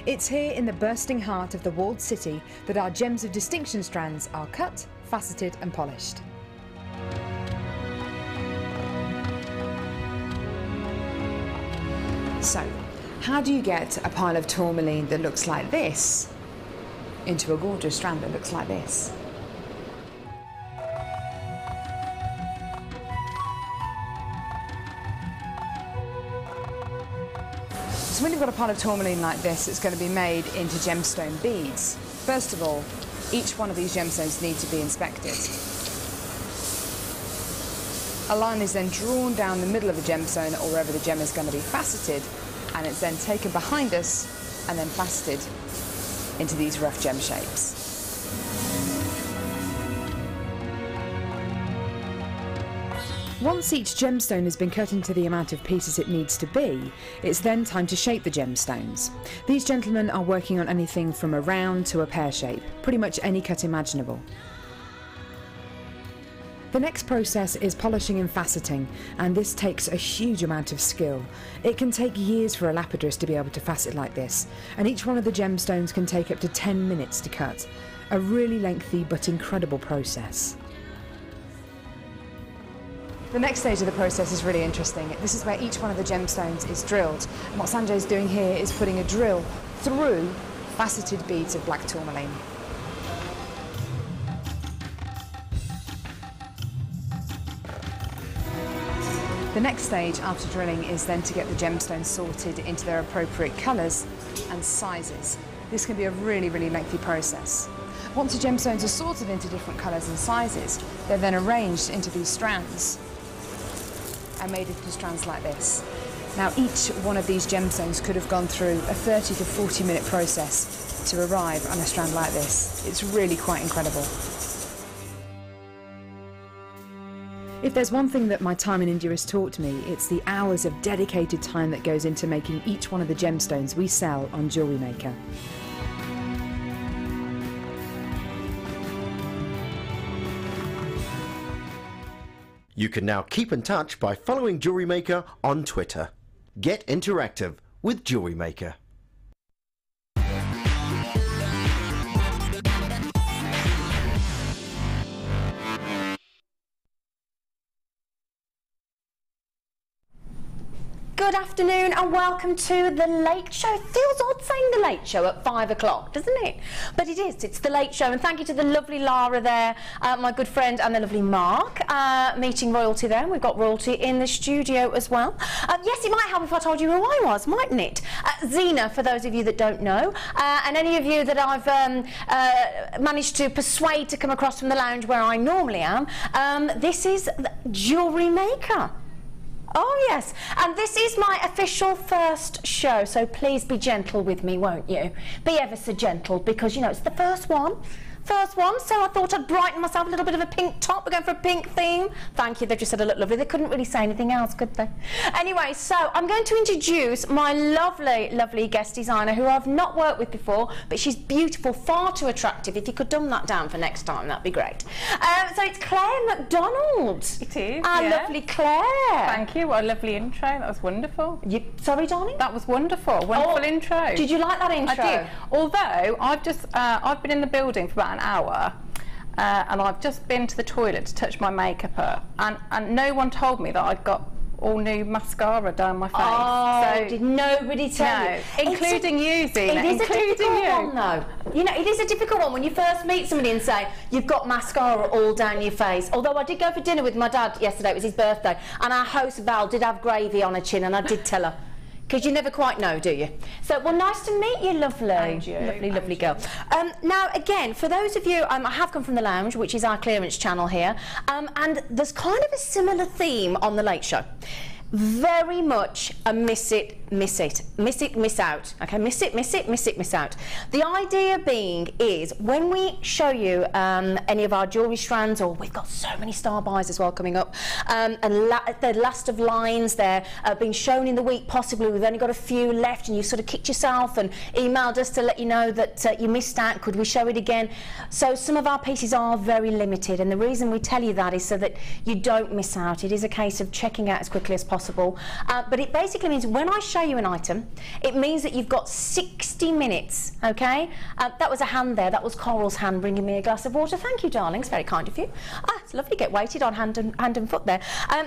It's here in the bursting heart of the walled city that our gems of distinction strands are cut, faceted and polished. So, how do you get a pile of tourmaline that looks like this into a gorgeous strand that looks like this? So when you've got a pile of tourmaline like this, it's going to be made into gemstone beads. First of all, each one of these gemstones need to be inspected. A line is then drawn down the middle of the gemstone or wherever the gem is going to be faceted, and it's then taken behind us and then faceted into these rough gem shapes. Once each gemstone has been cut into the amount of pieces it needs to be, it's then time to shape the gemstones. These gentlemen are working on anything from a round to a pear shape, pretty much any cut imaginable. The next process is polishing and faceting, and this takes a huge amount of skill. It can take years for a lapidress to be able to facet like this, and each one of the gemstones can take up to 10 minutes to cut. A really lengthy but incredible process. The next stage of the process is really interesting. This is where each one of the gemstones is drilled. And what Sanjay is doing here is putting a drill through faceted beads of black tourmaline. The next stage after drilling is then to get the gemstones sorted into their appropriate colours and sizes. This can be a really, really lengthy process. Once the gemstones are sorted into different colours and sizes, they're then arranged into these strands and made into strands like this. Now each one of these gemstones could have gone through a 30 to 40 minute process to arrive on a strand like this. It's really quite incredible. If there's one thing that my time in India has taught me, it's the hours of dedicated time that goes into making each one of the gemstones we sell on JewelleryMaker. You can now keep in touch by following JewelleryMaker on Twitter. Get interactive with JewelleryMaker. Good afternoon and welcome to the Late Show. It feels odd saying the Late Show at 5 o'clock, doesn't it? But it is, it's the Late Show, and thank you to the lovely Lara there, my good friend, and the lovely Mark, meeting royalty there. We've got royalty in the studio as well. Yes, it might help if I told you who I was, mightn't it? Zena, for those of you that don't know, and any of you that I've managed to persuade to come across from the lounge where I normally am, this is JewelleryMaker. Oh yes, and this is my official first show, so please be gentle with me, won't you? Be ever so gentle, because, you know, it's the first one, so I thought I'd brighten myself a little bit of a pink top. We're going for a pink theme. Thank you, they've just said I look lovely. They couldn't really say anything else, could they? Anyway, so I'm going to introduce my lovely, lovely guest designer who I've not worked with before, but she's beautiful, far too attractive. If you could dumb that down for next time, that'd be great. So it's Claire McDonald. It is, Our yeah. Lovely Claire. Thank you, what a lovely intro, that was wonderful. Sorry, darling? That was wonderful, wonderful intro. Did you like that intro? I did, although I've been in the building for about an hour, and I've just been to the toilet to touch my makeup up, and no one told me that I'd got all new mascara down my face. Oh, so, did nobody tell you? Including you, Zena. It is a difficult one, though. You know, it is a difficult one when you first meet somebody and say, you've got mascara all down your face. Although I did go for dinner with my dad yesterday, it was his birthday, and our host, Val, did have gravy on her chin, and I did tell her. Because you never quite know, do you? So, well, nice to meet you, lovely. And you. Lovely, And lovely you. girl. Now, again, for those of you, I have come from the lounge, which is our clearance channel here, and there's kind of a similar theme on the Late Show. Very much a miss it, miss it, miss it, miss out. Okay, miss it, miss it, miss it, miss out. The idea being is when we show you any of our jewellery strands, or we've got so many star buys as well coming up, and the last of lines, they're being shown in the week, possibly we've only got a few left, and you sort of kicked yourself and emailed us to let you know that you missed out, could we show it again? So some of our pieces are very limited, and the reason we tell you that is so that you don't miss out. It is a case of checking out as quickly as possible possible. But it basically means when I show you an item, it means that you've got 60 minutes, okay? That was a hand there. That was Coral's hand bringing me a glass of water. Thank you, darling. It's very kind of you. It's lovely to get weighted on hand and foot there.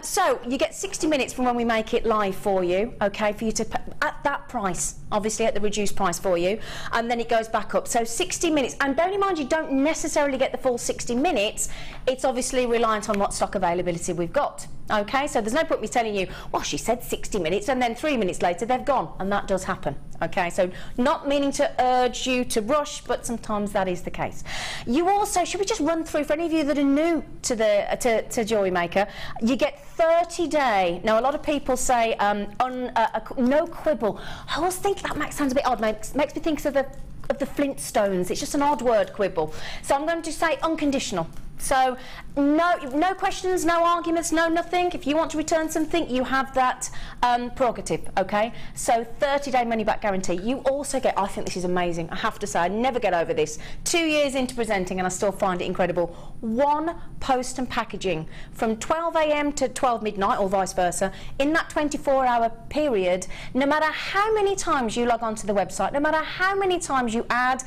So you get 60 minutes from when we make it live for you, okay, for you to pay at that price, obviously at the reduced price for you, and then it goes back up. So 60 minutes, and bearing in mind you don't necessarily get the full 60 minutes, it's obviously reliant on what stock availability we've got. Okay, so there's no point me telling you, well, she said 60 minutes and then 3 minutes later they've gone, and that does happen. Okay, so not meaning to urge you to rush, but sometimes that is the case. You also, should we just run through, for any of you that are new to the to Jewellery Maker, you get 30-day. Now a lot of people say no quibble. I always think that sounds a bit odd. Makes me think of the Flintstones. It's just an odd word, quibble. So I'm going to say unconditional. So no questions, no arguments, no nothing. If you want to return something, you have that prerogative, okay? So 30-day money-back guarantee. You also get, I think this is amazing, I have to say, I never get over this. 2 years into presenting and I still find it incredible. 1 post and packaging from 12 AM to 12 midnight or vice versa. In that 24-hour period, no matter how many times you log onto the website, no matter how many times you add,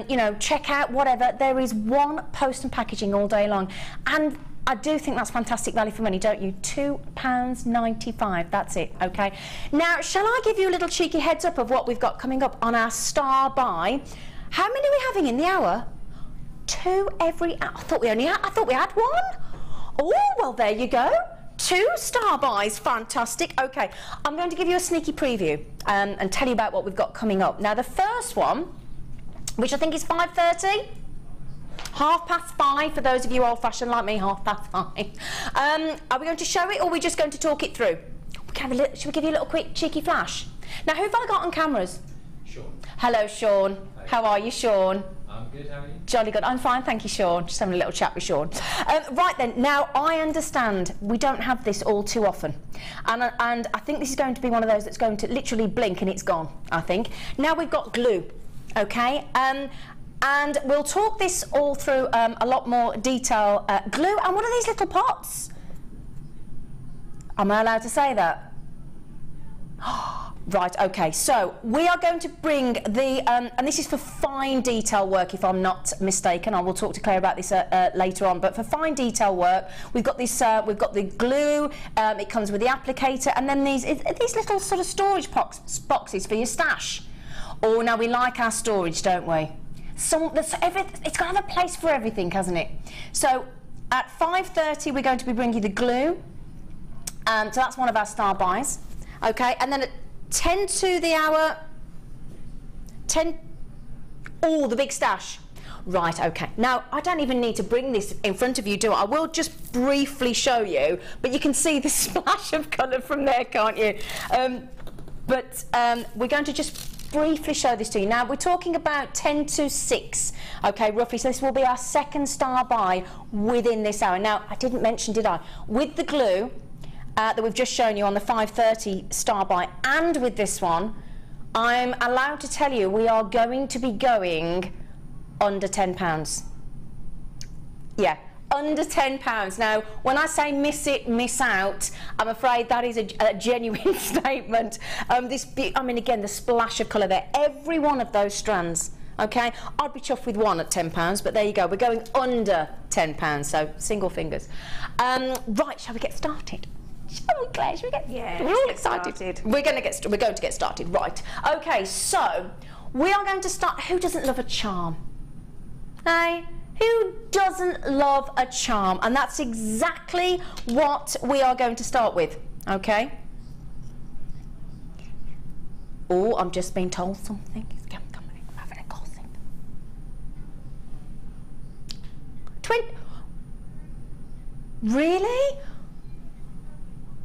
you know, check out, whatever, there is 1 post and packaging all day long. And I do think that's fantastic value for money, don't you? £2.95, that's it, okay? Now, shall I give you a little cheeky heads up of what we've got coming up on our star buy? How many are we having in the hour? 2 every hour. I thought we had 1. Oh, well, there you go. 2 star buys, fantastic. Okay, I'm going to give you a sneaky preview and tell you about what we've got coming up. Now, the first one, which I think is 5:30. 5:30 for those of you old-fashioned like me, 5:30. Are we going to show it or are we just going to talk it through? Should we give you a little quick cheeky flash? Now, who have I got on cameras? Sean. Hello, Sean. Hi. How are you, Sean? I'm good, how are you? Jolly good. I'm fine, thank you, Sean. Just having a little chat with Sean. Right then, now I understand we don't have this all too often. And I think this is going to be one of those that's going to literally blink and it's gone, I think. Now we've got glue, okay? And we'll talk this all through a lot more detail. Glue, and what are these little pots? Am I allowed to say that? Right, okay, so we are going to bring the, and this is for fine detail work if I'm not mistaken. I will talk to Claire about this later on, but for fine detail work, we've got this, we've got the glue, it comes with the applicator, and then these little sort of storage boxes for your stash. Oh, now we like our storage, don't we? It's got to have a place for everything, hasn't it? So at 5:30 we're going to be bringing you the glue, so that's one of our star buys, okay? And then at 10 to the hour, 10, oh, the big stash. Right, okay. Now, I don't even need to bring this in front of you, do I? I will just briefly show you, but you can see the splash of colour from there, can't you? We're going to just briefly show this to you. Now, we're talking about 10 to 6, okay, roughly. So this will be our second star buy within this hour. Now, I didn't mention, did I? With the glue that we've just shown you on the 5:30 star buy, and with this one, I'm allowed to tell you we are going to be going under £10. Yeah, under £10. Now, when I say miss it, miss out, I'm afraid that is a genuine statement. I mean, again, the splash of colour there, every one of those strands, okay? I'd be chuffed with 1 at £10, but there you go, we're going under £10, so single fingers. Right, shall we get started? Shall we, Claire? Shall we get? Yeah, we're all excited. We're going to get started. Right. Okay. So we are going to start. Who doesn't love a charm? Hey, who doesn't love a charm? And that's exactly what we are going to start with. Okay. Oh, I'm just being told something. Come on, I'm having a gossip. Really?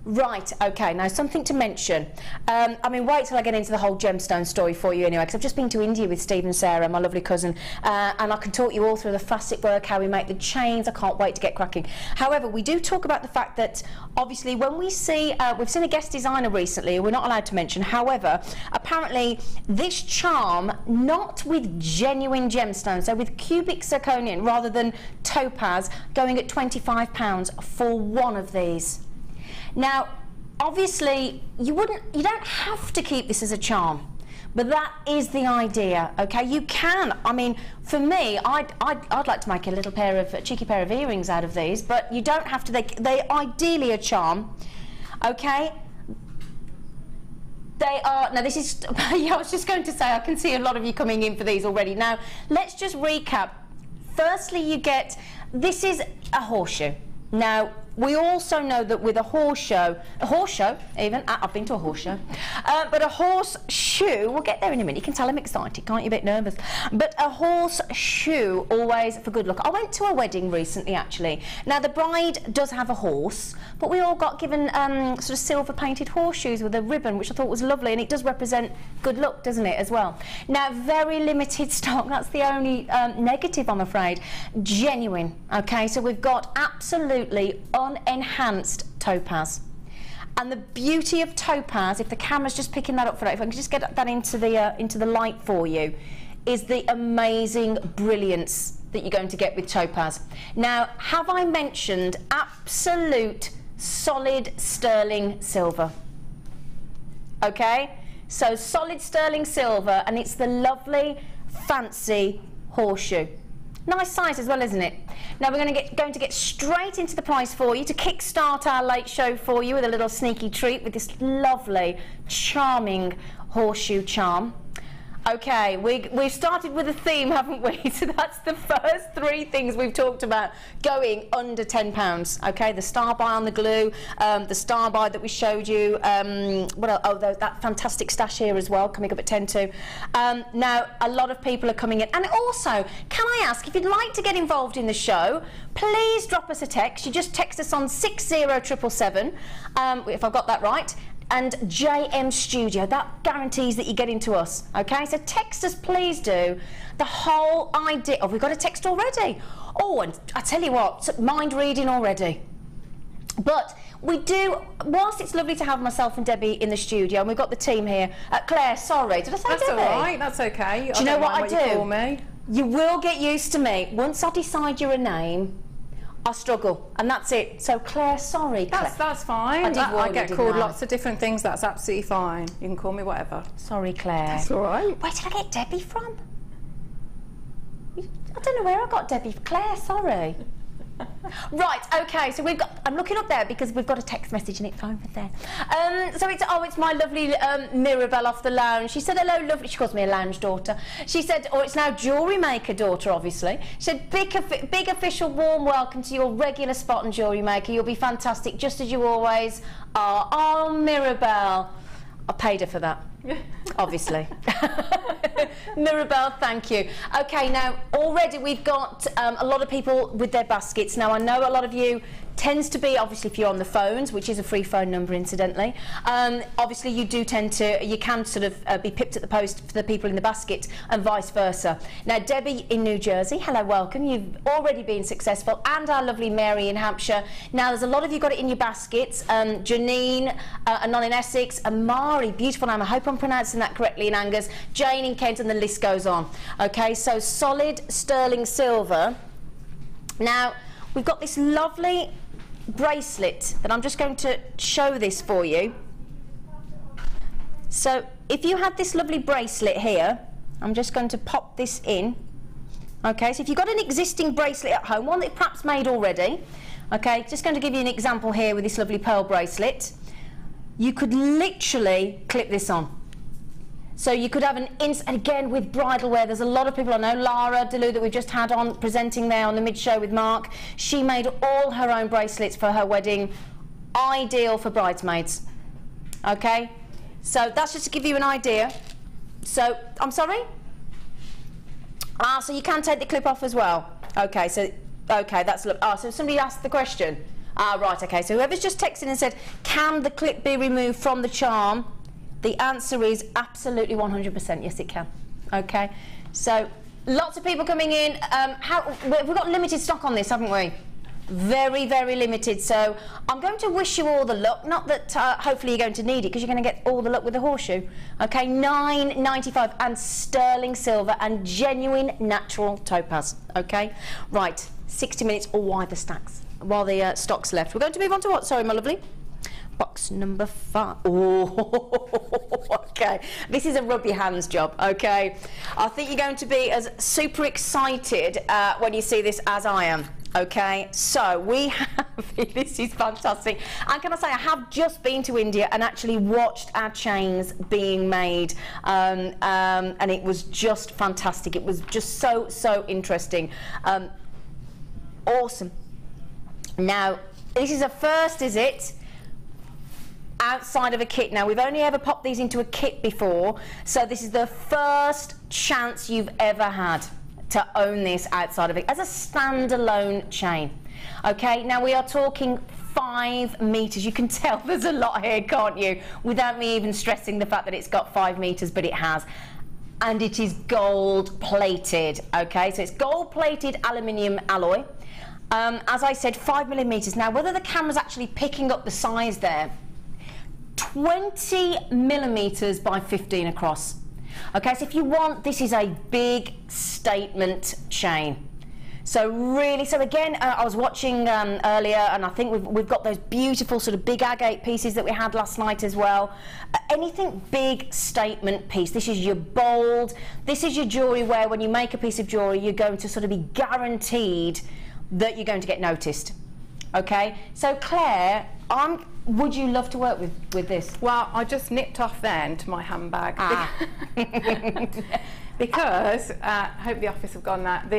Right, okay, now something to mention. I mean, wait till I get into the whole gemstone story for you anyway, because I've just been to India with Steve and Sarah, my lovely cousin, and I can talk you all through the facet work, how we make the chains. I can't wait to get cracking. However, we do talk about the fact that, obviously, when we see, we've seen a guest designer recently, we're not allowed to mention, however, apparently this charm, not with genuine gemstones, so with cubic zirconium rather than topaz, going at £25 for one of these. Now, obviously, you don't have to keep this as a charm, but that is the idea, okay? You can, I mean, for me, I'd like to make a little cheeky pair of earrings out of these, but you don't have to, they ideally a charm, okay? They are, now this is, yeah, I was just going to say, I can see a lot of you coming in for these already. Now, let's just recap. Firstly, you get, this is a horseshoe. Now, we also know that with a horse show even, I've been to a horse show, but a horseshoe, we'll get there in a minute, you can tell I'm excited, can't you, a bit nervous, but a horseshoe always for good luck. I went to a wedding recently actually. Now the bride does have a horse, but we all got given sort of silver painted horseshoes with a ribbon, which I thought was lovely, and it does represent good luck, doesn't it, as well. Now very limited stock, that's the only negative I'm afraid. Genuine, okay, so we've got absolutely unenhanced topaz. And the beauty of topaz, if the camera's just picking that up for that, if I can just get that into the light for you, is the amazing brilliance that you're going to get with topaz. Now, have I mentioned absolute solid sterling silver? Okay, so solid sterling silver, and it's the lovely fancy horseshoe. Nice size as well, isn't it? Now we're going to get straight into the price for you to kickstart our late show for you with a little sneaky treat with this lovely, charming horseshoe charm. Okay, we've started with a theme, haven't we? So that's the first three things we've talked about going under £10. Okay, the star buy on the glue, the star buy that we showed you, what else? Oh, that fantastic stash here as well, coming up at 10 too. Now, a lot of people are coming in. And also, can I ask, if you'd like to get involved in the show, please drop us a text. You just text us on 60777, if I've got that right. And JM Studio, that guarantees that you get into us, okay? So text us, please do. The whole idea, oh, we've got a text already. Oh, and I tell you what, mind reading already. But we do, whilst it's lovely to have myself and Debbie in the studio, and we've got the team here, Claire, sorry, did I say That's Debbie? That's all right, that's okay. Do you know what I do? You call me. You will get used to me. Once I decide you're a name, I struggle, and that's it. So Claire, sorry, Claire. That's fine. I get called lots of different things. That's absolutely fine. You can call me whatever. Sorry, Claire. That's all right. Where did I get Debbie from? I don't know where I got Debbie. Claire, sorry. Right, okay, so we've got, I'm looking up there because we've got a text message and it's over there. So it's my lovely Mirabelle off the lounge. She said, hello, lovely, she calls me a lounge daughter. She said, it's now Jewellery Maker daughter, obviously. She said, big official warm welcome to your regular spot on Jewellery Maker. You'll be fantastic, just as you always are. Oh, Mirabelle. I paid her for that, obviously. Mirabelle, thank you. Okay, now already we've got a lot of people with their baskets. Now I know a lot of you tends to be, obviously, if you're on the phones, which is a free phone number incidentally, obviously you can sort of be pipped at the post for the people in the basket and vice versa. Now Debbie in New Jersey, hello, welcome, you've already been successful, and our lovely Mary in Hampshire. Now there's a lot of you got it in your baskets. Janine, Anon in Essex, Amari, beautiful name, I hope I'm pronouncing that correctly, in Angus, Jane in Kent, and the list goes on. Okay, so solid sterling silver. Now we've got this lovely bracelet that I'm just going to show this for you. So if you had this lovely bracelet here, I'm just going to pop this in. Okay, so if you've got an existing bracelet at home, one that you've perhaps made already, okay, just going to give you an example here with this lovely pearl bracelet. You could literally clip this on. So you could have and again with bridal wear, there's a lot of people I know, Lara DeLu that we've just had on presenting there on the mid-show with Mark. She made all her own bracelets for her wedding, ideal for bridesmaids. Okay, so that's just to give you an idea. So, I'm sorry? So you can take the clip off as well. Okay, so, okay, that's, so somebody asked the question. Right, okay, so whoever's just texted and said, can the clip be removed from the charm? The answer is absolutely 100%, yes it can. Okay, so lots of people coming in. We've got limited stock on this, haven't we? Very, very limited. So I'm going to wish you all the luck. Not that hopefully you're going to need it, because you're going to get all the luck with the horseshoe. Okay, $9.95 and sterling silver and genuine natural topaz. Okay, right, 60 minutes or why the stacks, while the stock's left. We're going to move on to what? Sorry, my lovely. Box number 5. Oh, okay. This is a rub your hands job, okay? I think you're going to be as super excited when you see this as I am. Okay, so we have, this is fantastic, and can I say I have just been to India and actually watched our chains being made, and it was just fantastic. It was just so interesting. Awesome. Now this is a first, is it? Outside of a kit. Now we've only ever popped these into a kit before, so this is the first chance you've ever had to own this outside of it as a standalone chain. Okay, now we are talking 5 meters. You can tell there's a lot here, can't you, without me even stressing the fact that it's got 5 meters, but it has. And it is gold plated. Okay, so it's gold plated aluminium alloy. As I said, 5 millimeters. Now whether the camera's actually picking up the size there, 20 millimeters by 15 across. Okay, so if you want, this is a big statement chain. So really, so again, I was watching earlier, and I think we've got those beautiful sort of big agate pieces that we had last night as well. Anything big statement piece. This is your bold, this is your jewellery where when you make a piece of jewellery, you're going to sort of be guaranteed that you're going to get noticed. Okay, so Claire, would you love to work with this? Well, I just nipped off then to my handbag. Because, hope the office have gone that,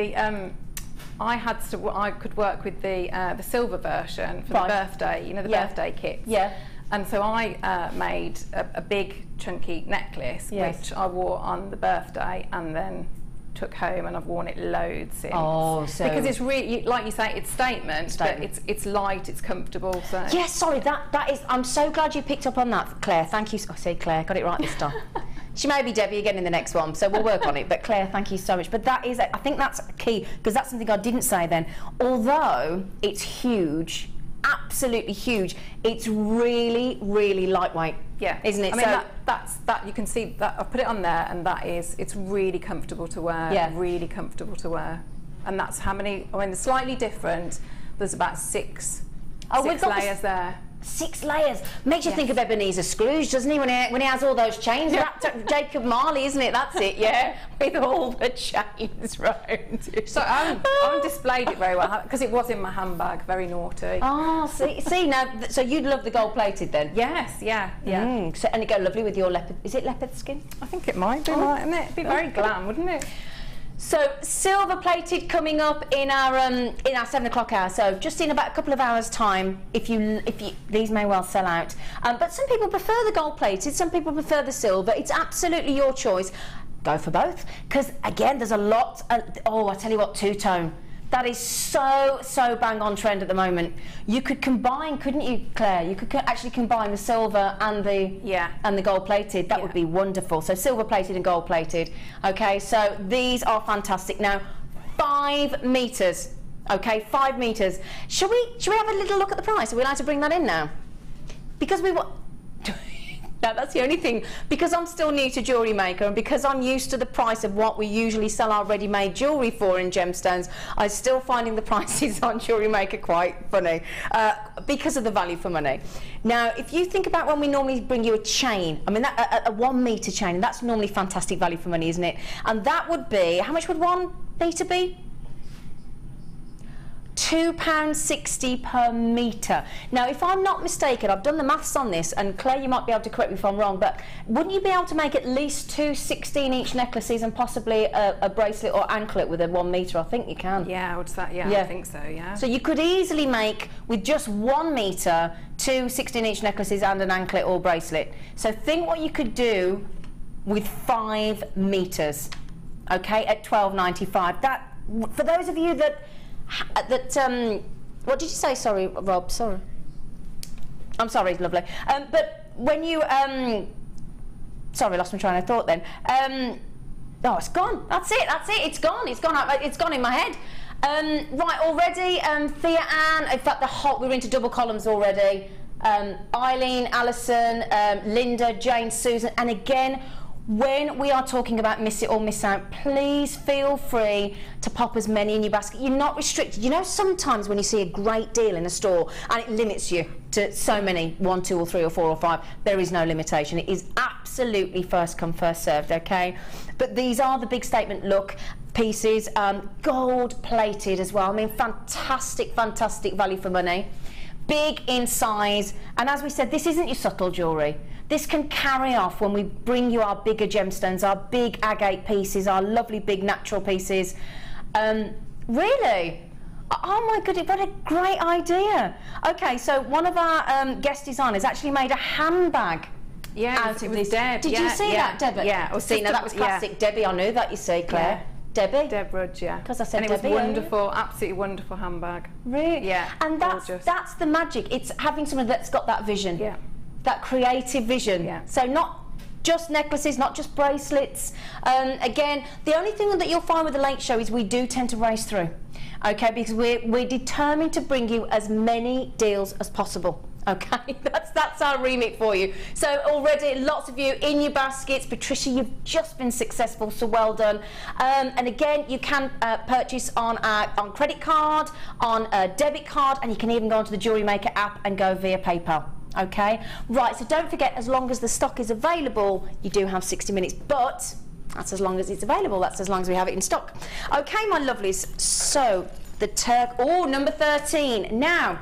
I could work with the silver version for the birthday, you know, the birthday kits. Yeah. And so I made a big chunky necklace, which I wore on the birthday and then took home, and I've worn it loads since. Oh, so because it's really, like you say, it's statement. But it's light, it's comfortable. So yes, sorry, that is. I'm so glad you picked up on that, Claire. Thank you. I say Claire, got it right this time. She may be Debbie again in the next one, so we'll work on it. But Claire, thank you so much. But that is, I think that's key, because that's something I didn't say then. Although it's huge, absolutely huge, it's really lightweight. Yeah, isn't it? I mean, so that you can see that I've put it on there, and it's really comfortable to wear. Yeah, really comfortable to wear. And that's how many. I mean, they're slightly different. There's about six layers there. 6 layers. Makes you think of Ebenezer Scrooge, doesn't he, when he has all those chains? Yeah. Jacob Marley, isn't it? That's it, yeah, with all the chains round. So I displayed it very well, because it was in my handbag, very naughty. Oh, see now, so you'd love the gold plated then? Yes, yeah. So, and it go lovely with your leopard, is it leopard skin? I think it might be, mightn't it? It'd be very glam, wouldn't it? So silver plated coming up in our 7 o'clock hour. So just in about a couple of hours' time. If you these may well sell out. But some people prefer the gold plated. Some people prefer the silver. It's absolutely your choice. Go for both, because again, there's a lot. Oh, I tell you what, two-tone. That is so bang on trend at the moment. You could combine, couldn't you, Claire? You could actually combine the silver and the gold plated. That would be wonderful. So silver plated and gold plated. Okay, so these are fantastic. Now, 5 meters. Okay, 5 meters. Should we have a little look at the price? Are we allowed to bring that in now? Because we want. No, that's the only thing. Because I'm still new to JewelleryMaker, and because I'm used to the price of what we usually sell our ready-made jewellery for in gemstones, I'm still finding the prices on JewelleryMaker quite funny because of the value for money. Now, if you think about when we normally bring you a chain, I mean, a 1 metre chain, and that's normally fantastic value for money, isn't it? And that would be, how much would 1 metre be? £2.60 per metre. Now, if I'm not mistaken, I've done the maths on this, and Claire, you might be able to correct me if I'm wrong, but wouldn't you be able to make at least 2 16-inch necklaces and possibly a bracelet or anklet with a 1 metre? I think you can. Yeah, I would say, I think so, yeah. So you could easily make, with just 1 metre, 2 16-inch necklaces and an anklet or bracelet. So think what you could do with 5 metres, okay, at £12.95. That, for those of you that what did you say? Sorry, Rob. Sorry. I'm sorry, lovely. But when you sorry, lost my train of thought then. Oh, it's gone. That's it. It's gone. It's gone in my head. Right, already. Thea Ann. In fact, we're into double columns already. Eileen, Alison, Linda, Jane, Susan, and again, when we are talking about miss it or miss out, please feel free to pop as many in your basket. You're not restricted. You know, sometimes when you see a great deal in a store and it limits you to so many, 1, 2 or 3 or 4 or 5, there is no limitation. It is absolutely first come, first served, okay? But these are the big statement look pieces, gold plated as well. I mean, fantastic, fantastic value for money. Big in size, and as we said, this isn't your subtle jewellery. This can carry off when we bring you our bigger gemstones, our big agate pieces, our lovely big natural pieces. Really? Oh my goodness, what a great idea. Okay, so one of our guest designers actually made a handbag out of this. Deb. Did you see that, Debbie? Yeah. Or Zena, that was classic. Yeah. Debbie, I knew that, you see, Claire. Yeah. Debbie? Deb Rudge, yeah. Because I said and it Debbie was wonderful, absolutely wonderful handbag. Really? Yeah. And that's the magic. It's having someone that's got that vision. Yeah. That creative vision. Yeah. So not just necklaces, not just bracelets. Again, the only thing that you'll find with the late show is we do tend to race through, okay, because we're determined to bring you as many deals as possible. Okay, that's our remit for you. So already lots of you in your baskets. Patricia, you've just been successful, so well done. And again, you can purchase on credit card, on a debit card, and you can even go onto the JewelleryMaker app and go via PayPal. Okay, right, so don't forget, as long as the stock is available, you do have 60 minutes, but that's as long as it's available, that's as long as we have it in stock. Okay, my lovelies, so the number 13. Now,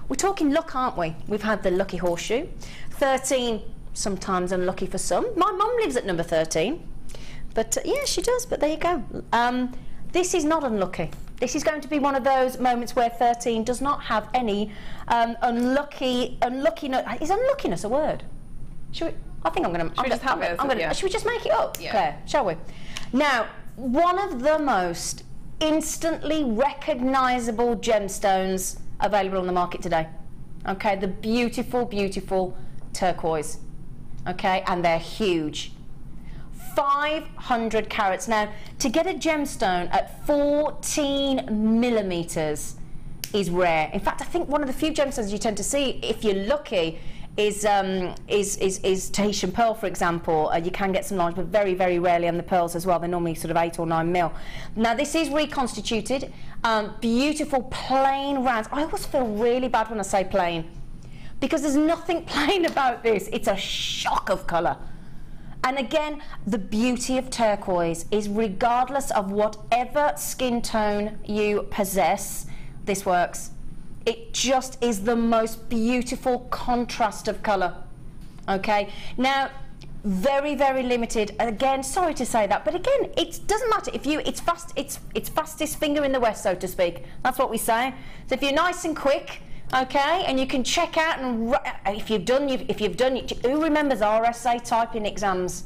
we're talking luck, aren't we? We've had the lucky horseshoe. 13, sometimes unlucky for some. My mum lives at number 13, but yeah, she does, but there you go. This is not unlucky. This is going to be one of those moments where 13 does not have any unluckiness. Is unluckiness a word? Should we? I think I'm going to. Should we just make it up, yeah. Claire? Shall we? Now, one of the most instantly recognisable gemstones available on the market today. Okay, the beautiful, beautiful turquoise. Okay, and they're huge. 500 carats. Now, to get a gemstone at 14 millimeters is rare. In fact, I think one of the few gemstones you tend to see, if you're lucky, is Tahitian pearl, for example. You can get some large, but very, very rarely on the pearls as well. They're normally sort of 8 or 9 mil. Now, this is reconstituted. Beautiful plain rounds. I always feel really bad when I say plain, because there's nothing plain about this. It's a shock of colour. And again, the beauty of turquoise is regardless of whatever skin tone you possess, this works. It just is the most beautiful contrast of colour. Okay, now very, very limited. Again, sorry to say that, but again, it doesn't matter if you. It's fastest finger in the west, so to speak. That's what we say. So if you're nice and quick, okay, and you can check out, and if you've done it, who remembers RSA typing exams?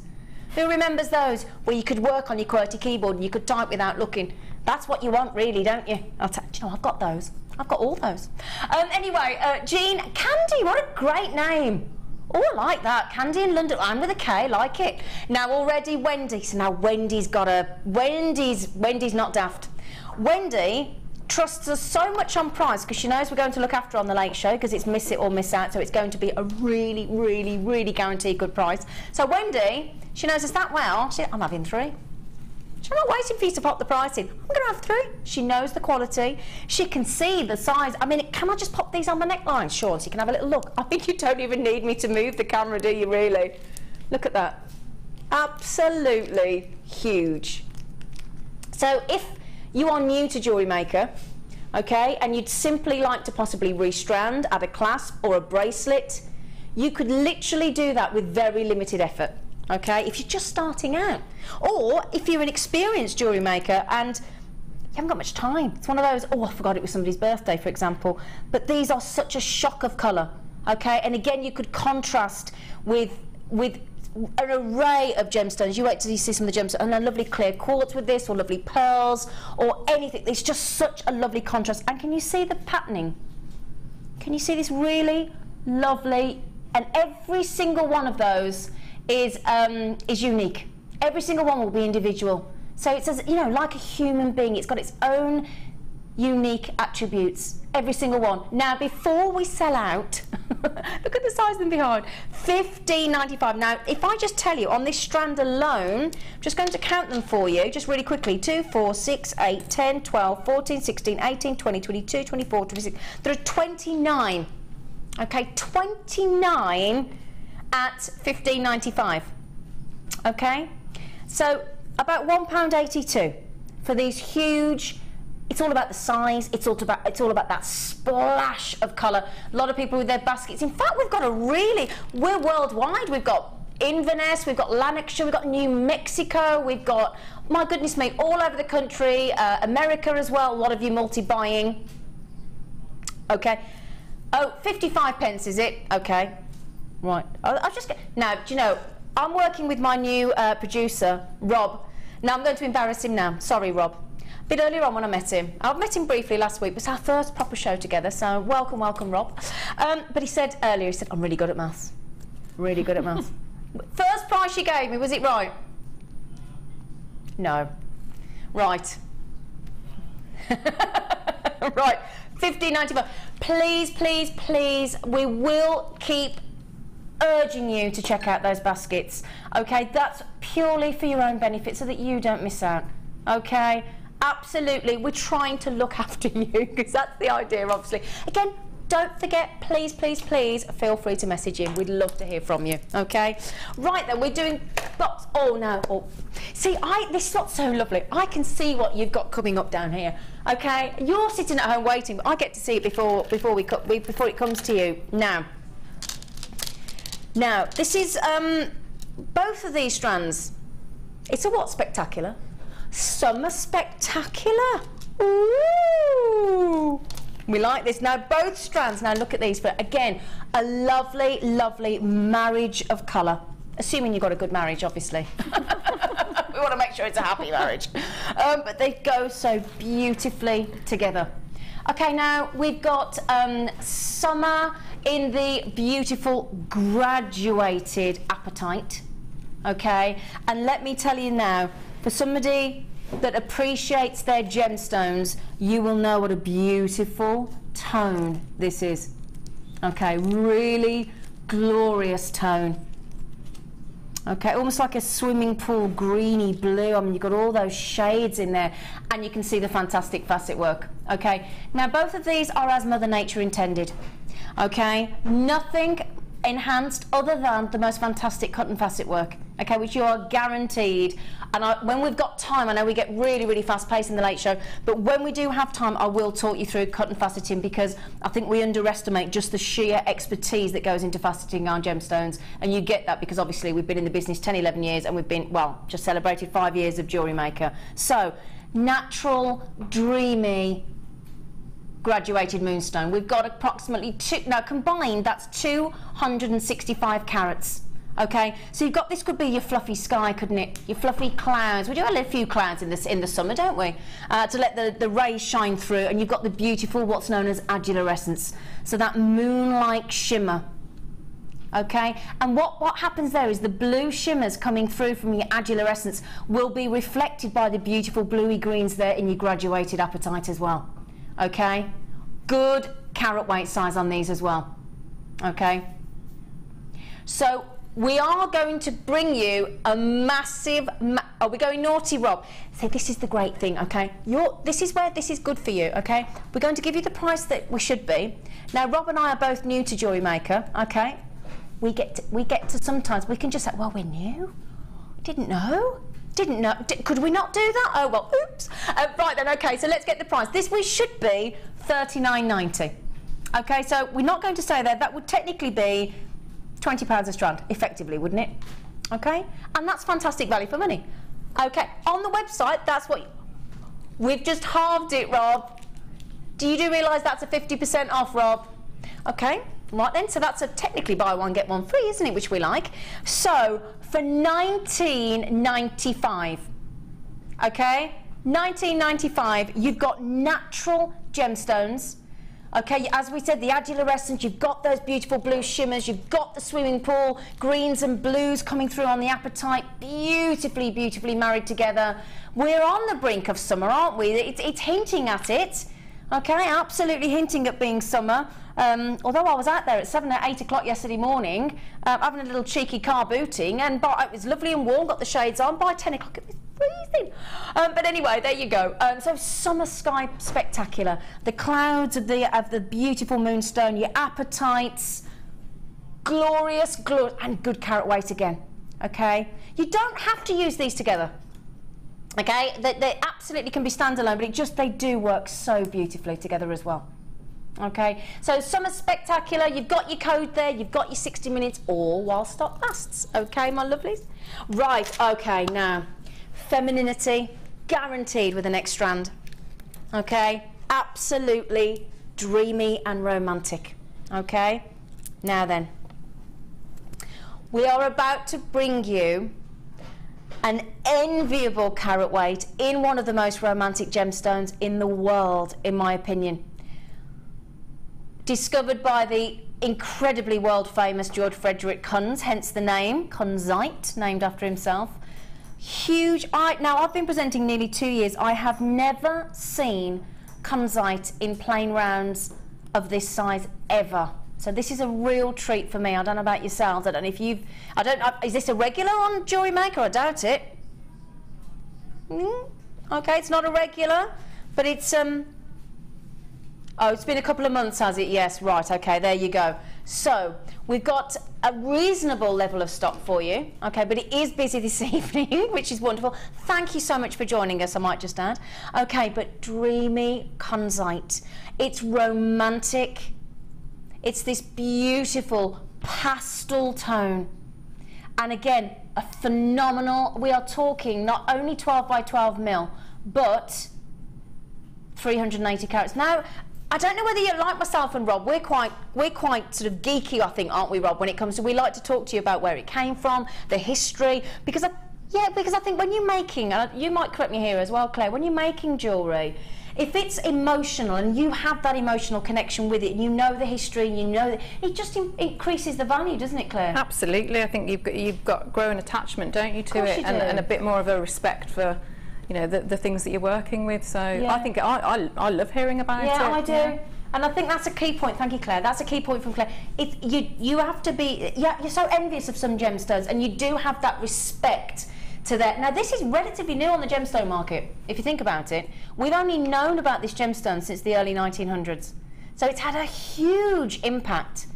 Who remembers those where you could work on your QWERTY keyboard and you could type without looking? That's what you want, really, don't you? Do you know, I've got those. I've got all those. Anyway, Jean, Candy, what a great name. Oh, I like that. Candy in London. I'm with a K, like it. Now already Wendy. So now Wendy's not daft. Wendy trusts us so much on price because she knows we're going to look after her on the late show, because it's miss it or miss out, so it's going to be a really, really, really guaranteed good price. So Wendy, she knows us that well. I'm having 3. I'm not waiting for you to pop the price in. I'm going to have 3. She knows the quality. She can see the size. I mean, can I just pop these on the neckline? Sure, so you can have a little look. I think you don't even need me to move the camera, do you, really? Look at that. Absolutely huge. So if you are new to JewelleryMaker, okay, and you'd simply like to possibly restrand, add a clasp or a bracelet, you could literally do that with very limited effort. Okay, if you're just starting out, or if you're an experienced jewellery maker and you haven't got much time. It's one of those, oh, I forgot it was somebody's birthday, for example. But these are such a shock of colour, okay? And again, you could contrast with an array of gemstones. You wait till you see some of the gemstones, and a lovely clear quartz with this, or lovely pearls, or anything. It's just such a lovely contrast. And can you see the patterning? Can you see this really lovely? And every single one of those is unique. Every single one will be individual. So it says, you know, like a human being, it's got its own unique attributes. Every single one. Now, before we sell out, look at the size of them behind. $15.95. Now, if I just tell you on this strand alone, I'm just going to count them for you, just really quickly. 2, 4, 6, 8, 10, 12, 14, 16, 18, 20, 22, 24, 26. There are 29. Okay, 29 at $15.95. Okay, so about £1.82 for these huge. It's all about the size. It's all about that splash of colour. A lot of people with their baskets. In fact, we've got we're worldwide. We've got Inverness, we've got Lanarkshire, we've got New Mexico, we've got, my goodness me, all over the country, America as well. A lot of you multi-buying. Okay. Oh, 55 pence is it? Okay. Right. I'll just get, now, do you know, I'm working with my new producer, Rob. Now I'm going to embarrass him now. Sorry, Rob. A bit earlier on when I met him. I met him briefly last week. It was our first proper show together, so welcome, Rob. But he said earlier, I'm really good at maths. Really good at maths. First price you gave me, was it right? No. Right. Right. $15.95. Please, please, please, we will keep urging you to check out those baskets. Okay, that's purely for your own benefit so that you don't miss out. Okay, absolutely, we're trying to look after you because that's the idea, obviously. Again, don't forget, please, please, please feel free to message in. We'd love to hear from you. Okay, right then, we're doing box. Oh no, oh. See, this is not so lovely. I can see what you've got coming up down here. Okay, you're sitting at home waiting, but I get to see it before it comes to you. Now, this is both of these strands. It's a what spectacular? Summer spectacular. Ooh, we like this. Now, both strands. Now, look at these. But again, a lovely, lovely marriage of colour. Assuming you've got a good marriage, obviously. We want to make sure it's a happy marriage. But they go so beautifully together. Okay, now we've got summer in the beautiful graduated apatite. Okay, and let me tell you now, for somebody that appreciates their gemstones, you will know what a beautiful tone this is. Okay, really glorious tone. Okay, almost like a swimming pool greeny blue. I mean, you've got all those shades in there, and you can see the fantastic facet work. Okay, now both of these are as Mother Nature intended. Okay, nothing enhanced other than the most fantastic cut and facet work. Okay, which you are guaranteed. And when we've got time, I know we get really, really fast paced in the late show, but when we do have time, I will talk you through cut and faceting, because I think we underestimate just the sheer expertise that goes into faceting our gemstones. And you get that because obviously we've been in the business 10, 11 years, and we've been, well, just celebrated 5 years of JewelleryMaker. So, natural, dreamy, graduated moonstone. We've got approximately now combined, that's 265 carats. Okay, so you've got, this could be your fluffy sky, couldn't it? Your fluffy clouds. We do have a few clouds in the summer, don't we? To let the rays shine through, and you've got the beautiful, what's known as adulorescence. So that moon-like shimmer. Okay, and what happens there is the blue shimmers coming through from your adulorescence will be reflected by the beautiful bluey greens there in your graduated apatite as well. Okay, good carat weight size on these as well. Okay, so we are going to bring you a massive, are we going naughty, Rob? So this is the great thing, okay? This is where this is good for you, okay? We're going to give you the price that we should be. Now, Rob and I are both new to JewelleryMaker, okay? We get to sometimes, we can just say, well, we're new. Didn't know. Could we not do that? Oh, well, oops. Right then, okay, so let's get the price. This we should be $39.90. Okay, so we're not going to say that would technically be £20 a strand, effectively, wouldn't it? Okay, and that's fantastic value for money. Okay, on the website, that's what we've just halved it, Rob. Do you realise that's a 50% off, Rob? Okay, right then, so that's a technically buy one get one free, isn't it? Which we like. So for $19.95, okay, $19.95, you've got natural gemstones. Okay, as we said, the adulorescence, you've got those beautiful blue shimmers, you've got the swimming pool, greens and blues coming through on the apatite, beautifully, beautifully married together. We're on the brink of summer, aren't we? It's hinting at it. Okay, absolutely hinting at being summer. Although I was out there at 7 or 8 o'clock yesterday morning, having a little cheeky car booting, and it was lovely and warm, got the shades on. By 10 o'clock it was freezing. But anyway, there you go. So summer sky spectacular. The clouds of the beautiful Moonstone, your apatites, glorious, and good carat weight again. Okay, you don't have to use these together. Okay, they absolutely can be standalone, but they do work so beautifully together as well. Okay, so summer spectacular. You've got your code there. You've got your 60 minutes, all while stock lasts. Okay, my lovelies. Right. Okay, now femininity guaranteed with the next strand. Okay, absolutely dreamy and romantic. Okay, now then, we are about to bring you an enviable carat weight in one of the most romantic gemstones in the world, in my opinion. Discovered by the incredibly world-famous George Frederick Kunz, hence the name, Kunzite, named after himself. Huge. Now, I've been presenting nearly 2 years. I have never seen Kunzite in plain rounds of this size ever. So this is a real treat for me. I don't know about yourselves. I don't know if you've... is this a regular on JewelleryMaker? I doubt it. Okay, it's not a regular, but it's... Oh, it's been a couple of months, has it? Yes, right, okay, there you go. So, we've got a reasonable level of stock for you, okay, but it is busy this evening, which is wonderful. Thank you so much for joining us, I might just add. Okay, but dreamy Kunzite. It's romantic. It's this beautiful pastel tone. And again, a phenomenal, we are talking not only 12 by 12 mil, but 380 carats. Now, I don't know whether you're like myself and Rob, we're quite sort of geeky, I think, aren't we, Rob, when it comes to, we like to talk to you about where it came from, the history, because I think when you're making, you might correct me here as well, Claire, when you're making jewellery, if it's emotional and you have that emotional connection with it, and you know the history, and you know that, it just increases the value, doesn't it, Claire? Absolutely. I think you've got growing attachment, don't you, to it, and a bit more of a respect for, you know, the things that you're working with. So yeah. I think I love hearing about it. Yeah, I do. Yeah. And I think that's a key point. Thank you, Claire. That's a key point from Claire. You have to be, you're so envious of some gemstones, and you do have that respect to that. Now, this is relatively new on the gemstone market, if you think about it. We've only known about this gemstone since the early 1900s. So it's had a huge impact.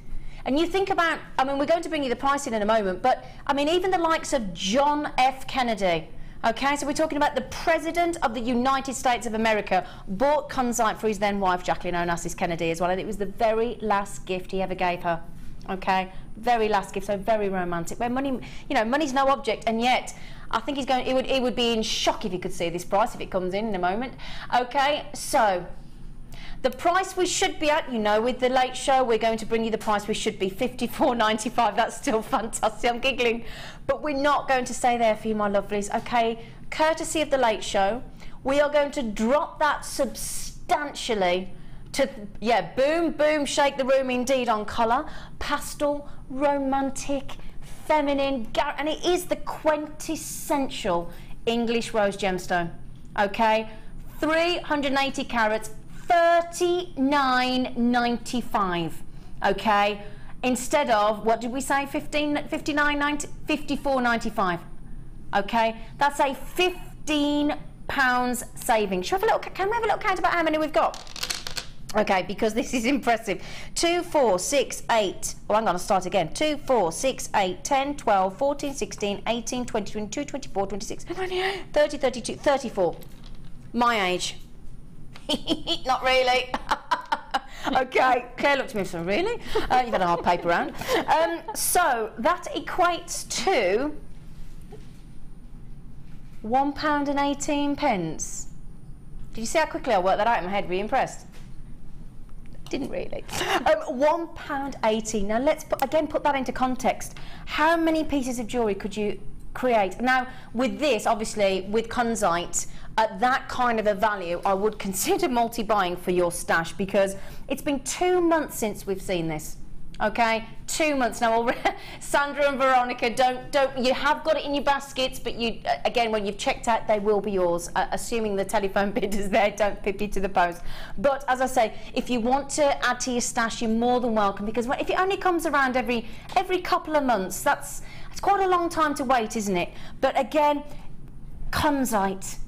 And you think about, I mean, we're going to bring you the price in a moment, but, I mean, even the likes of John F. Kennedy, okay, so we're talking about the President of the United States of America bought Kunzite for his then wife, Jacqueline Onassis Kennedy, as well, and it was the very last gift he ever gave her, okay? Very last gift, so very romantic. Where money, you know, money's no object, and yet I think he's going. He would be in shock if he could see this price if it comes in a moment. Okay, so the price we should be at, you know, with the late show, we're going to bring you the price we should be, $54.95. That's still fantastic. I'm giggling, but we're not going to stay there for you, my lovelies. Okay, courtesy of the late show, we are going to drop that substantially to, yeah, boom, boom, shake the room indeed on colour, pastel, romantic, feminine, and it is the quintessential English rose gemstone. Okay, 380 carats, $39.95. Okay, instead of, what did we say, $54.95. Okay, that's a £15 saving. Can we have a little count about how many we've got? Okay, because this is impressive. 2, 4, 6, 8. Oh, hang on, I'll start again. 2, 4, 6, 8, 10, 12, 14, 16, 18, 20, 22, 24, 26, 30, 32, 34. My age. Not really. Okay, Claire looked at me and said, really? You've had a hard paper round. So that equates to £1.18. Did you see how quickly I worked that out in my head? Were you impressed? Didn't really. £1.80. Now let's put that into context. How many pieces of jewellery could you create? Now with this, obviously, with Kunzite, at that kind of a value, I would consider multi-buying for your stash, because it's been 2 months since we've seen this. Okay, 2 months now. Sandra and Veronica, don't. You have got it in your baskets, but you, again, when you've checked out, they will be yours. Assuming the telephone bid is there, don't pip you to the post. But as I say, if you want to add to your stash, you're more than welcome. Because if it only comes around every couple of months, that's quite a long time to wait, isn't it? But again, Kunzite.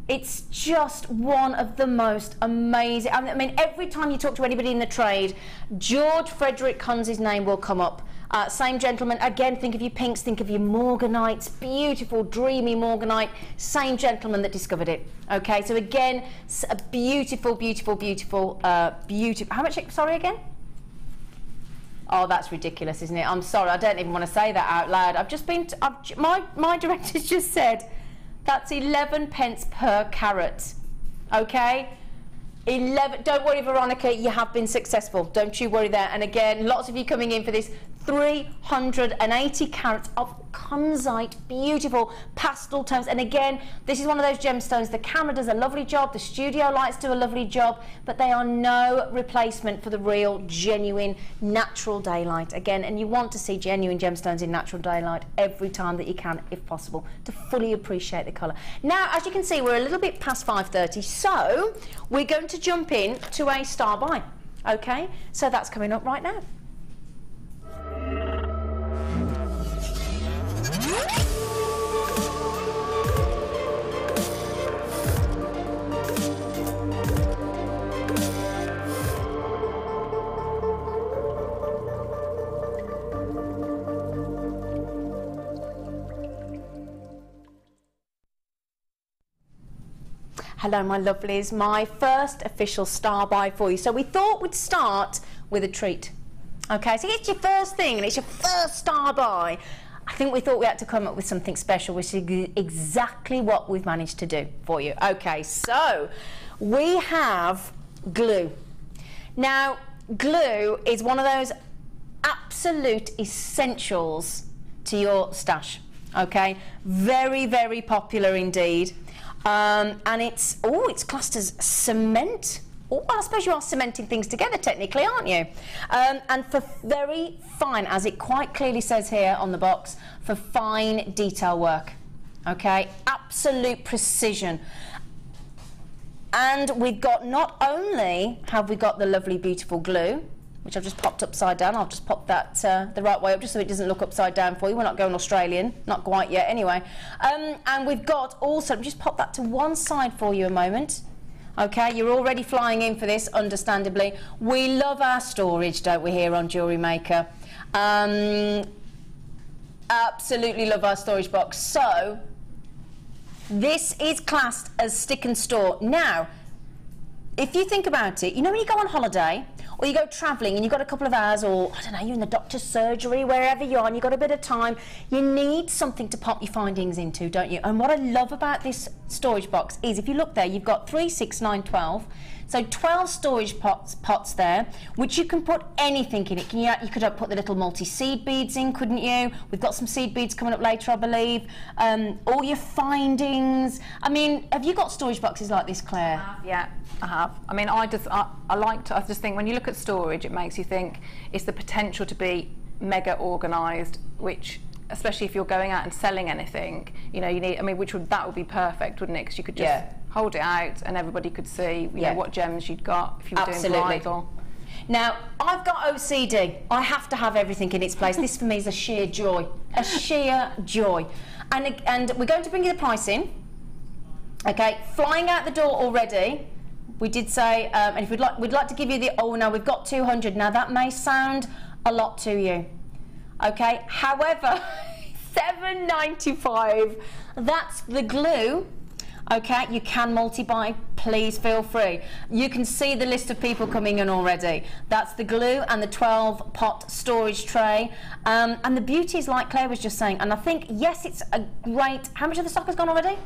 It's just one of the most amazing. I mean, every time you talk to anybody in the trade, George Frederick Kunz's name will come up. Same gentleman, again, think of your pinks, think of your Morganites, beautiful, dreamy Morganite, same gentleman that discovered it. Okay, so again, a beautiful, beautiful, beautiful, beautiful. How much, sorry, again? Oh, that's ridiculous, isn't it? I'm sorry, I don't even want to say that out loud. I've just been, my director's just said, that's 11 pence per carat, okay? 11, don't worry, Veronica, you have been successful. Don't you worry there. And again, lots of you coming in for this 380 carats of Kunzite, beautiful pastel tones. And again, this is one of those gemstones. The camera does a lovely job, the studio lights do a lovely job, but they are no replacement for the real, genuine, natural daylight. Again, and you want to see genuine gemstones in natural daylight every time that you can, if possible, to fully appreciate the colour. Now, as you can see, we're a little bit past 5:30, so we're going to jump in to a star buy. Okay, so that's coming up right now. Hello, my lovelies. My first official star buy for you. So we thought we'd start with a treat. Okay, so it's your first thing and it's your first star buy. I think we thought we had to come up with something special, which is exactly what we've managed to do for you. Okay, so we have glue. Now, glue is one of those absolute essentials to your stash. Okay, very, very popular indeed. And it's classed as cement. Oh, well, I suppose you are cementing things together technically, aren't you? And for very fine, as it quite clearly says here on the box, for fine detail work. Okay, absolute precision. And we've got, not only have we got the lovely, beautiful glue, which I've just popped upside down. I'll just pop that the right way up, just so it doesn't look upside down for you. We're not going Australian, not quite yet anyway. And we've got also, just pop that to one side for you a moment. Okay, you're already flying in for this, understandably. We love our storage, don't we, here on Jewellery Maker? Absolutely love our storage box. So, this is classed as stick and store. Now, if you think about it, you know when you go on holiday, or you go travelling and you've got a couple of hours, or I don't know, you're in the doctor's surgery, wherever you are, and you've got a bit of time, you need something to pop your findings into, don't you? And what I love about this storage box is, if you look there, you've got 3, 6, 9, 12. So 12 storage pots there, which you can put anything in it. You could put the little multi-seed beads in, couldn't you? We've got some seed beads coming up later, I believe. All your findings. I mean, have you got storage boxes like this, Claire? Yeah, I have. I mean, I just think when you look at storage, it makes you think it's the potential to be mega organised, which, especially if you're going out and selling anything, you know, you need, I mean, that would be perfect, wouldn't it? Because you could just hold it out and everybody could see, you know, what gems you'd got if you were doing bridal. Now, I've got OCD. I have to have everything in its place. This for me is a sheer joy. A sheer joy. And we're going to bring you the price in. Okay, flying out the door already. We did say, and if we'd like to give you the, oh no, we've got 200. Now that may sound a lot to you. Okay, however, $7.95, that's the glue. Okay, you can multi-buy, please feel free. You can see the list of people coming in already. That's the glue and the 12-pot storage tray. And the beauty is, like Claire was just saying, and I think, yes, it's a great, how much of the stock has gone already?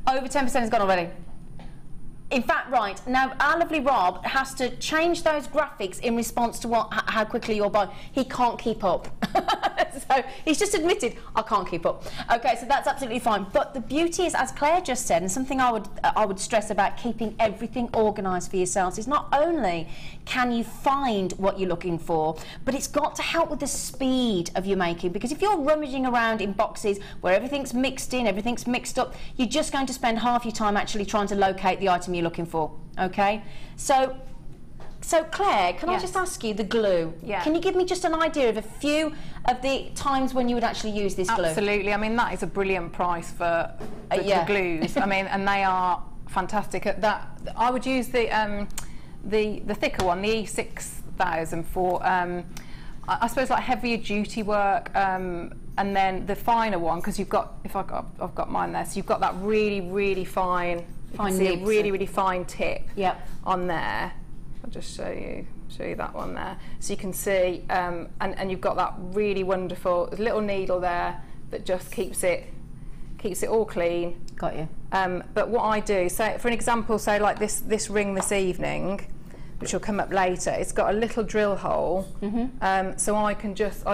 Over 10% has gone already. In fact, right, now our lovely Rob has to change those graphics in response to how quickly you're buying. He can't keep up. So he's just admitted, I can't keep up. Okay, so that's absolutely fine. But the beauty is, as Claire just said, and something I would stress about keeping everything organised for yourselves is not only can you find what you're looking for, but it's got to help with the speed of your making. Because if you're rummaging around in boxes where everything's mixed in, everything's mixed up, you're just going to spend half your time actually trying to locate the item you're looking for. Okay, so Claire, can I just ask you, the glue? Yeah. Can you give me just an idea of a few of the times when you would actually use this glue? Absolutely. I mean, that is a brilliant price for the glues. I mean, and they are fantastic. At that, I would use the thicker one, the E6000 for I suppose like heavier duty work, and then the finer one, because you've got, I've got mine there, so you've got that really fine nib, really fine tip on there. I'll just show you that one there, so you can see, and you've got that really wonderful little needle there that just keeps it all clean. Got you. But what I do, so for an example, say like this ring this evening, which will come up later, it's got a little drill hole, so I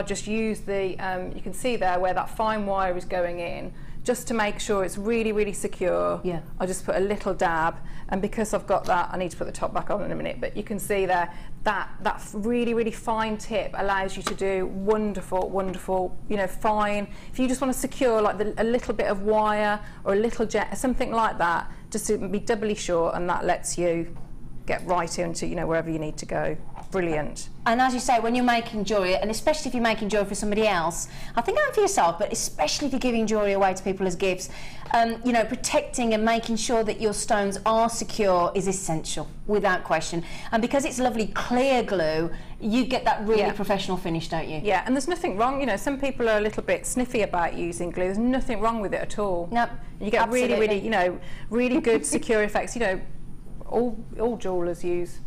just use the, you can see there where that fine wire is going in, just to make sure it's really secure. Yeah. I just put a little dab, and because I've got that, I need to put the top back on in a minute, but you can see there that really fine tip allows you to do wonderful, you know, fine. If you just want to secure like a little bit of wire or a little jet, something like that, just to be doubly sure, and that lets you get right into, you know, wherever you need to go. Brilliant. And as you say, when you're making jewellery, and especially if you're making jewellery for somebody else, I think not for yourself, but especially if you're giving jewellery away to people as gifts, you know, protecting and making sure that your stones are secure is essential, without question. And because it's lovely clear glue, you get that really professional finish, don't you? Yeah, and there's nothing wrong, you know, some people are a little bit sniffy about using glue. There's nothing wrong with it at all. Nope. You get really, you know, really good secure effects. You know, all jewellers use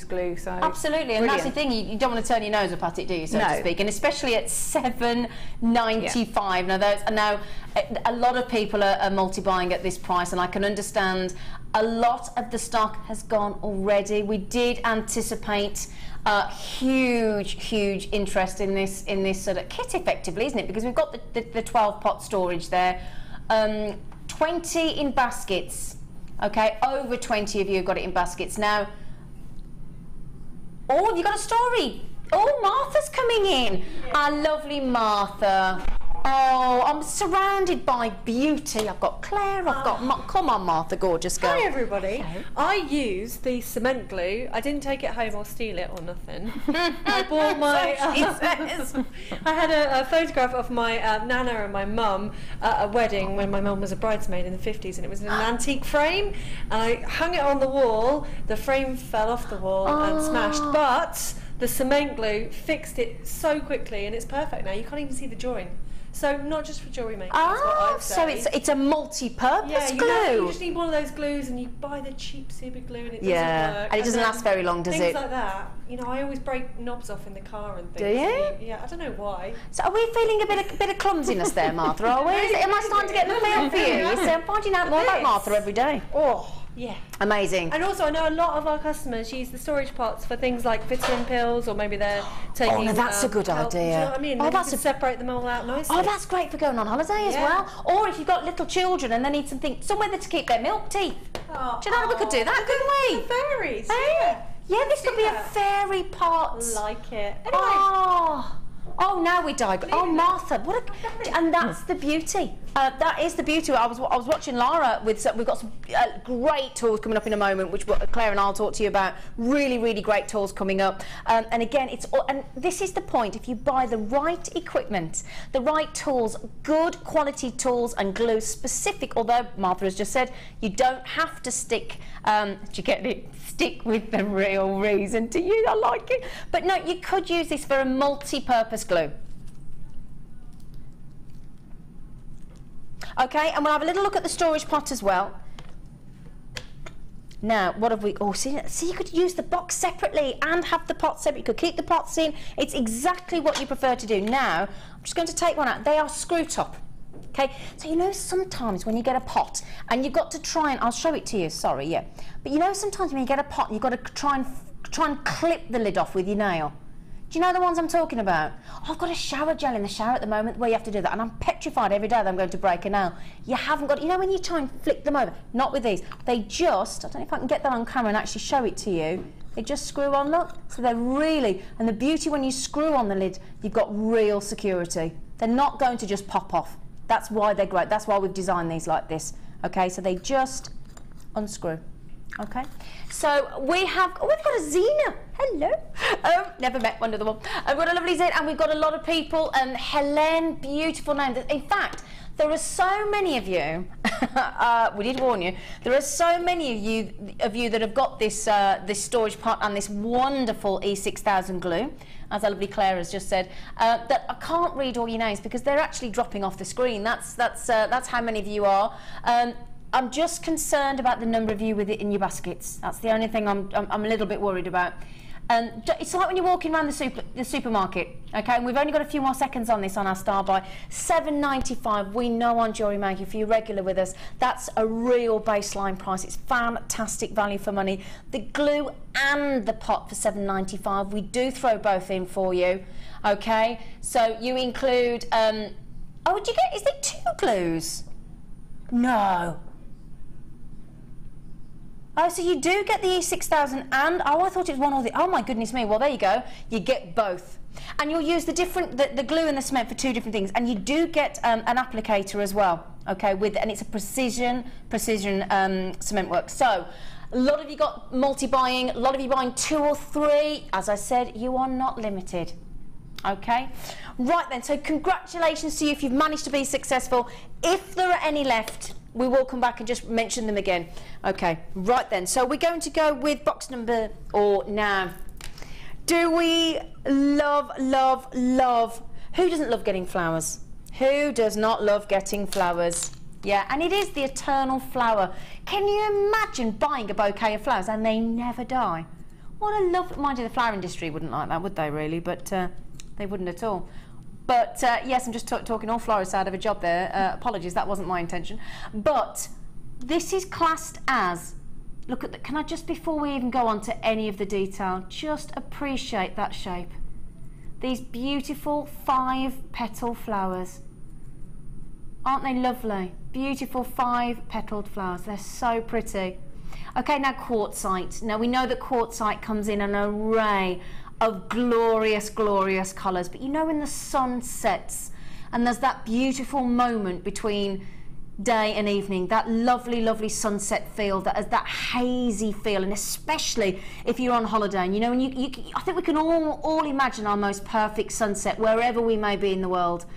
glue, so absolutely, and that's the thing, you don't want to turn your nose up at it, do you, so to speak, and especially at $7.95. Now a lot of people are multi-buying at this price, and I can understand a lot of the stock has gone already. We did anticipate huge interest in this sort of kit, effectively, isn't it, because we've got the 12-pot storage there, 20 in baskets. Okay, over 20 of you have got it in baskets. Now, oh, have you got a story? Oh, Martha's coming in. Our lovely Martha. Oh, I'm surrounded by beauty. I've got Claire, I've got... Come on, Martha, gorgeous girl. Hi, everybody. Hello. I used the cement glue. I didn't take it home or steal it or nothing. I bought my... I had a photograph of my Nana and my mum at a wedding when my mum was a bridesmaid in the 50s, and it was in an antique frame. And I hung it on the wall. The frame fell off the wall and smashed, but the cement glue fixed it so quickly, and it's perfect now. You can't even see the join. So not just for jewellery making. So it's a multi-purpose glue. You just need one of those glues, and you buy the cheap super glue, and it doesn't work. And it doesn't last very long, does it? Things like that. You know, I always break knobs off in the car and things. Do you? Yeah, I don't know why. So are we feeling a bit of clumsiness there, Martha? Are we? Am I starting to get the feel for you? You see, I'm finding out more about Martha every day. Oh. Yeah. Amazing. And also, I know a lot of our customers use the storage pots for things like vitamin pills, or maybe they're taking... Oh, no, that's a good idea. Do you know what I mean? That's separate them all out nicely. Oh, that's great for going on holiday as well. Or if you've got little children and they need somewhere to keep their milk teeth. Oh, do you know we could do that, couldn't we? The fairies. Yeah, this could be a fairy pot. Like it. Anyway. Oh, now we digress. Oh, Martha, and that's the beauty. That is the beauty. I was watching Lara we've got some great tools coming up in a moment, which Claire and I'll talk to you about. Really great tools coming up. And again, and this is the point. If you buy the right equipment, the right tools, good quality tools and glue specific. Although Martha has just said you don't have to stick. Do you get it? Stick with the real reason to use. I like it. But no, you could use this for a multi-purpose glue. Okay, and we'll have a little look at the storage pot as well. Now, what have we... Oh, see, you could use the box separately and have the pot separate. You could keep the pots in. It's exactly what you prefer to do. Now, I'm just going to take one out. They are screw top. Okay, so you know sometimes when you get a pot and you've got to try and... I'll show it to you, sorry, yeah. But you know sometimes when you get a pot, you've got to try and clip the lid off with your nail. Do you know the ones I'm talking about? I've got a shower gel in the shower at the moment where you have to do that, and I'm petrified every day that I'm going to break a nail. You haven't got, you know when you try and flick them over? Not with these. They just, I don't know if I can get that on camera and actually show it to you. They just screw on, look. So they're really, and the beauty when you screw on the lid, you've got real security. They're not going to just pop off. That's why they're great. That's why we've designed these like this. Okay, so they just unscrew. Okay, so we've got a Zena. Hello. Never met one of them all. I've got a lovely Zena, and we've got a lot of people. Helen, beautiful name. In fact, there are so many of you. We did warn you. There are so many of you that have got this this storage pot and this wonderful E6000 glue, as our lovely Claire has just said. That I can't read all your names because they're actually dropping off the screen. That's how many of you are. I'm just concerned about the number of you with it in your baskets. That's the only thing I'm a little bit worried about. It's like when you're walking around the supermarket, okay? And we've only got a few more seconds on this on our star buy. $7.95. We know on JewelleryMaker, if you're regular with us, that's a real baseline price. It's fantastic value for money. The glue and the pot for $7.95. We do throw both in for you, okay? So you include. Oh, would you get? Is there 2 glues? No. Oh, so you do get the E6000 and, oh, I thought it was one or the, oh my goodness me, well there you go, you get both. And you'll use the glue and the cement for 2 different things, and you do get an applicator as well, okay, and it's a precision cement work. So, a lot of you got multi-buying, a lot of you buying 2 or 3, as I said, you are not limited. Okay, right then, so congratulations to you if you've managed to be successful. If there are any left, we will come back and just mention them again. Okay, right then, so we're going to go with box number, or now. Do we love, who doesn't love getting flowers? Who does not love getting flowers? Yeah, and it is the eternal flower. Can you imagine buying a bouquet of flowers and they never die? What a love, mind you, the flower industry wouldn't like that, would they really? But they wouldn't at all. But yes, I'm just talking all florists out of a job there. Apologies, that wasn't my intention. But this is classed as, look at the, can I just, before we even go on to any of the detail, just appreciate that shape. These beautiful 5-petal flowers. Aren't they lovely? Beautiful 5-petaled flowers. They're so pretty. Okay, now quartzite. Now we know that quartzite comes in an array of glorious, glorious colours, but you know when the sun sets and there's that beautiful moment between day and evening, that lovely, lovely sunset feel, that has that hazy feel, and especially if you're on holiday, and you know, and I think we can all imagine our most perfect sunset wherever we may be in the world,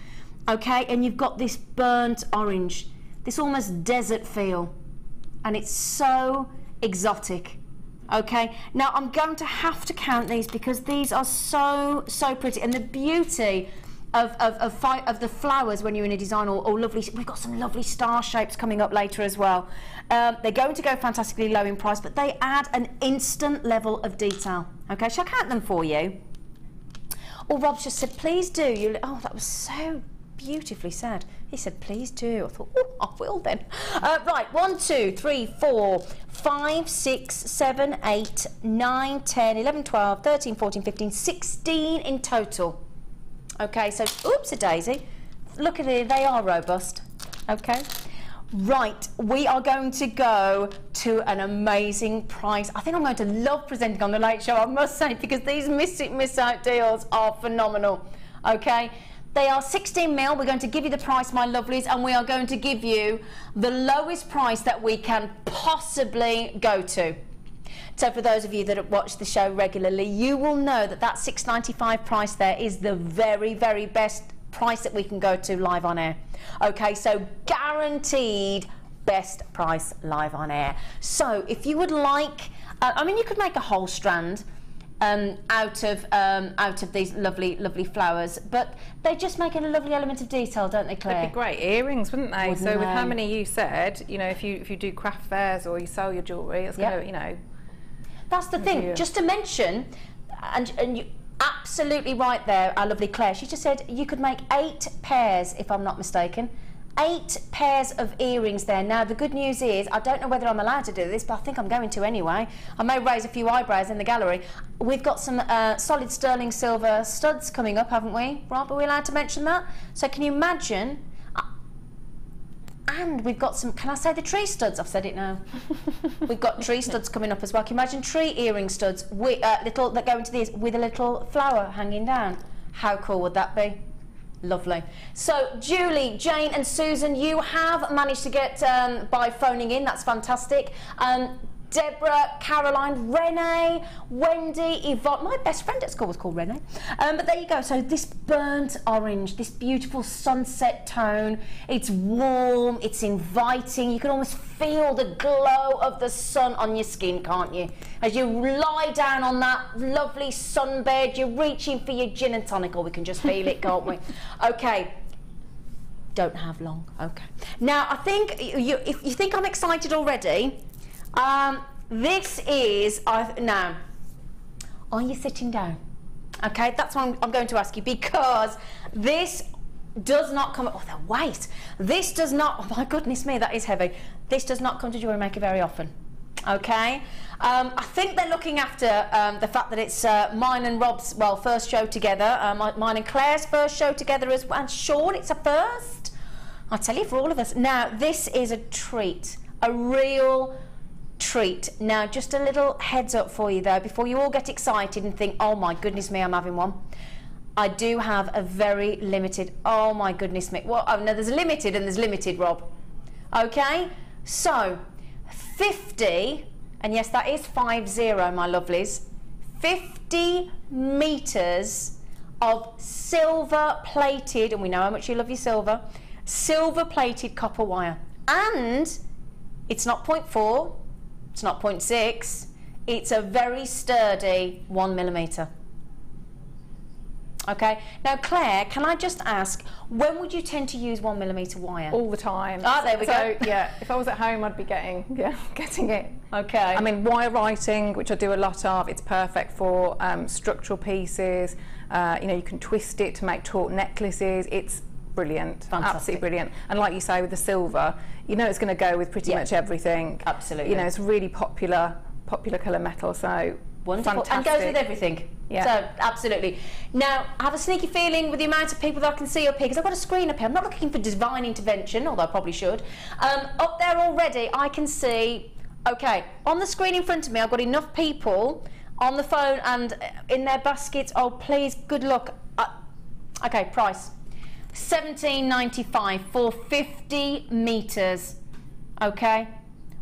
okay, and you've got this burnt orange, this almost desert feel, and it's so exotic. Okay, now I'm going to have to count these because these are so pretty, and the beauty of the flowers when you're in a design, or lovely, we've got some lovely star shapes coming up later as well. They're going to go fantastically low in price, but they add an instant level of detail. Okay, shall I count them for you? Oh, Rob's just said please do. Oh, that was so beautifully said. He said please do. I thought, oh, I will then. Right, 1, 2, 3, 4, 5, 6, 7, 8, 9, 10, 11, 12, 13, 14, 15, 16 in total. Okay, so oops-a-daisy. Look at it, they are robust. Okay. Right, we are going to go to an amazing price. I think I'm going to love presenting on the Late Show, I must say, because these miss out deals are phenomenal. Okay. They are 16 mil. We're going to give you the price, my lovelies, and we are going to give you the lowest price that we can possibly go to. So for those of you that watch the show regularly, you will know that that $6.95 price there is the very, very best price that we can go to live on air. Okay, so guaranteed best price live on air. So if you would like, I mean, you could make a whole strand out of these lovely flowers, but they just make it a lovely element of detail, don't they, Claire? They'd be great earrings, wouldn't they? Wouldn't so they? With how many you said, you know, if you do craft fairs or you sell your jewellery, it's going to, you know. That's the thing. Just to mention, and you absolutely right there, our lovely Claire. She just said you could make 8 pairs, if I'm not mistaken, 8 pairs of earrings there. Now the good news is, I don't know whether I'm allowed to do this, but I think I'm going to anyway. I may raise a few eyebrows in the gallery. We've got some solid sterling silver studs coming up, haven't we? Rob, are we allowed to mention that? So can you imagine? And we've got some, can I say the tree studs? I've said it now. We've got tree studs coming up as well. Can you imagine tree earring studs with, little that go into these with a little flower hanging down? How cool would that be? Lovely. So Julie, Jane and Susan, you have managed to get by phoning in. That's fantastic. Deborah, Caroline, Renee, Wendy, Yvonne. My best friend at school was called Renee. But there you go. So this burnt orange, this beautiful sunset tone. It's warm, it's inviting. You can almost feel the glow of the sun on your skin, can't you? As you lie down on that lovely sunbed, you're reaching for your gin and tonic, or we can just feel it, can't we? Okay. Don't have long. Okay. Now, I think, if you think I'm excited already, this is, now, are you sitting down? Okay, that's what I'm going to ask you, because this does not come, oh, the weight. This does not, oh my goodness me, that is heavy. This does not come to JewelleryMaker very often. Okay, I think they're looking after the fact that it's mine and Rob's, well, first show together, mine and Claire's first show together as well, and Sean, it's a first. I'll tell you, for all of us. Now, this is a treat, a real treat. Now, just a little heads up for you though, before you all get excited and think, oh my goodness me, I'm having one. I do have a very limited, oh my goodness me. Well, oh no, there's limited and there's limited, Rob. Okay, so 50, and yes, that is 50, my lovelies, 50 meters of silver plated, and we know how much you love your silver plated copper wire. And it's not 0.4, it's not 0.6, it's a very sturdy 1mm. Okay, now Claire, can I just ask, when would you tend to use 1mm wire? All the time. Ah, there we go. Yeah, if I was at home, I'd be getting it. Okay. I mean, wire writing, which I do a lot of, it's perfect for structural pieces. You know, you can twist it to make taut necklaces. It's brilliant. Fantastic. Absolutely brilliant. And like you say, with the silver, you know it's going to go with pretty much everything. Absolutely. You know, it's a really popular colour metal, so wonderful. Fantastic. And goes with everything. Yeah. So, absolutely. Now, I have a sneaky feeling with the amount of people that I can see up here, because I've got a screen up here, I'm not looking for divine intervention, although I probably should. Up there already, I can see, okay, on the screen in front of me, I've got enough people on the phone and in their baskets. Oh, please, good luck. Okay, price. $17.95 for 50 meters. Okay,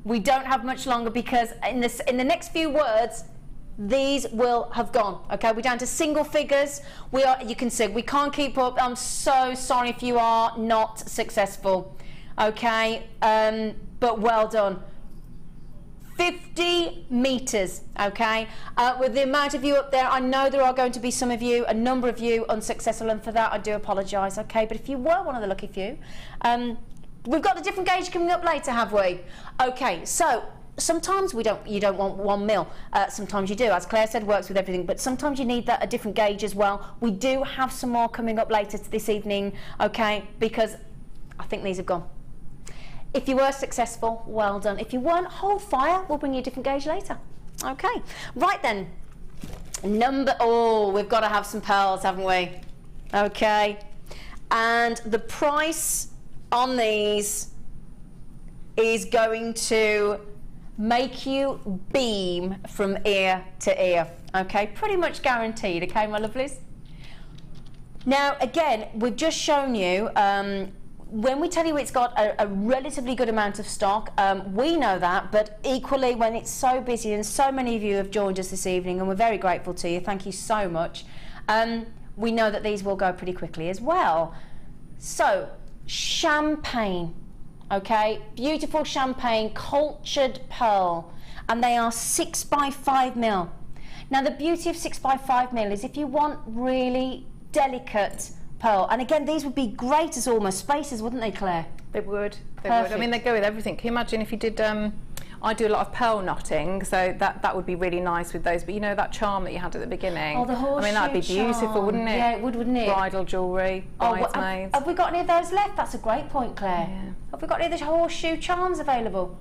we don't have much longer, because in the next few words these will have gone. Okay, we're down to single figures. You can see we can't keep up. I'm so sorry if you are not successful. Okay, but well done. 50 meters. Okay, with the amount of you up there, I know there are going to be some of you, a number of you, unsuccessful, and for that I do apologise. Okay, but if you were one of the lucky few, we've got a different gauge coming up later, have we? Okay, so sometimes you don't want 1 mil. Sometimes you do, as Claire said, works with everything, but sometimes you need a different gauge as well. We do have some more coming up later this evening, okay, because I think these have gone. If you were successful, well done. If you weren't, hold fire, we'll bring you a different gauge later. Okay, right then, we've got to have some pearls, haven't we? Okay, and the price on these is going to make you beam from ear to ear. Okay, pretty much guaranteed. Okay, my lovelies. Now, again, we've just shown you, when we tell you it's got a relatively good amount of stock, we know that, but equally when it's so busy and so many of you have joined us this evening, and we're very grateful to you, thank you so much, we know that these will go pretty quickly as well. So, champagne. Okay, beautiful champagne, cultured pearl, and they are 6 by 5 mil. Now the beauty of 6 by 5 mil is if you want really delicate pearl, and again these would be great as almost spacers, wouldn't they, Claire? They would. They would. I mean, they go with everything. Can you imagine if you did? I do a lot of pearl knotting, so that would be really nice with those. But you know that charm that you had at the beginning? Oh, the horseshoe I mean, that'd be beautiful, charm. wouldn't it? Yeah, it would, wouldn't it? Bridal jewellery, bridesmaids. Have we got any of those left? That's a great point, Claire. Yeah. Have we got any of the horseshoe charms available?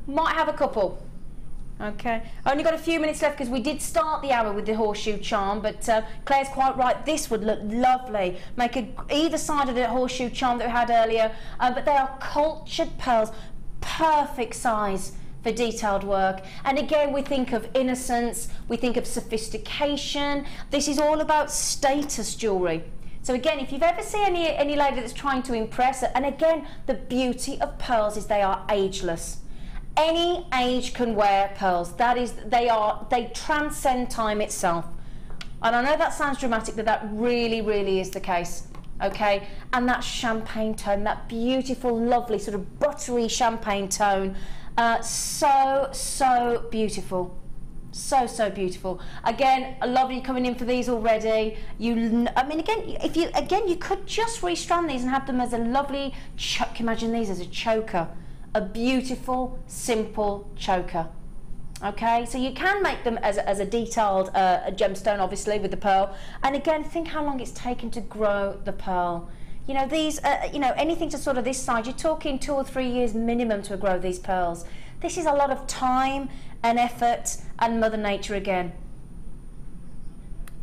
Might have a couple. Okay, only got a few minutes left because we did start the hour with the horseshoe charm, but Claire's quite right. This would look lovely. Make either side of the horseshoe charm that we had earlier, but they are cultured pearls, perfect size for detailed work. And again, we think of innocence, we think of sophistication. This is all about status jewellery. So again, if you've ever seen any lady that's trying to impress, and again, the beauty of pearls is they are ageless. Any age can wear pearls. They transcend time itself. And I know that sounds dramatic, but that really, really is the case. Okay, and that champagne tone, that beautiful, lovely sort of buttery champagne tone, so beautiful. So beautiful. Again, I love you coming in for these already. I mean, again, you could just restrand these and have them as a lovely imagine these as a choker. A beautiful, simple choker. Okay, so you can make them as a detailed gemstone, obviously, with the pearl. And again, think how long it's taken to grow the pearl. You know, these, anything to sort of this size, you're talking 2 or 3 years minimum to grow these pearls. This is a lot of time and effort and Mother Nature again.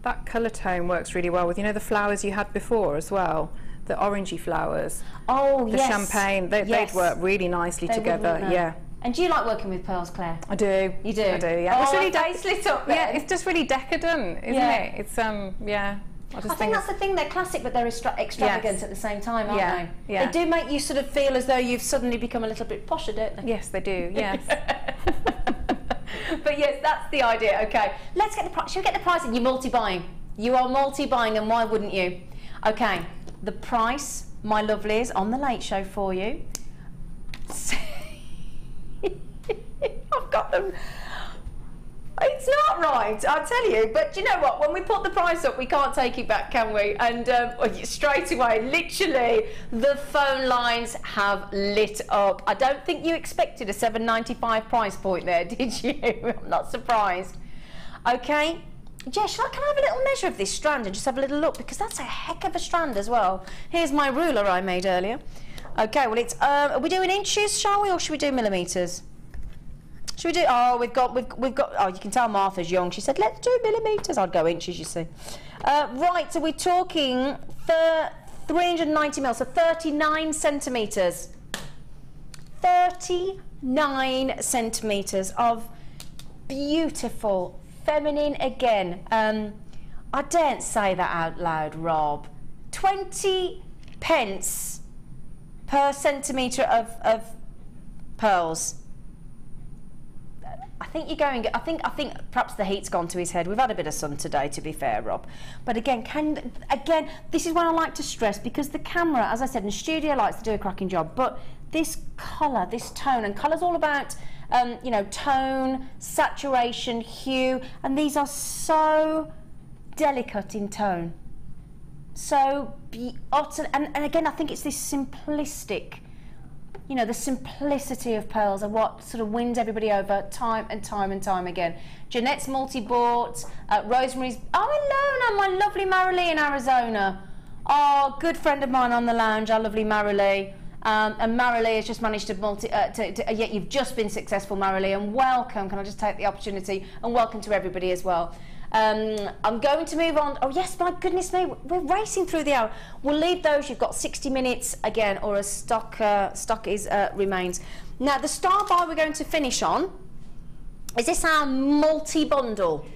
That colour tone works really well with, you know, the flowers you had before as well. The orangey flowers. Oh, the champagne, they'd work really nicely together. Yeah. And do you like working with pearls, Claire? I do. You do? I do, yeah. Oh, it's really face lit up then. Yeah, it's just really decadent, isn't it? It's yeah. I think that's the thing, they're classic, but they're extravagant at the same time, aren't they? Yeah. They do make you sort of feel as though you've suddenly become a little bit posher, don't they? Yes, they do, yes. But yes, that's the idea. Okay, let's get the price. Should we get the price? You're multi-buying. You are multi-buying, and why wouldn't you? Okay, the price, my lovelies, on the Late Show for you. I've got them. It's not right, I'll tell you, but you know what, when we put the price up, we can't take it back, can we? And straight away, literally, the phone lines have lit up. I don't think you expected a $7.95 price point there, did you? I'm not surprised. Okay, Jess, can I have a little measure of this strand and just have a little look, because that's a heck of a strand as well. Here's my ruler I made earlier. Okay, well, it's, are we doing inches, shall we, or should we do millimetres? Should we do, oh, we've got, oh, you can tell Martha's young. She said, let's do millimetres. I'd go inches, you see. Right, so we're talking 390 mils, so 39 centimetres. 39 centimetres of beautiful, feminine, again. I daren't say that out loud, Rob. 20 pence per centimetre of pearls. I think you're going. I think perhaps the heat's gone to his head. We've had a bit of sun today, to be fair, Rob. But again, this is what I like to stress, because the camera, as I said, in the studio likes to do a cracking job. But this colour, this tone, and colour's all about, you know, tone, saturation, hue, and these are so delicate in tone. So utter, and again, I think it's this simplistic. You know, the simplicity of pearls are what sort of wins everybody over time and time and time again. Jeanette's multi-bought, Rosemary's, oh hello, my lovely Marilee in Arizona. Oh, good friend of mine on the lounge, our lovely Marilee. And Marilee has just managed to yet you've just been successful, Marilee, and welcome. Can I just take the opportunity and welcome to everybody as well. I'm going to move on. Oh yes, my goodness me, we're racing through the hour. We'll leave those. You've got 60 minutes again, or as stock remains. Now the star bar we're going to finish on is this our multi-bundle.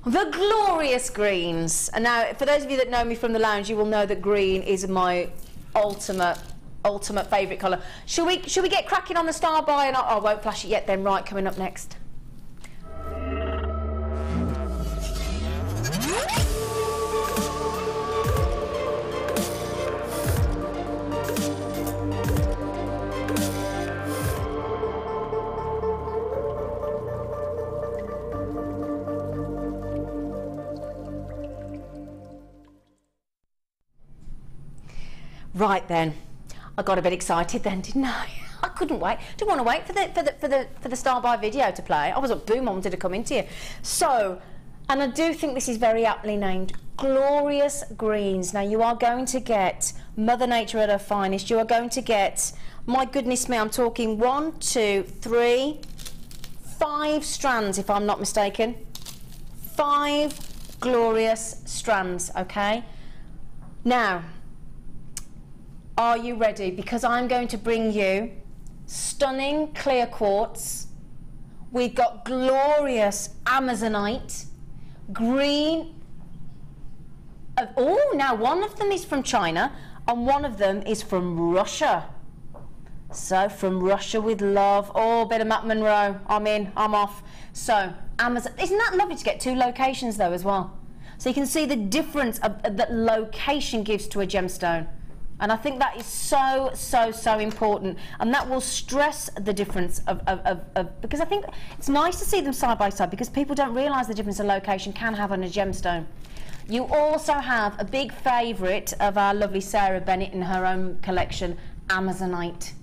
The glorious greens. And now, for those of you that know me from the lounge, you will know that green is my ultimate favourite colour. Shall we get cracking on the star bar? And I won't flash it yet. Then right, coming up next. Right then, I got a bit excited then, didn't I? I couldn't wait. Didn't want to wait for the Star By video to play. I was at boom, I wanted to come into you. So, and I do think this is very aptly named Glorious Greens. Now you are going to get Mother Nature at her finest. You are going to get, my goodness me, I'm talking 1, 2, 3, 5 strands, if I'm not mistaken. 5 glorious strands, okay? Now, are you ready? Because I'm going to bring you stunning clear quartz. We've got glorious Amazonite, green. Oh, now one of them is from China and one of them is from Russia. So from Russia with love. Oh, bit of Matt Monroe. I'm in, I'm off. So Amazon, isn't that lovely to get 2 locations though as well? So you can see the difference that location gives to a gemstone. And I think that is so, so, so important. And that will stress the difference because I think it's nice to see them side by side because people don't realise the difference a location can have on a gemstone. You also have a big favourite of our lovely Sarah Bennett in her own collection, Amazonite.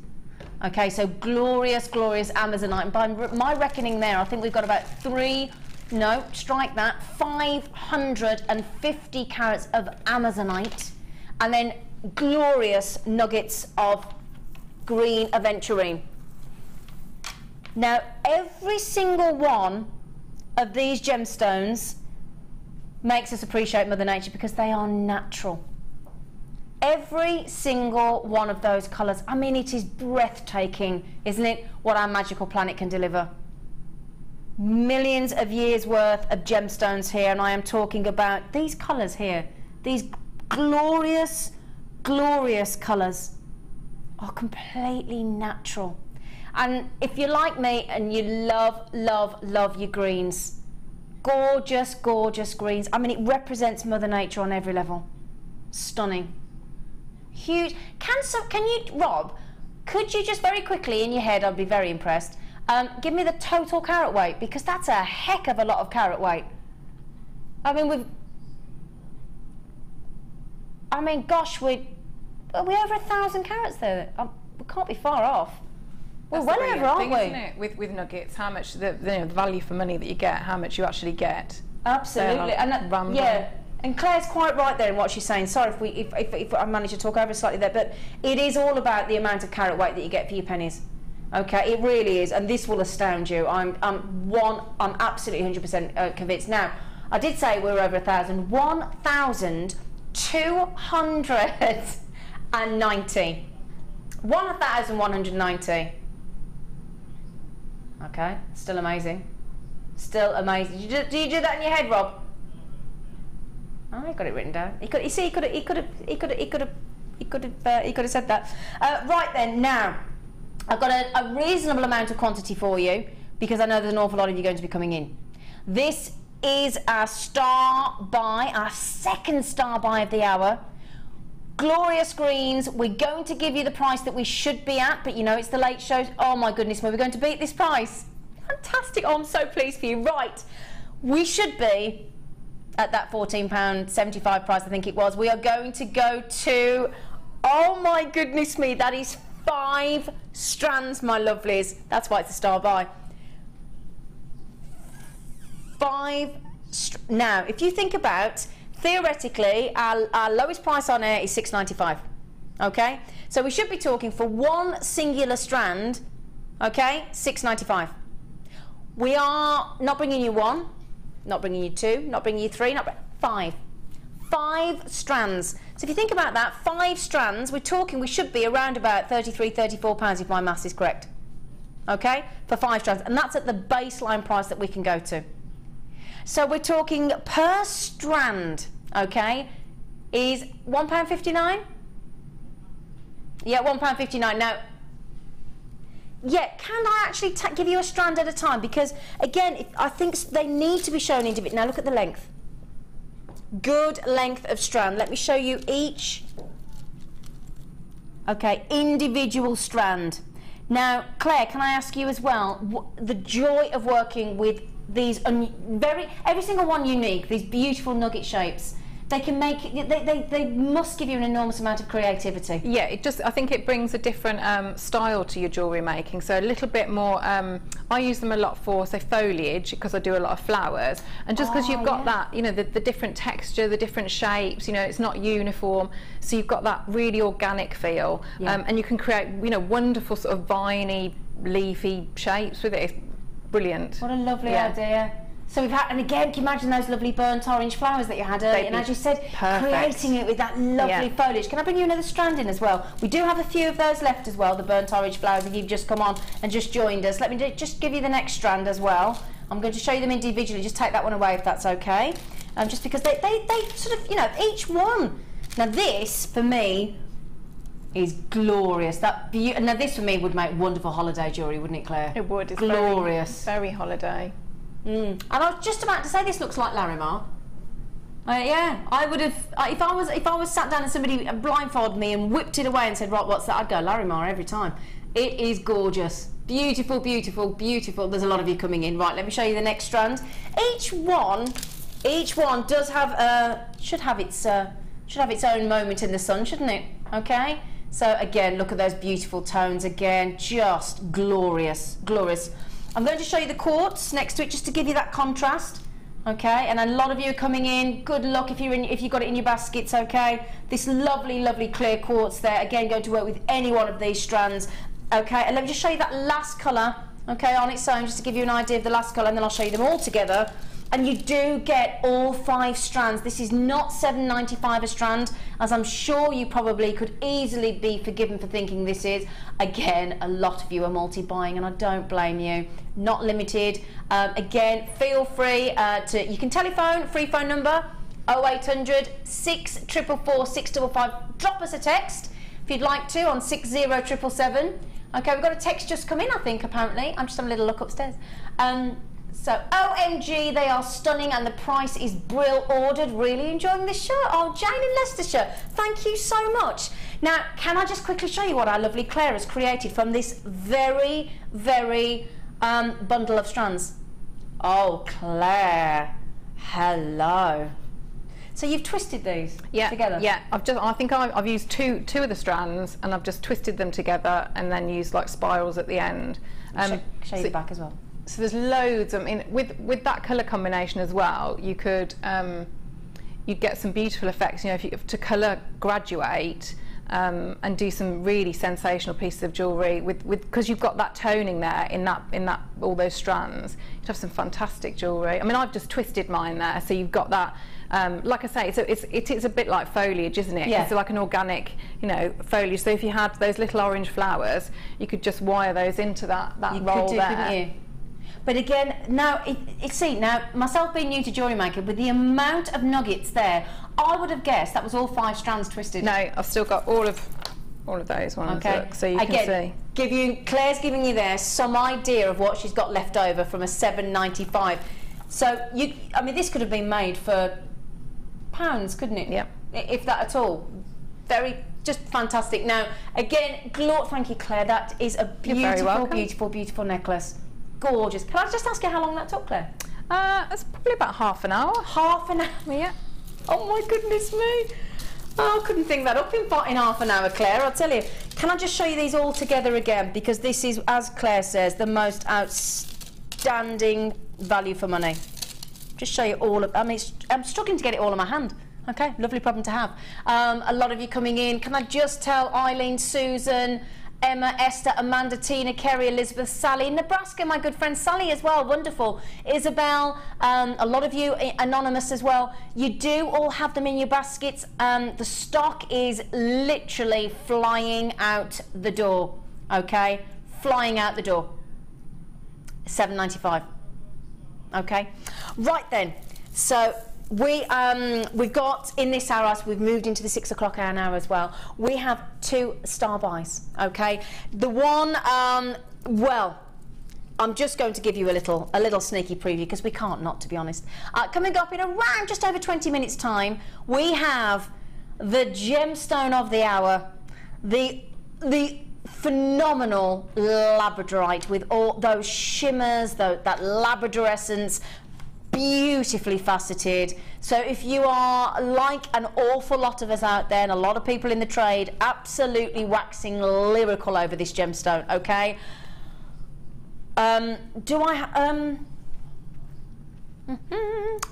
Okay, so glorious, glorious Amazonite. And by my reckoning there, I think we've got about 550 carats of Amazonite. And then glorious nuggets of green aventurine. Now, every single one of these gemstones makes us appreciate Mother Nature because they are natural. Every single one of those colours, I mean, it is breathtaking, isn't it, what our magical planet can deliver. Millions of years worth of gemstones here, and I am talking about these colours here. These glorious, glorious colours are completely natural. And if you're like me and you love, love, love your greens, gorgeous, gorgeous greens. I mean, it represents Mother Nature on every level. Stunning. Huge. Can you, Rob, could you just very quickly in your head, I'd be very impressed, give me the total carat weight, because that's a heck of a lot of carat weight. I mean, gosh, are we over 1,000 carats there? We can't be far off. We're well over, aren't we? Isn't it? With nuggets, how much the value for money that you get, how much you actually get. Absolutely, and yeah. And Claire's quite right there in what she's saying. Sorry if I managed to talk over slightly there, but it is all about the amount of carat weight that you get for your pennies. Okay, it really is, and this will astound you. I'm absolutely 100% convinced. Now, I did say we were over 1,000. 1,290. 1,190. Okay, still amazing. Still amazing. Do you do that in your head, Rob? Oh, he got it written down. He could have said that. Right then, now I've got a reasonable amount of quantity for you because I know there's an awful lot of you going to be coming in. This is our star buy, our second star buy of the hour. Glorious greens. We're going to give you the price that we should be at, but you know it's the late shows. Oh my goodness, we're going to beat this price. Fantastic. Oh, I'm so pleased for you. Right, we should be at that £14.75 price, I think it was. We are going to go to, oh my goodness me, that is 5 strands, my lovelies. That's why it's a star buy. 5 now, if you think about, theoretically, our lowest price on air is £6.95. Okay? So we should be talking for one singular strand, okay, £6.95. We are not bringing you 1, not bringing you 2, not bringing you 3, 5. 5 strands. So if you think about that, 5 strands, we're talking, we should be around about £33, £34 if my maths is correct. Okay? For 5 strands. And that's at the baseline price that we can go to. So we're talking per strand, okay, is £1.59? Yeah, £1.59. Now, yeah, can I actually give you a strand at a time? Because, again, I think they need to be shown individually. Now, look at the length. Good length of strand. Let me show you each, okay, individual strand. Now, Claire, can I ask you as well, the joy of working with these, every single one unique, these beautiful nugget shapes. they can make it, they must give you an enormous amount of creativity. Yeah, I think it brings a different style to your jewellery making. So a little bit more, I use them a lot for, say, foliage, because I do a lot of flowers. And just because you've got that, you know, the different texture, the different shapes, you know, it's not uniform. So you've got that really organic feel. And you can create, you know, wonderful sort of viney, leafy shapes with it. It's brilliant. What a lovely idea. So we've had, and again, can you imagine those lovely burnt orange flowers that you had earlier? And as you said, creating it with that lovely foliage. Can I bring you another strand in as well? We do have a few of those left as well, the burnt orange flowers, if you've just come on and just joined us. Let me just give you the next strand as well. I'm going to show you them individually. Just take that one away if that's okay. Just because they sort of, you know, each one. Now this, for me, is glorious. Now this for me would make wonderful holiday jewellery, wouldn't it, Claire? It would. It's glorious. Very holiday. And I was just about to say this looks like Larimar. Yeah, I would have if I was sat down and somebody blindfolded me and whipped it away and said, right, what's that? I'd go Larimar every time. It is gorgeous, beautiful, beautiful, beautiful. There's a lot of you coming in. Right, let me show you the next strand. Each one does have should have its own moment in the sun, shouldn't it? Okay. So again, look at those beautiful tones. Again, just glorious, glorious. I'm going to show you the quartz next to it just to give you that contrast, okay? And a lot of you are coming in. Good luck if you've got it in your baskets, okay? This lovely, lovely clear quartz there. Again, going to work with any one of these strands, okay? And let me just show you that last colour, okay, on its own, just to give you an idea of the last colour, and then I'll show you them all together. And you do get all 5 strands. This is not $7.95 a strand, as I'm sure you probably could easily be forgiven for thinking this is. Again, a lot of you are multi-buying, and I don't blame you. Not limited. Again, feel free you can telephone, free phone number, 0800 644 655. Drop us a text if you'd like to on 60777. Okay, we've got a text just come in, I think, apparently. I'm just having a little look upstairs. So, OMG, they are stunning and the price is brill. Ordered. Really enjoying this shirt. Oh, Jane in Leicestershire, thank you so much. Now, can I just quickly show you what our lovely Claire has created from this very, very bundle of strands? Oh, Claire, hello. So you've twisted these together? Yeah, I think I've used two of the strands, and I've just twisted them together and then used like spirals at the end. Show you the back as well. So there's loads. I mean, with that colour combination as well, you could you'd get some beautiful effects. You know, if you to colour graduate and do some really sensational pieces of jewellery because you've got that toning there in that all those strands, you'd have some fantastic jewellery. I mean, I've just twisted mine there, so you've got that. Like I say, it is a bit like foliage, isn't it? Yeah. It's like an organic, you know, foliage. So if you had those little orange flowers, you could just wire those into that roll there. Couldn't you? But again, now, now, myself being new to JewelleryMaker, with the amount of nuggets there, I would have guessed that was all 5 strands twisted. No, I've still got all of those ones, okay. Look, so you can see. Claire's giving you there some idea of what she's got left over from a $7.95. So, I mean, this could have been made for pounds, couldn't it? Yeah. If that at all. Just fantastic. Now, again, thank you, Claire. That is a beautiful, beautiful, beautiful necklace. Gorgeous. Can I just ask you how long that took, Claire? It's probably about half an hour. Half an hour? Yeah. Oh my goodness me. Oh, I couldn't think that up in half an hour, Claire, I'll tell you. Can I just show you these all together again? Because this is, as Claire says, the most outstanding value for money. Just show you all of, I mean, I'm struggling to get it all in my hand. Okay, lovely problem to have. A lot of you coming in. Can I just tell Eileen, Susan, Emma, Esther, Amanda, Tina, Kerry, Elizabeth, Sally, Nebraska, my good friend Sally as well, wonderful. Isabel, a lot of you anonymous as well. You do all have them in your baskets. The stock is literally flying out the door, okay? Flying out the door. $7.95. Okay, right then. So we've got in this hour, as we've moved into the 6 o'clock hour now as well, we have 2 star buys. Okay, the one, well, I'm just going to give you a little sneaky preview because we can't not, to be honest. Coming up in around just over 20 minutes time, we have the gemstone of the hour, the phenomenal labradorite with all those shimmers, that labrador essence, beautifully faceted. So if you are like an awful lot of us out there and a lot of people in the trade, absolutely waxing lyrical over this gemstone, okay? I'm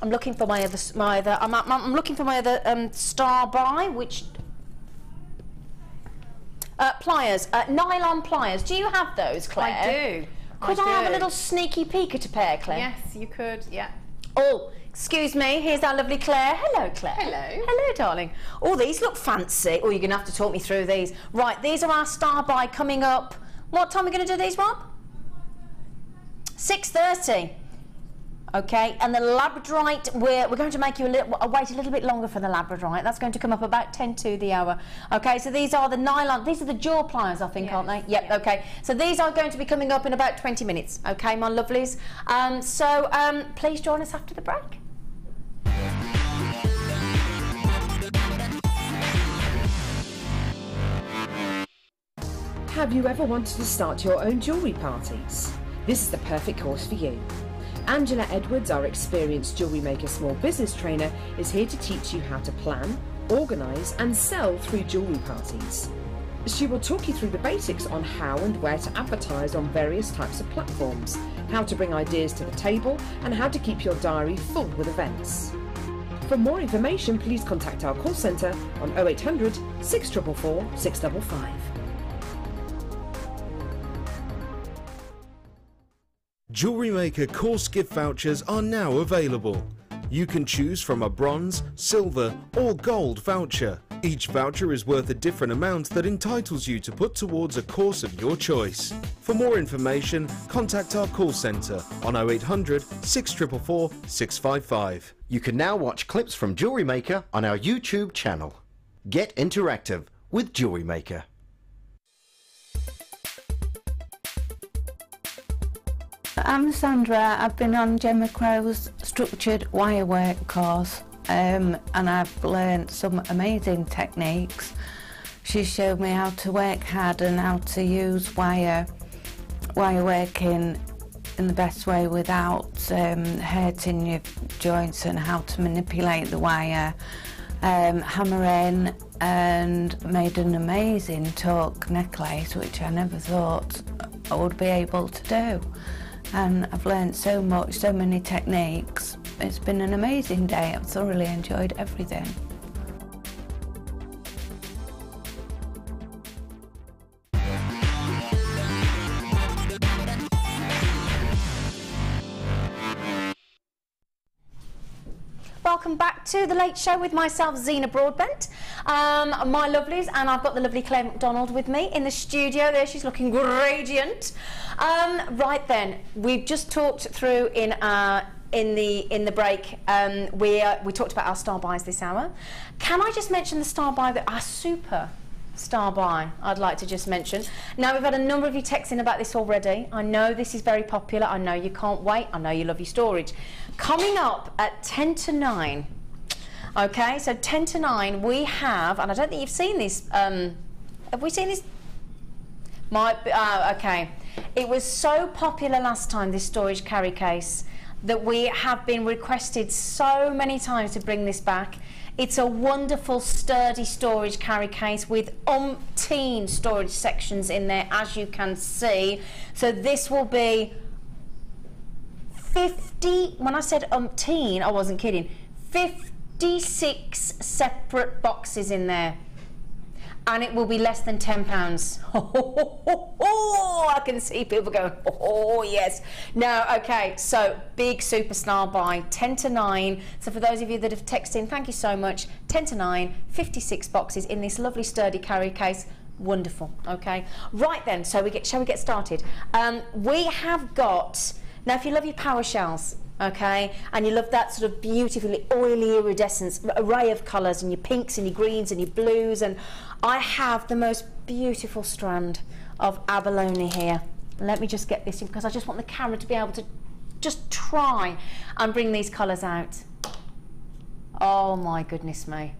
looking for my other, I'm looking for my other star by, which pliers, nylon pliers. Do you have those, Claire? I do. Could I have a little sneaky peek at a pair, Claire? Yes, you could, yeah. Oh, excuse me, here's our lovely Claire. Hello, Claire. Hello. Hello, darling. Oh, these look fancy. Oh, you're going to have to talk me through these. Right, these are our star buy coming up. What time are we going to do these, Rob? 6:30. Okay, and the labradorite, we're going to make you wait a little bit longer for the labradorite. That's going to come up about 10 to the hour. Okay, so these are the nylon, these are the jaw pliers, I think, aren't they? Yep, yeah. Okay. So these are going to be coming up in about 20 minutes. Okay, my lovelies. Please join us after the break. Have you ever wanted to start your own jewellery parties? This is the perfect course for you. Angela Edwards, our experienced jewellery maker small business trainer, is here to teach you how to plan, organise and sell through jewellery parties. She will talk you through the basics on how and where to advertise on various types of platforms, how to bring ideas to the table and how to keep your diary full with events. For more information, please contact our call centre on 0800 644 655. JewelleryMaker course gift vouchers are now available. You can choose from a bronze, silver or gold voucher. Each voucher is worth a different amount that entitles you to put towards a course of your choice. For more information, contact our call centre on 0800 644 655. You can now watch clips from JewelleryMaker on our YouTube channel. Get interactive with JewelleryMaker. I'm Sandra. I've been on Gemma Crow's structured wirework course and I've learnt some amazing techniques. She showed me how to work hard and how to use wireworking in the best way without hurting your joints, and how to manipulate the wire, hammer in, and made an amazing torque necklace which I never thought I would be able to do. And I've learned so much, so many techniques. It's been an amazing day. I've thoroughly enjoyed everything. Welcome back to The Late Show with myself, Zena Broadbent, my lovelies, and I've got the lovely Claire McDonald with me in the studio. There, she's looking radiant. Right then, we've just talked through in the break. We talked about our star buys this hour. Can I just mention the star buy, our super star buy? I'd like to just mention. Now, we've had a number of you texting about this already. I know this is very popular. I know you can't wait. I know you love your storage. Coming up at 10 to 9. Okay, so 10 to 9 we have, and I don't think you've seen this. Have we seen this? Okay. It was so popular last time, this storage carry case, that we have been requested so many times to bring this back. It's a wonderful, sturdy storage carry case with umpteen storage sections in there, as you can see. So this will be 50, when I said umpteen, I wasn't kidding, 56 separate boxes in there. And it will be less than £10. Oh, I can see people going, oh yes. Now, okay, so big superstar buy, 10 to 9. So for those of you that have texted in, thank you so much. 10 to 9, 56 boxes in this lovely sturdy carry case. Wonderful, okay. Right then, shall we get started? We have got, now if you love your power shells, okay, and you love that sort of beautifully oily iridescence array of colours, and your pinks and your greens and your blues, and I have the most beautiful strand of abalone here. Let me just get this in, because I just want the camera to be able to just try and bring these colours out. Oh my goodness me.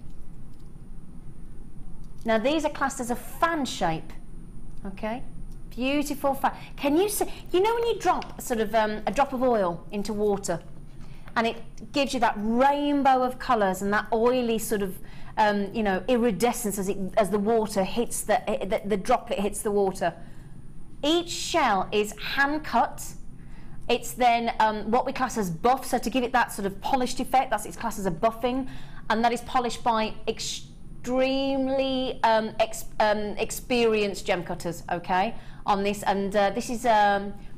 Now these are classed as a fan shape, okay. Beautiful fan. Can you see, you know when you drop sort of a drop of oil into water and it gives you that rainbow of colours and that oily sort of you know, iridescence as the water hits the droplet hits the water. Each shell is hand cut. It's then what we class as buff, so to give it that sort of polished effect, it's classed as a buffing, and that is polished by extremely experienced gem cutters, okay, on this. And this is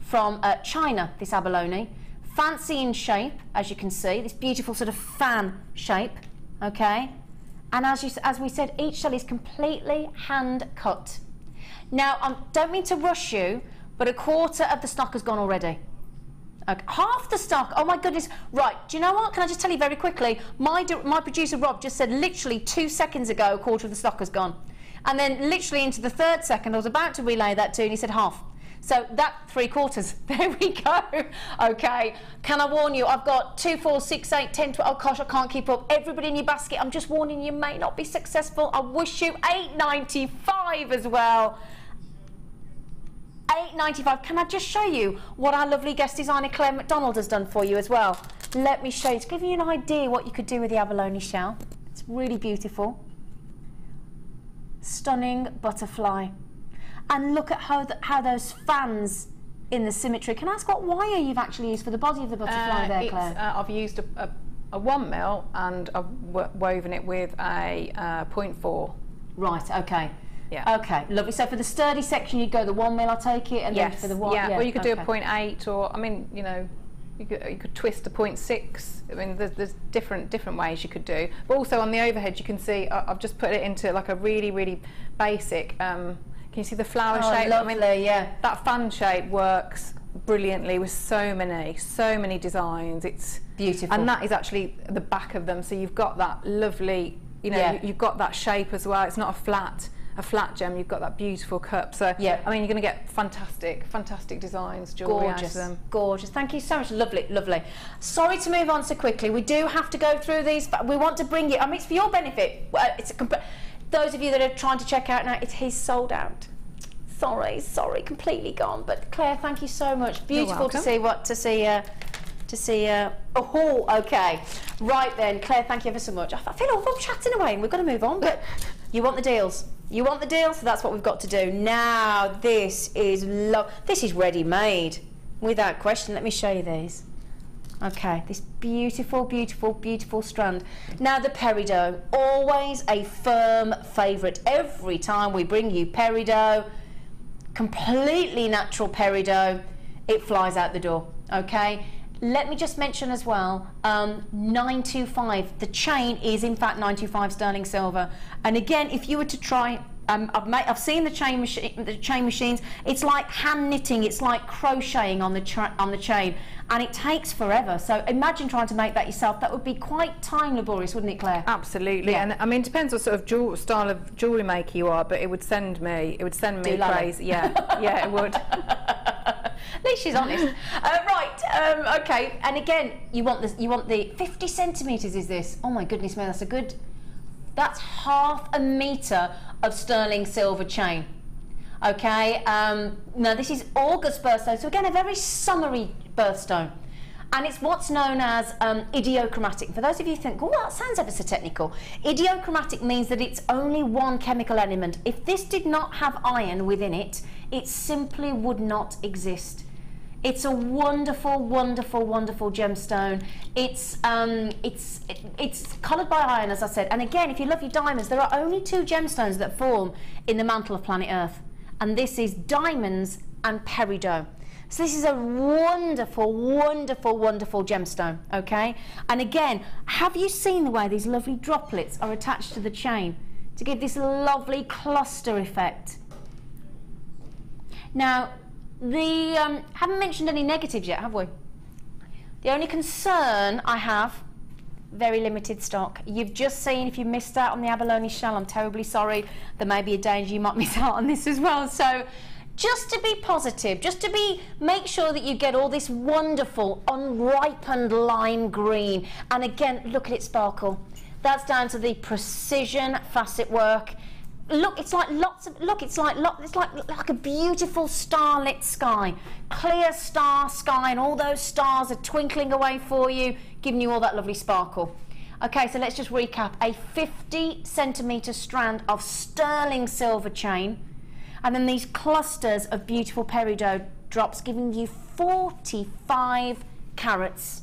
from China, this abalone. Fancy in shape, as you can see, this beautiful sort of fan shape, okay. And as we said, each shell is completely hand cut. Now, I don't mean to rush you, but a quarter of the stock has gone already. Okay. Half the stock, oh my goodness. Right, do you know what? Can I just tell you very quickly? My producer, Rob, just said literally 2 seconds ago, a quarter of the stock has gone. And then literally into the 3rd second, I was about to relay that too, and he said half. So that 3/4, there we go. Okay, can I warn you, I've got 2, 4, 6, 8, 10, 12, oh gosh, I can't keep up. Everybody in your basket, I'm just warning you, may not be successful. I wish you $8.95 as well. $8.95. Can I just show you what our lovely guest designer Claire McDonald has done for you as well? Let me show you, to give you an idea what you could do with the abalone shell. It's really beautiful. Stunning butterfly. And look at how those fans in the symmetry. Can I ask what wire you've actually used for the body of the butterfly there, Claire? I've used a 1 mil and I've woven it with a 0.4. Right, okay. Yeah. Okay, lovely. So for the sturdy section, you'd go the 1 mil, I take it, and yes. then for the one, yeah. Or you could do a 0.8, or I mean, you know, you could twist a 0.6. I mean, there's different ways you could do. But also on the overhead, you can see I've just put it into like a really basic. Can you see the flower shape? Lovely, I mean, yeah. That fan shape works brilliantly with so many designs. It's beautiful, and that is actually the back of them. So you've got that lovely, you know, yeah. you've got that shape as well. It's not a flat gem. You've got that beautiful cup. So yeah, I mean, you're going to get fantastic designs, jewellery out of them. Gorgeous. Thank you so much. Lovely. Sorry to move on so quickly. We do have to go through these, but we want to bring you. I mean, it's for your benefit. Those of you that are trying to check out now, he's sold out. Sorry, completely gone. But Claire, thank you so much. Beautiful to see. Oh, okay. Right then, Claire, thank you ever so much. I feel like I'm chatting away, and we've got to move on. But you want the deals. You want the deal, so that's what we've got to do. Now, this is ready-made, without question. Let me show you these. Okay, this beautiful strand. Now the peridot, always a firm favourite. Every time we bring you peridot, completely natural peridot, it flies out the door, okay? Let me just mention as well, 925. The chain is in fact 925 sterling silver. And again, if you were to try, I've seen the chain machines. It's like hand knitting. It's like crocheting on the chain, and it takes forever. So imagine trying to make that yourself. That would be quite time laborious, wouldn't it, Claire? Absolutely. Yeah. And I mean, it depends what sort of style of jewellery maker you are, but it would send me crazy. Yeah, it would. At least she's honest. Right. Okay. And again, you want the 50 centimetres. Is this? Oh my goodness me, that's half a metre of sterling silver chain. Okay. Now this is August birthstone. So again, a very summery birthstone. And it's what's known as idiochromatic. For those of you who think, oh, that sounds ever so technical. Idiochromatic means that it's only one chemical element. If this did not have iron within it, it simply would not exist. It's a wonderful gemstone. It's coloured by iron, as I said. And again, if you love your diamonds, there are only 2 gemstones that form in the mantle of planet Earth. And this is diamonds and peridot. So this is a wonderful gemstone, okay? And again, have you seen the way these lovely droplets are attached to the chain to give this lovely cluster effect? Now, haven't mentioned any negatives yet, have we? The only concern I have, very limited stock. You've just seen, if you missed out on the abalone shell, I'm terribly sorry. There may be a danger you might miss out on this as well. So just to be positive, make sure that you get all this wonderful unripened lime green. And again, look at it sparkle. That's down to the precision facet work. look, it's like lots of, look, it's like a beautiful starlit sky, clear star sky, and all those stars are twinkling away for you, giving you all that lovely sparkle. Okay, so let's just recap. A 50 centimetre strand of sterling silver chain, and then these clusters of beautiful peridot drops giving you 45 carats.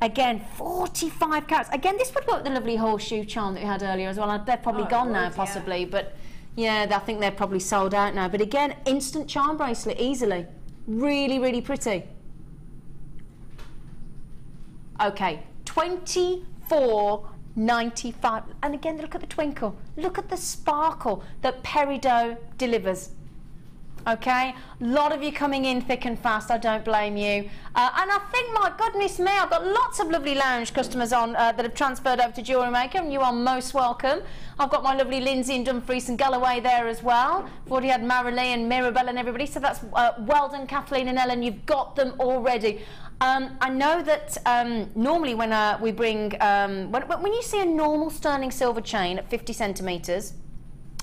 Again, 45 carats. Again, this would work with the lovely horseshoe charm that we had earlier as well. They're probably gone now, possibly, yeah. But yeah, I think they're probably sold out now. But again, instant charm bracelet, easily. Really, really pretty. Okay, $24.95. And again, look at the twinkle. Look at the sparkle that peridot delivers. Okay, a lot of you coming in thick and fast, I don't blame you. And I think, my goodness me, I've got lots of lovely lounge customers on that have transferred over to JewelleryMaker, and you are most welcome. I've got my lovely Lindsay and Dumfries and Galloway there as well. I've already had Marilee and Mirabelle and everybody, so that's well done, Kathleen and Ellen, you've got them already. I know that normally when we bring, when you see a normal sterling silver chain at 50 centimetres,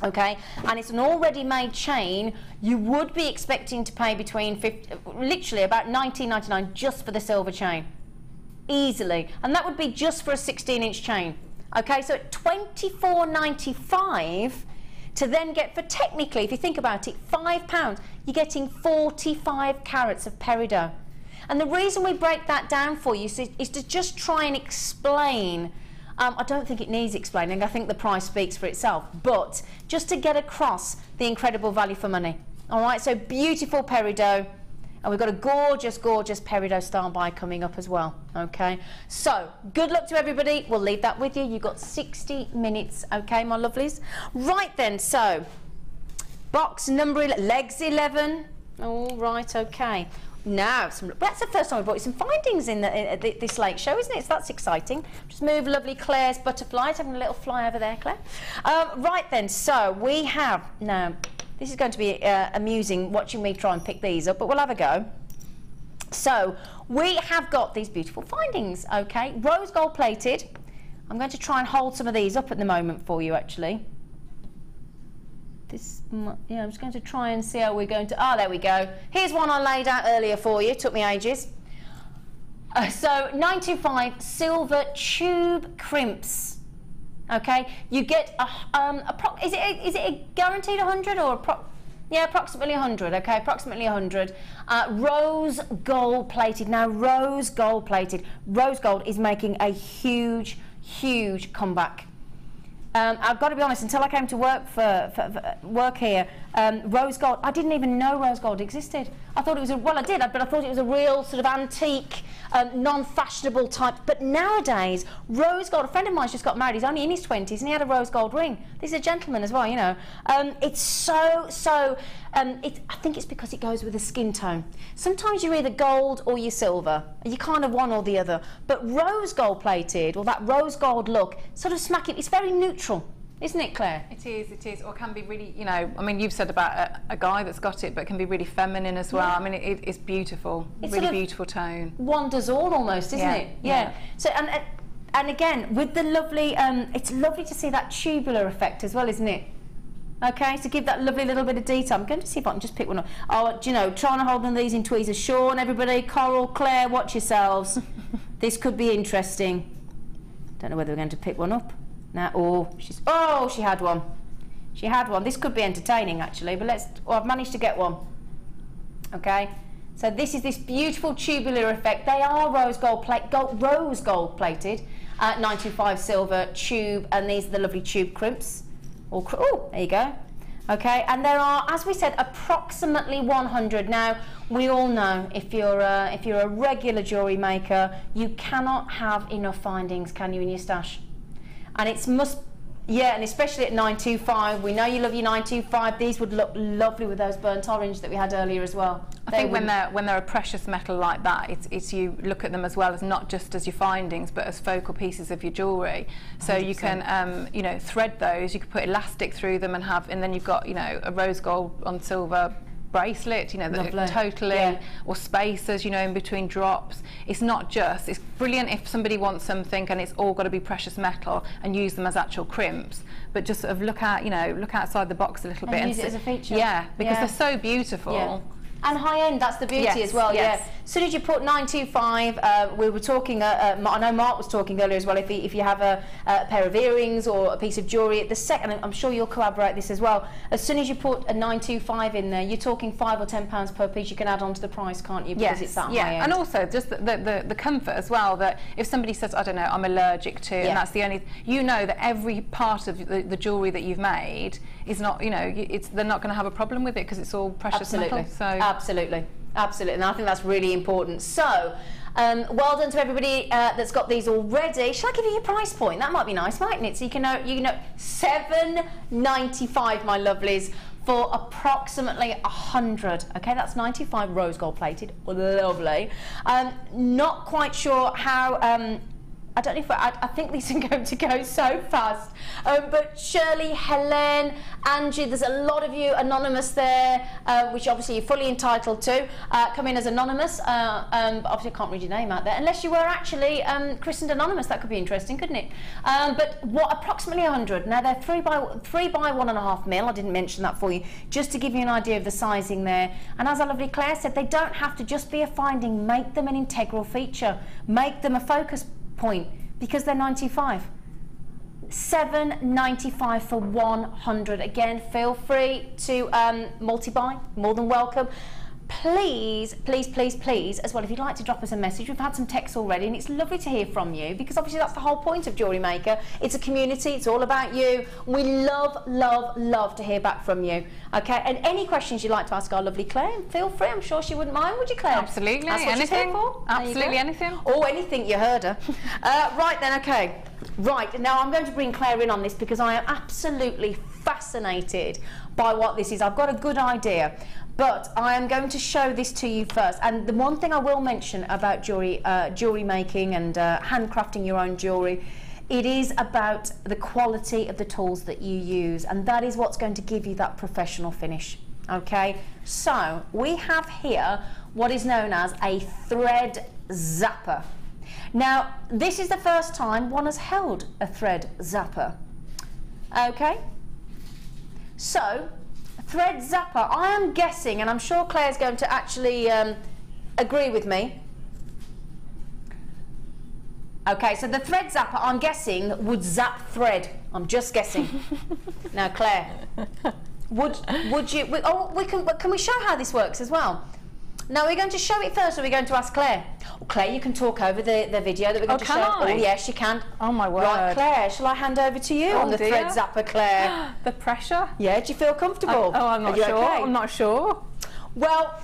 okay, and it's an already made chain, you would be expecting to pay between literally about $19.99 just for the silver chain, easily, and that would be just for a 16-inch chain. Okay, so at $24.95 to then get, for technically, if you think about it, £5, you're getting 45 carats of peridot. And the reason we break that down for you is to just try and explain. I don't think it needs explaining, I think the price speaks for itself, but just to get across the incredible value for money. All right, so beautiful peridot, and we've got a gorgeous, gorgeous peridot star buy coming up as well. Okay, so good luck to everybody. We'll leave that with you. You've got 60 minutes, okay, my lovelies? Right then, so box number 11, legs 11. All right, okay. Now, that's the first time we've brought you some findings in this late show, isn't it? So that's exciting. Just move lovely Claire's butterflies, having a little fly over there, Claire. Right then, so we have, now, this is going to be amusing watching me try and pick these up, but we'll have a go. So, we have got these beautiful findings, okay? Rose gold plated. I'm going to try and hold some of these up at the moment for you, actually. Yeah, I'm just going to try and see how we're going to, there we go. Here's one I laid out earlier for you, took me ages. So 925 silver tube crimps. Okay, you get is it a guaranteed 100 or yeah, approximately 100. Okay, approximately 100. Rose gold plated. Now, rose gold plated. Rose gold is making a huge, huge comeback. I've got to be honest, until I came to work for work here, rose gold, I didn't even know rose gold existed. I thought it was well, I did, but I thought it was a real sort of antique, non-fashionable type. But nowadays, rose gold, a friend of mine's just got married, he's only in his 20s, and he had a rose gold ring. This is a gentleman as well, you know. It's so, I think it's because it goes with the skin tone. Sometimes you're either gold or you're silver. You kind of one or the other. But rose gold plated, or that rose gold look, sort of smack it, it's very neutral. Isn't it, Claire? It is, or can be really, you know, I mean, you've said about a guy that's got it, but it can be really feminine as well. Yeah. I mean, it's beautiful, it's really beautiful tone. One does all almost, isn't it? Yeah. So, and again, with the lovely, it's lovely to see that tubular effect as well, isn't it? Okay, so give that lovely little bit of detail. I'm going to see if I can just pick one up. Oh, do you know, trying to hold on these in tweezers. Sean, everybody, Coral, Claire, watch yourselves. This could be interesting. Don't know whether we're going to pick one up. Now, she had one. She had one. This could be entertaining, actually, but I've managed to get one. Okay, so this is this beautiful tubular effect. They are rose gold plated, 925 silver tube, and these are the lovely tube crimps. Oh, there you go. Okay, and there are, as we said, approximately 100. Now, we all know if you're a regular jewellery maker, you cannot have enough findings, can you, in your stash? And and especially at 925, we know you love your 925. These would look lovely with those burnt orange that we had earlier as well. I think when they're a precious metal like that, it's you look at them as well as not just as your findings, but as focal pieces of your jewellery. So 100%. You can, you know, thread those. You can put elastic through them and then you've got, you know, a rose gold on silver bracelet, you know, that Lovely. totally, Yeah. or spacers, you know, in between drops. It's not just, it's brilliant if somebody wants something and it's all got to be precious metal and use them as actual crimps, but just sort of look out, you know, look outside the box a little bit. And use it as a feature. Yeah, because Yeah. they're so beautiful. Yeah. And high end, that's the beauty Yes, as well, yes. yeah. As soon as you put 925, we were talking, I know Mark was talking earlier as well, if you have a pair of earrings or a piece of jewellery, at the second, I'm sure you'll corroborate this as well, as soon as you put a 925 in there, you're talking £5 or £10 per piece you can add on to the price, can't you? Because it's that high end. And also just the comfort as well, that if somebody says, I don't know, I'm allergic to, and that's the only, you know that every part of the jewellery that you've made is not, you know, they're not going to have a problem with it because it's all precious metal. So. Absolutely. Absolutely, and I think that's really important. So, well done to everybody that's got these already. Shall I give you your price point? That might be nice, mightn't it? So you can know, £7.95, my lovelies, for approximately 100. Okay, that's 95 rose gold plated. Lovely. Not quite sure how. I don't know if I think these are going to go so fast. But Shirley, Helen, Angie, there's a lot of you anonymous there, which obviously you're fully entitled to. Come in as anonymous. Obviously I can't read your name out there, unless you were actually christened anonymous. That could be interesting, couldn't it? But what, approximately 100. Now they're 3 by 1.5 mil. I didn't mention that for you, just to give you an idea of the sizing there. And as our lovely Claire said, they don't have to just be a finding. Make them an integral feature. Make them a focus point, because they're 95. $7.95 for 100. Again, feel free to multi-buy, more than welcome. Please, please, please, please, as well, if you'd like to drop us a message, we've had some texts already, and it's lovely to hear from you, because obviously that's the whole point of Jewellery Maker. It's a community, it's all about you. We love, love, love to hear back from you. Okay, and any questions you'd like to ask our lovely Claire, feel free. I'm sure she wouldn't mind, would you, Claire? Absolutely. That's what Anything. she's here for. Absolutely anything. Oh, anything, you heard her. Right then, okay. Right, now I'm going to bring Claire in on this because I am absolutely fascinated by what this is. I've got a good idea, but I am going to show this to you first. And the one thing I will mention about jewellery making and handcrafting your own jewellery, it is about the quality of the tools that you use, and that is what's going to give you that professional finish. Okay, so we have here what is known as a thread zapper. Now, this is the first time one has held a thread zapper. Okay, so thread zapper, I am guessing, and I'm sure Claire's going to actually agree with me. Okay, so the thread zapper, I'm guessing, would zap thread. I'm just guessing. Now, Claire, would you? Can we show how this works as well? Now, we're going to show it first, or we're going to ask Claire. Oh, Claire, you can talk over the video that we're going to show. I? Oh, yes, you can. Oh, my word. Right, Claire, shall I hand over to you on the thread zapper, Claire? The pressure? Yeah, do you feel comfortable? I'm not Are you sure. okay? I'm not sure. Well,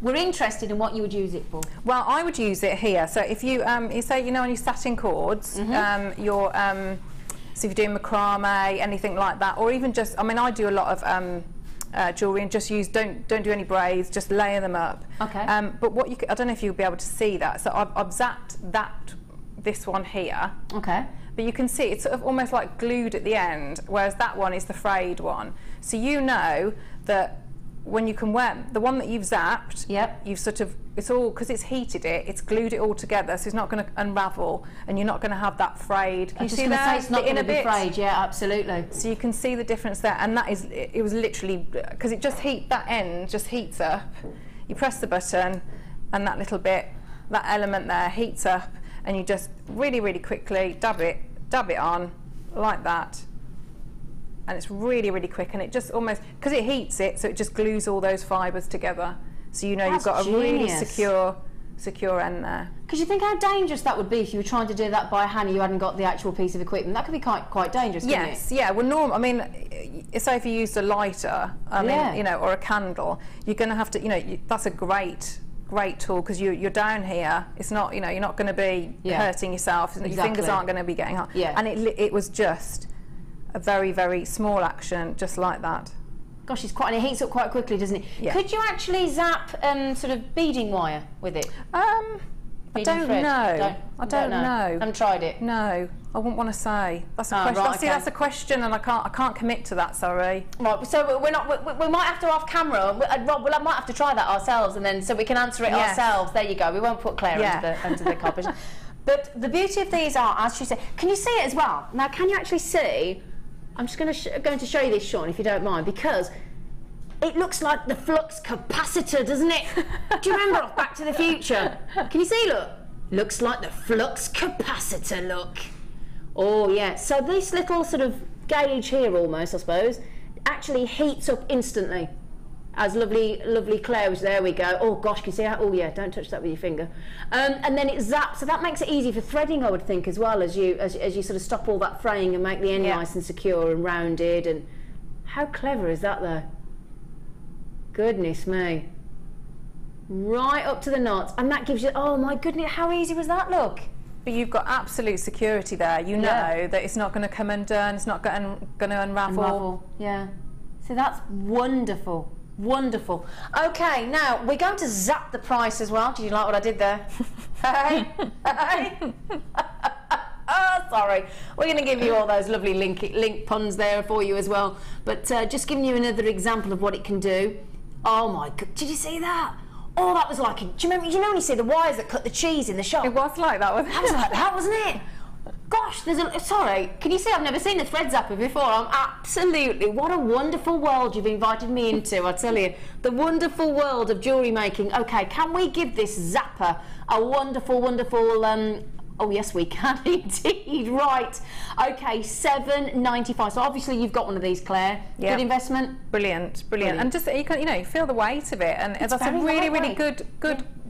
we're interested in what you would use it for. Well, I would use it here. So if you, you say, you know, on your satin cords, so if you're doing macrame, anything like that, or even just, I mean, I do a lot of jewellery and just use, don't do any braids, just layer them up. Okay. But what you, I don't know if you'll be able to see that. So I've zapped this one here. Okay. But you can see it's sort of almost like glued at the end, whereas that one is the frayed one. So you know that when you can wear the one that you've zapped, you've sort of, it's all, because it's heated it's glued it all together, so it's not going to unravel, and you're not going to have that frayed. Can you see that? It's not going to be frayed, yeah, absolutely. So you can see the difference there, and that is, it was literally, because it just that end just heats up. You press the button, and that little bit, that element there heats up, and you just really, really quickly dab it on like that. And it's really, really quick, and it just almost, because it heats it, so it just glues all those fibres together. So you know you've got a really secure end there. Because you think how dangerous that would be if you were trying to do that by hand and you hadn't got the actual piece of equipment. That could be quite dangerous, couldn't it? Yes, yeah. Well, I mean, say if you used a lighter, I mean, you know, or a candle, you're going to have to, you know, that's a great tool, because you're down here. It's not, you know, you're not going to be hurting yourself. Your fingers aren't going to be getting hot. Yeah. And it was just a very, very small action, just like that. Gosh, it's quite, and it heats up quite quickly, doesn't it? Yeah. Could you actually zap sort of beading wire with it? I don't know. I don't know. I haven't tried it. No. I wouldn't want to say. That's a question. Right, See, okay. that's a question, and I can't commit to that. Sorry. Right, so we might have to off camera. Rob, I might have to try that ourselves, and then so we can answer it ourselves. There you go. We won't put Claire under the carpet. But the beauty of these are, as she said, can you see it as well? Now, can you actually see? I'm just going to show you this, Sean, if you don't mind, because it looks like the flux capacitor, doesn't it? Do you remember off Back to the Future? Can you see? Look, looks like the flux capacitor. Look. Oh yeah, so this little sort of gauge here almost, I suppose, actually heats up instantly. As lovely Claire was, there we go. Oh gosh, can you see how, oh yeah, don't touch that with your finger. And then it zaps, so that makes it easy for threading, I would think, as well, as you sort of stop all that fraying and make the end nice and secure and rounded. And how clever is that though? Goodness me. Right up to the knots, and that gives you, oh my goodness, how easy was that, look? But you've got absolute security there. You know that it's not going to come undone. It's not going to unravel. Yeah. So that's wonderful. Wonderful. Okay, now we're going to zap the price as well. Did you like what I did there? Hey? Oh, sorry. We're going to give you all those lovely link puns there for you as well. But just giving you another example of what it can do. Oh my God, did you see that? Oh, that was like, do you remember, when you see the wires that cut the cheese in the shop? It was like that, wasn't it? That was like that, wasn't it? Gosh, sorry, can you see I've never seen a thread zapper before? I'm absolutely, what a wonderful world you've invited me into, I tell you. The wonderful world of jewellery making. Okay, can we give this zapper a wonderful, oh yes we can indeed, right. Okay, $7.95. So obviously you've got one of these, Claire. Yeah. Good investment? Brilliant. And just, you can, you feel the weight of it, and that's a really good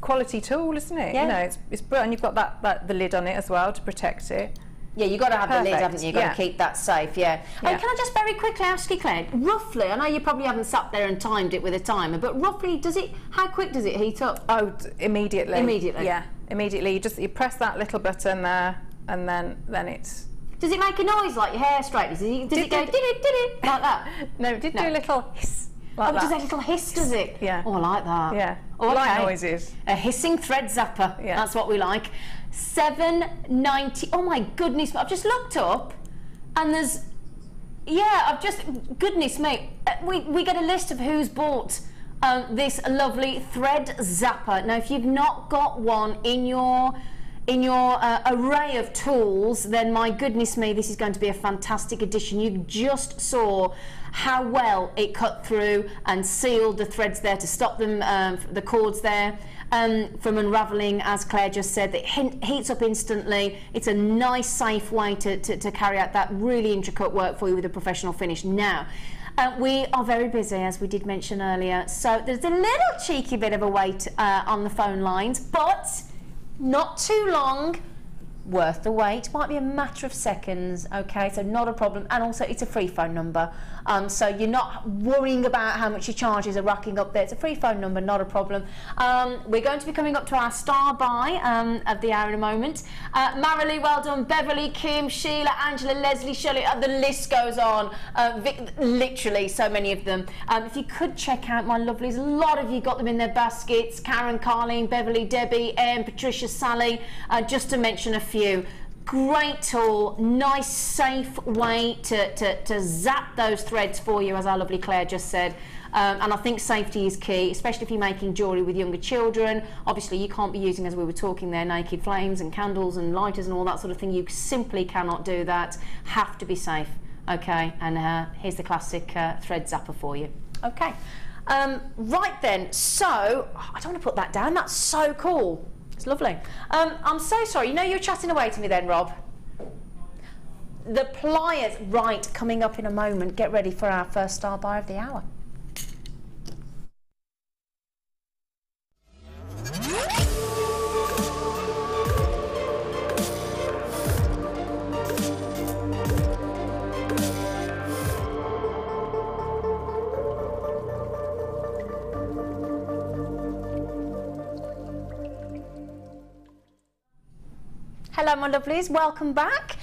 quality tool, isn't it? Yeah. It's brilliant. And you've got the lid on it as well to protect it. Yeah, you've got to have the lid, haven't you? You've got to keep that safe, Can I just very quickly ask you, Claire, roughly, I know you probably haven't sat there and timed it with a timer, but roughly, how quick does it heat up? Oh, immediately. Immediately? Yeah, immediately. You press that little button there, and then it's... Does it make a noise like your hair straighteners? Does it go did like that? No, it did do a little hiss. Like it does a little hiss, does it? Yeah. Oh, I like that. Yeah. Oh, okay. Like noises. A hissing thread zapper. Yeah. That's what we like. $7.90. Oh my goodness! I've just looked up, and there's, goodness me, we get a list of who's bought this lovely thread zapper. Now, if you've not got one in your array of tools, then my goodness me, this is going to be a fantastic addition. You just saw how well it cut through and sealed the threads there to stop them, the cords there, from unravelling, as Claire just said. It heats up instantly. It's a nice, safe way to carry out that really intricate work for you with a professional finish. Now, we are very busy, as we did mention earlier, so there's a little cheeky bit of a wait on the phone lines, but not too long. Worth the wait. Might be a matter of seconds. Okay, so not a problem. And also it's a free phone number, so you're not worrying about how much your charges are racking up there. It's a free phone number, not a problem. We're going to be coming up to our star buy of the hour in a moment. Marilee, well done. Beverly, Kim, Sheila, Angela, Leslie, Shirley, the list goes on. Vic, literally so many of them. If you could check out my lovelies, a lot of you got them in their baskets. Karen, Carleen, Beverly, Debbie, Patricia, Sally, just to mention a few. Great tool, nice safe way to zap those threads for you, as our lovely Claire just said. And I think safety is key, especially if you're making jewellery with younger children. Obviously you can't be using, as we were talking there, naked flames and candles and lighters and all that sort of thing. You simply cannot do that. Have to be safe. Okay, and here's the classic thread zapper for you. Okay, right then, so I don't want to put that down. That's so cool. It's lovely. I'm so sorry. You know, you're chatting away to me then, Rob. The pliers, right, coming up in a moment. Get ready for our first star buy of the hour. Hello my lovelies, welcome back.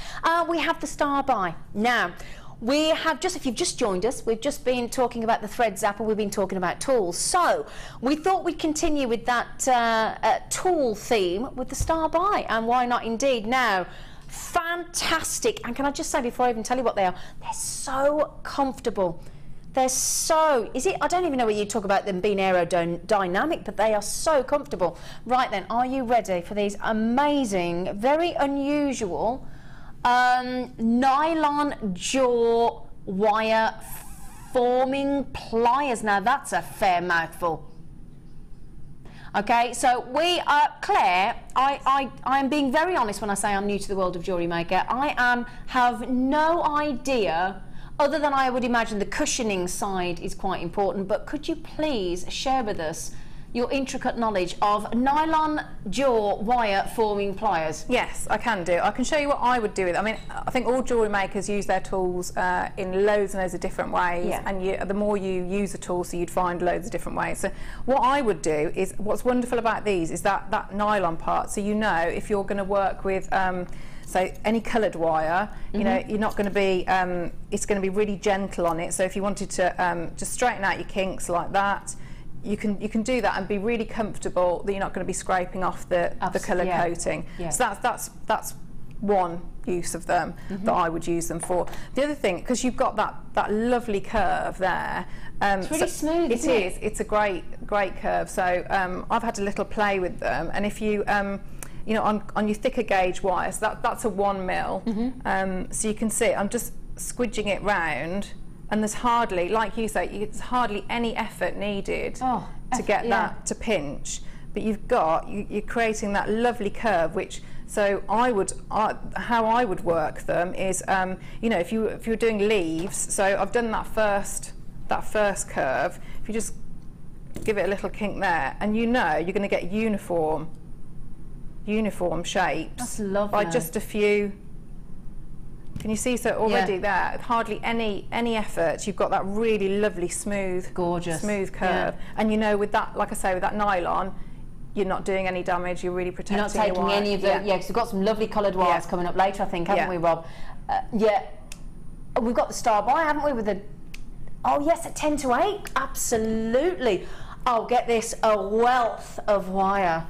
We have the star buy. Now, we have if you've just joined us, we've just been talking about the thread zapper, we've been talking about tools. So, we thought we'd continue with that tool theme with the star buy, and why not indeed. Now, fantastic. And can I just say, before I even tell you what they are, they're so comfortable. They're so, I don't even know whether you talk about them being aerodynamic, but they are so comfortable. Right then, are you ready for these amazing, very unusual nylon jaw wire forming pliers? Now that's a fair mouthful. Okay, so we are, Claire, I am being very honest when I say I'm new to the world of jewellery maker. I have no idea, other than I would imagine the cushioning side is quite important, but could you please share with us your intricate knowledge of nylon jaw wire forming pliers? Yes, I can do. I can show you what I would do with it. I mean, I think all jewellery makers use their tools in loads and loads of different ways, and the more you use a tool, so you'd find loads of different ways. So what I would do is, what's wonderful about these is that nylon part, so you know if you're going to work with so any coloured wire, you know, you're not going to be, it's going to be really gentle on it. So if you wanted to just straighten out your kinks like that, you can do that and be really comfortable that you're not going to be scraping off the colour coating. Yeah. So that's one use of them that I would use them for. The other thing, because you've got that lovely curve there, it's really smooth. It is. It's a great curve. So I've had a little play with them, and if you you know, on your thicker gauge wire, so that's a 1 mil. So you can see I'm just squidging it round. And there's hardly, like you say, it's hardly any effort needed to get that to pinch. But you're creating that lovely curve, which, so how I would work them is, you know, if you were doing leaves, so I've done that first curve, if you just give it a little kink there, and you know you're going to get uniform shapes. That's lovely. By just a few. Can you see, so already there, hardly any effort, you've got that really lovely smooth, gorgeous, smooth curve. And you know, with that, like I say, with that nylon, you're not doing any damage, you're really protecting your wire. You're not taking any of the, because we've got some lovely coloured wires coming up later, I think, haven't we, Rob? We've got the star wire, haven't we, with the, oh yes, at 10 to 8, absolutely. Oh, get this, a wealth of wire.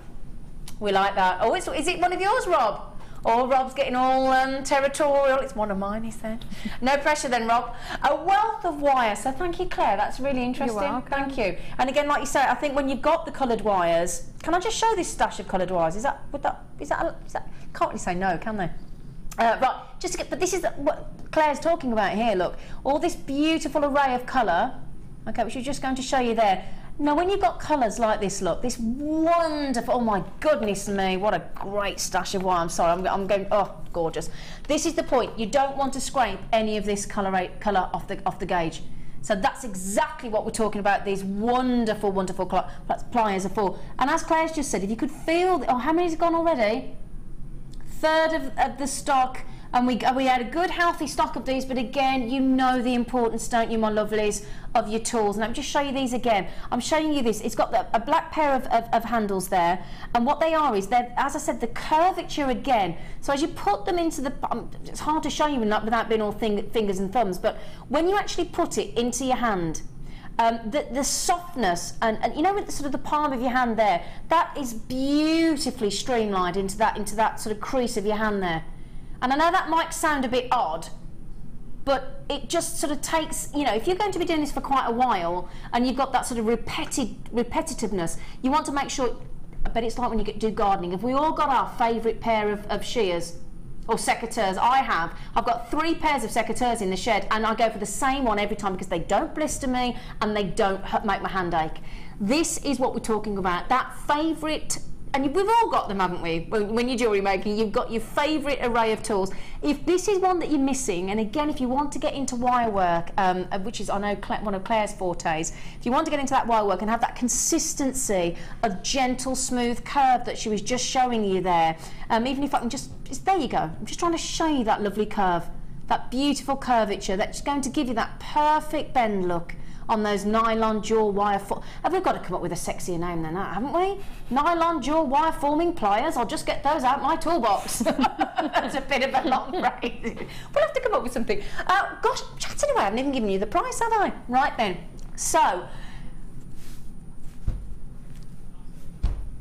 We like that. Oh, is it one of yours, Rob? Oh, Rob's getting all territorial. It's one of mine, he said. No pressure then, Rob. A wealth of wire. So thank you, Claire. That's really interesting. You're welcome. Thank you. And again, like you say, I think when you've got the coloured wires, can I just show this stash of coloured wires? Is that can't really say no, can they? Right, just to get, but this is what Claire's talking about here. Look, all this beautiful array of colour. Okay, which we're just going to show you there. Now, when you've got colours like this, look, this wonderful, oh my goodness me, what a great stash of wire. I'm sorry, I'm going, oh, gorgeous. This is the point. You don't want to scrape any of this colour off the gauge. So that's exactly what we're talking about, these wonderful, wonderful pliers are for. And as Claire's just said, if you could feel, oh, how many's gone already? Third of the stock. And we had a good healthy stock of these, but again, you know the importance, don't you, my lovelies, of your tools. And let me just show you these again. I'm showing you this. It's got a black pair of handles there, and what they are is, they're, as I said, the curvature again. So as you put them into the, it's hard to show you without being all fingers and thumbs, but when you actually put it into your hand, the softness and you know, with sort of the palm of your hand there, that is beautifully streamlined into that sort of crease of your hand there. And I know that might sound a bit odd, but it just sort of takes, you know, if you're going to be doing this for quite a while and you've got that sort of repetitiveness, you want to make sure, but it's like when you do gardening. Have we all got our favourite pair of shears or secateurs? I've got 3 pairs of secateurs in the shed, and I go for the same one every time because they don't blister me and they don't make my hand ache. This is what we're talking about, that favourite. And we've all got them, haven't we? When you're jewellery making, you've got your favourite array of tools. If this is one that you're missing, and again, if you want to get into wire work, which is, I know, one of Claire's fortes, if you want to get into that wire work and have that consistency of gentle, smooth curve that she was just showing you there, even if I can just, there you go. I'm just trying to show you that lovely curve, that beautiful curvature that's going to give you that perfect bend look on those nylon jaw wire. Have we got to come up with a sexier name than that, haven't we? Nylon jaw wire forming pliers. I'll just get those out my toolbox. That's a bit of a long phrase. We'll have to come up with something. Gosh, chatting away, I haven't even given you the price, have I? Right then. So,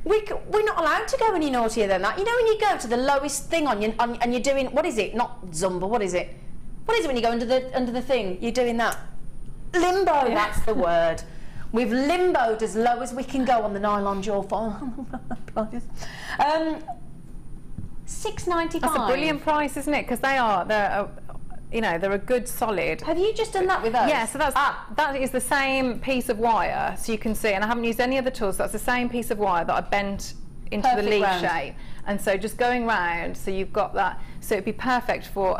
We're not allowed to go any naughtier than that. You know when you go to the lowest thing and you're doing, what is it? Not Zumba, what is it? What is it when you go under the thing? You're doing that. Limbo, that's the word. We've limboed as low as we can go on the nylon jaw file. $6.95. That's a brilliant price, isn't it? Because they're a good solid. Have you just done that with those? Yeah, so that is the same piece of wire, so you can see, and I haven't used any other tools, so that's the same piece of wire that I bent into the leaf shape. And so just going round, so you've got that, so it'd be perfect for,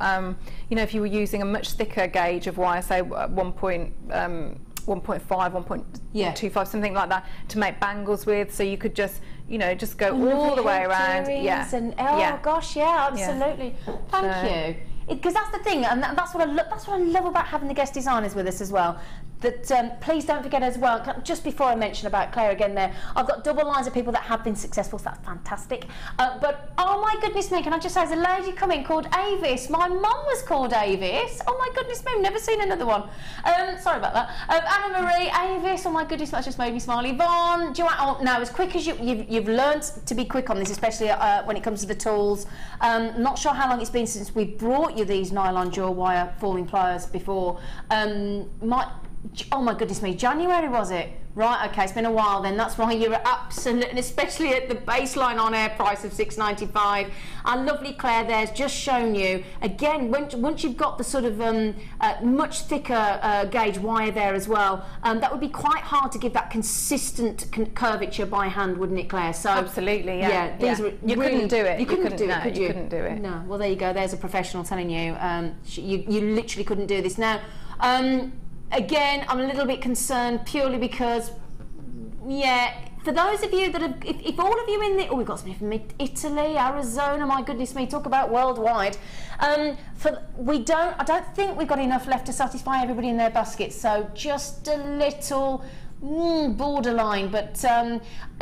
if you were using a much thicker gauge of wire, say 1.5, 1.25, something like that, to make bangles with, so you could just, just go all the way around. Yeah. And, gosh, yeah, absolutely. Yeah. Thank you. Because that's the thing, and that's what I love about having the guest designers with us as well. That please don't forget as well, just before I mention about Claire again there, I've got double lines of people that have been successful, so that's fantastic. But oh my goodness me, can I just say, there's a lady coming called Avis. My mum was called Avis. Oh my goodness me, I've never seen another one. Sorry about that. Anna Marie, Avis, oh my goodness, that just made me smile. Yvonne, now as quick as you've learned to be quick on this, especially when it comes to the tools. Not sure how long it's been since we brought you these nylon jaw wire forming pliers before. Oh my goodness me, January was it? Right, okay, it's been a while then. That's why you're absolutely, and especially at the baseline on-air price of $6.95. Our lovely Claire there's just shown you, again, once you've got the sort of much thicker gauge wire there as well, that would be quite hard to give that consistent curvature by hand, wouldn't it, Claire? So absolutely, yeah. These were you really, couldn't do it. You couldn't do it, could you? You couldn't do it. No, well there you go, there's a professional telling you. You literally couldn't do this. Now, again, I'm a little bit concerned purely because, for those of you that have, if all of you in the, we've got somebody from Italy, Arizona, my goodness me, talk about worldwide. I don't think we've got enough left to satisfy everybody in their baskets, so just a little borderline, but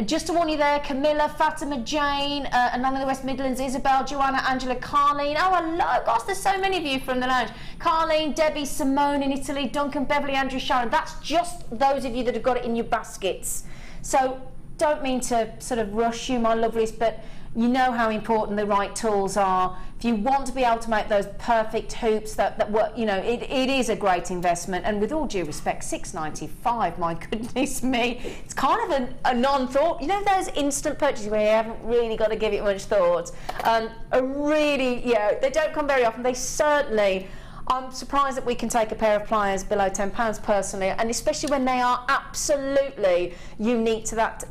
just to warn you there, Camilla, Fatima, Jane, and none of the West Midlands, Isabel, Joanna, Angela, Carlene, oh hello, gosh, there's so many of you from the lounge, Carlene, Debbie, Simone in Italy, Duncan, Beverly, Andrew, Sharon, that's just those of you that have got it in your baskets. So don't mean to sort of rush you, my lovelies, but you know how important the right tools are. If you want to be able to make those perfect hoops that work, it is a great investment. And with all due respect, $6.95, my goodness me, it's kind of a non-thought. You know those instant purchases where you haven't really got to give it much thought? They don't come very often. They certainly, I'm surprised that we can take a pair of pliers below £10 personally, and especially when they are absolutely unique to that.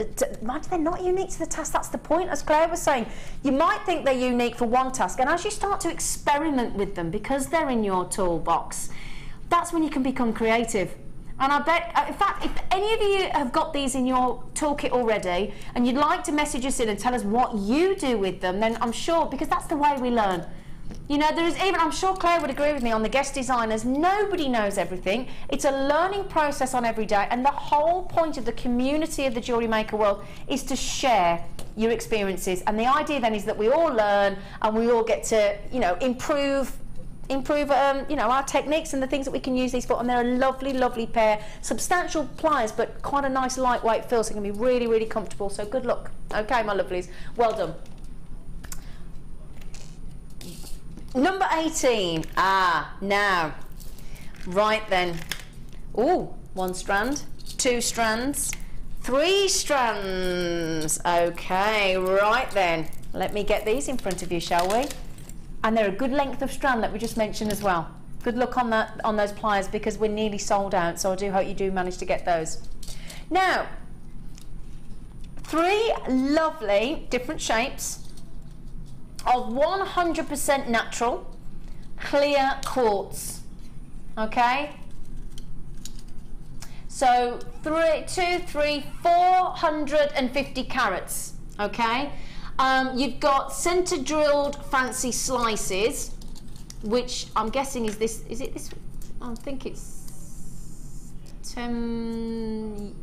Mind they're not unique to the task, that's the point, as Claire was saying. You might think they're unique for one task, and as you start to experiment with them, because they're in your toolbox, that's when you can become creative. And I bet, in fact, if any of you have got these in your toolkit already, and you'd like to message us in and tell us what you do with them, then I'm sure, because that's the way we learn. I'm sure Claire would agree with me on the guest designers, nobody knows everything. It's a learning process on every day, and the whole point of the community of the Jewellery Maker world is to share your experiences. And the idea then is that we all learn and we all get to, improve our techniques and the things that we can use these for. And they're a lovely, lovely pair, substantial pliers, but quite a nice lightweight feel, so it can be really, really comfortable. So good luck. Okay, my lovelies, well done. Number 18. Now. Right then. Ooh, 1 strand, 2 strands, 3 strands. Okay, right then. Let me get these in front of you, shall we? And they're a good length of strand, let me just mention as well. Good luck on those pliers, because we're nearly sold out, so I do hope you do manage to get those. Now, 3 lovely different shapes of 100% natural clear quartz. Okay, so 450 carats. Okay, you've got center drilled fancy slices, which I'm guessing is this. Is it this? I think it's 10.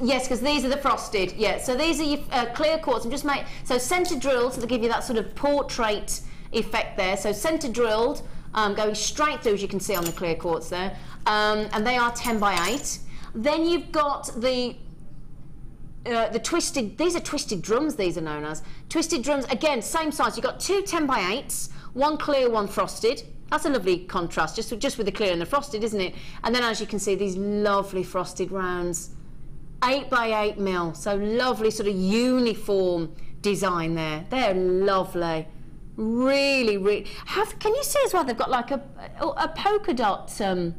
Yes, because these are the frosted. Yeah, so these are your clear quartz. I'm just so center drilled, so they give you that sort of portrait effect there. So center drilled, going straight through, as you can see on the clear quartz there, and they are 10 by 8. Then you've got the the twisted, these are twisted drums, these are known as. Twisted drums, again, same size. You've got 2 10x8s, one clear, one frosted. That's a lovely contrast, just with the clear and the frosted, isn't it? And then, as you can see, these lovely frosted rounds. 8x8 mil, so lovely sort of uniform design there. They're lovely. Really, really. Can you see as well, they've got like a polka dot, can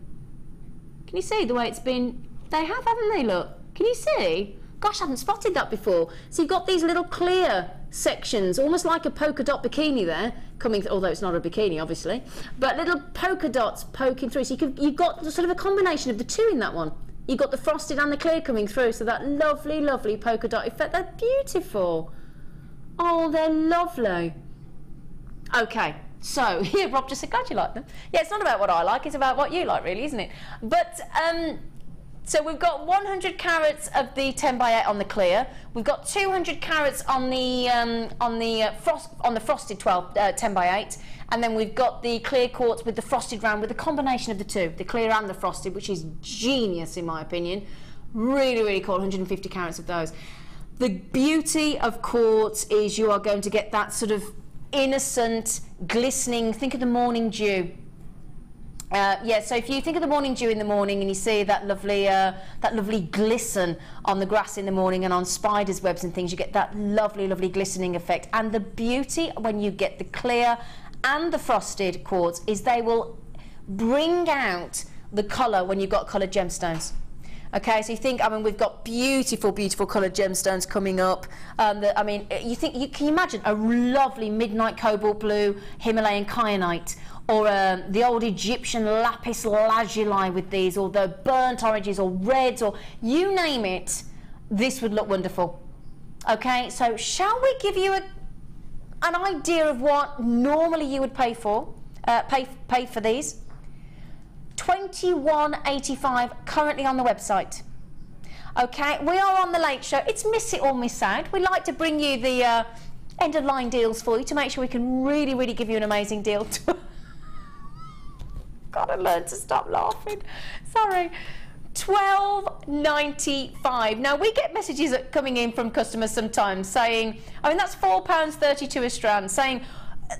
you see the way it's been? They have, haven't they, look? Can you see? Gosh, I haven't spotted that before. So you've got these little clear sections, almost like a polka dot bikini there, coming, although it's not a bikini, obviously, but little polka dots poking through. So you've got sort of a combination of the two in that one. You've got the frosted and the clear coming through, so that lovely, lovely polka dot effect. They're beautiful. Oh, they're lovely. Okay, so here, Rob just said, glad you like them. Yeah, it's not about what I like, it's about what you like, really, isn't it? But, so we've got 100 carats of the 10x8 on the clear. We've got 200 carats on the frosted 10x8, and then we've got the clear quartz with the frosted round, with a combination of the two, the clear and the frosted, which is genius in my opinion. Really, really cool. 150 carats of those. The beauty of quartz is you are going to get that sort of innocent, glistening. Think of the morning dew. Yeah, so if you think of the morning dew in the morning and you see that lovely glisten on the grass in the morning and on spiders' webs and things, you get that lovely, lovely glistening effect. And the beauty when you get the clear and the frosted quartz is they will bring out the colour when you've got coloured gemstones. Okay, so you think, I mean, we've got beautiful, beautiful coloured gemstones coming up. I mean, can you imagine a lovely midnight cobalt blue Himalayan kyanite, or the old Egyptian Lapis Lazuli with these, or the burnt oranges, or reds, or you name it, this would look wonderful. Okay, so shall we give you an idea of what normally you would pay for, pay for these? $21.85 currently on the website. Okay, we are on the Late Show. It's miss it or miss out. We like to bring you the end of line deals for you to make sure we can really, really give you an amazing deal. Gotta learn to stop laughing. Sorry. $12.95. Now we get messages coming in from customers sometimes saying, I mean, that's £4.32 a strand, saying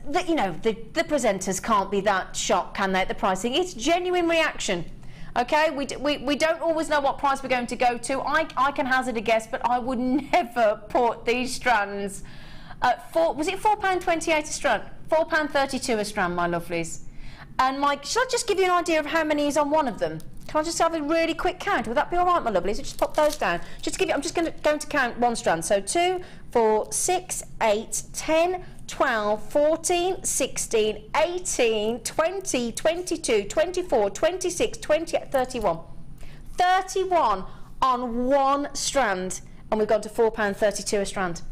that, you know, the presenters can't be that shocked, can they, at the pricing? It's genuine reaction. Okay, we don't always know what price we're going to go to. I can hazard a guess, but I would never put these strands at was it £4.28 a strand? £4.32 a strand, my lovelies. And shall I just give you an idea of how many is on one of them? Can I just have a really quick count? Would that be all right, my lovelies? So just pop those down. Just to give you, I'm just going to count one strand. So 2, 4, 6, 8, 10, 12, 14, 16, 18, 20, 22, 24, 26, 28, 31. 31 on one strand, and we've gone to £4.32 a strand.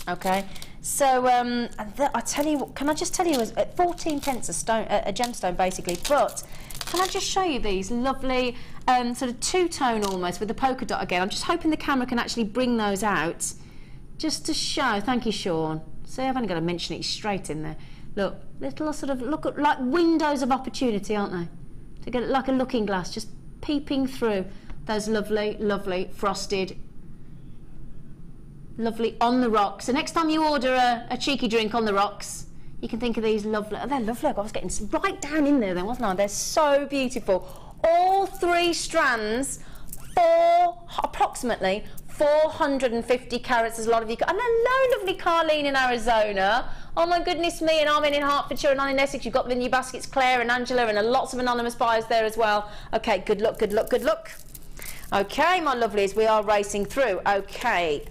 Okay, so I tell you, can I just tell you, 14 pence a gemstone basically, but can I just show you these lovely sort of two-tone almost with the polka dot again? I'm just hoping the camera can actually bring those out just to show. Thank you, Sean. See, I've only got to mention it straight in there. Look, little sort of like windows of opportunity, aren't they? To get it like a looking glass, just peeping through those lovely, lovely frosted, lovely on the rocks. So next time you order a cheeky drink on the rocks, you can think of these lovely. Oh, they're lovely. I was getting right down in there then, wasn't I? They're so beautiful. All three strands, approximately 450 carats, as a lot of you got. And hello, lovely Carlene in Arizona. Oh my goodness me, and Armin in Hertfordshire and Anne in Essex. You've got the new baskets, Claire and Angela, and lots of anonymous buyers there as well. Okay, good luck, good luck, good luck. Okay, my lovelies, we are racing through. Okay,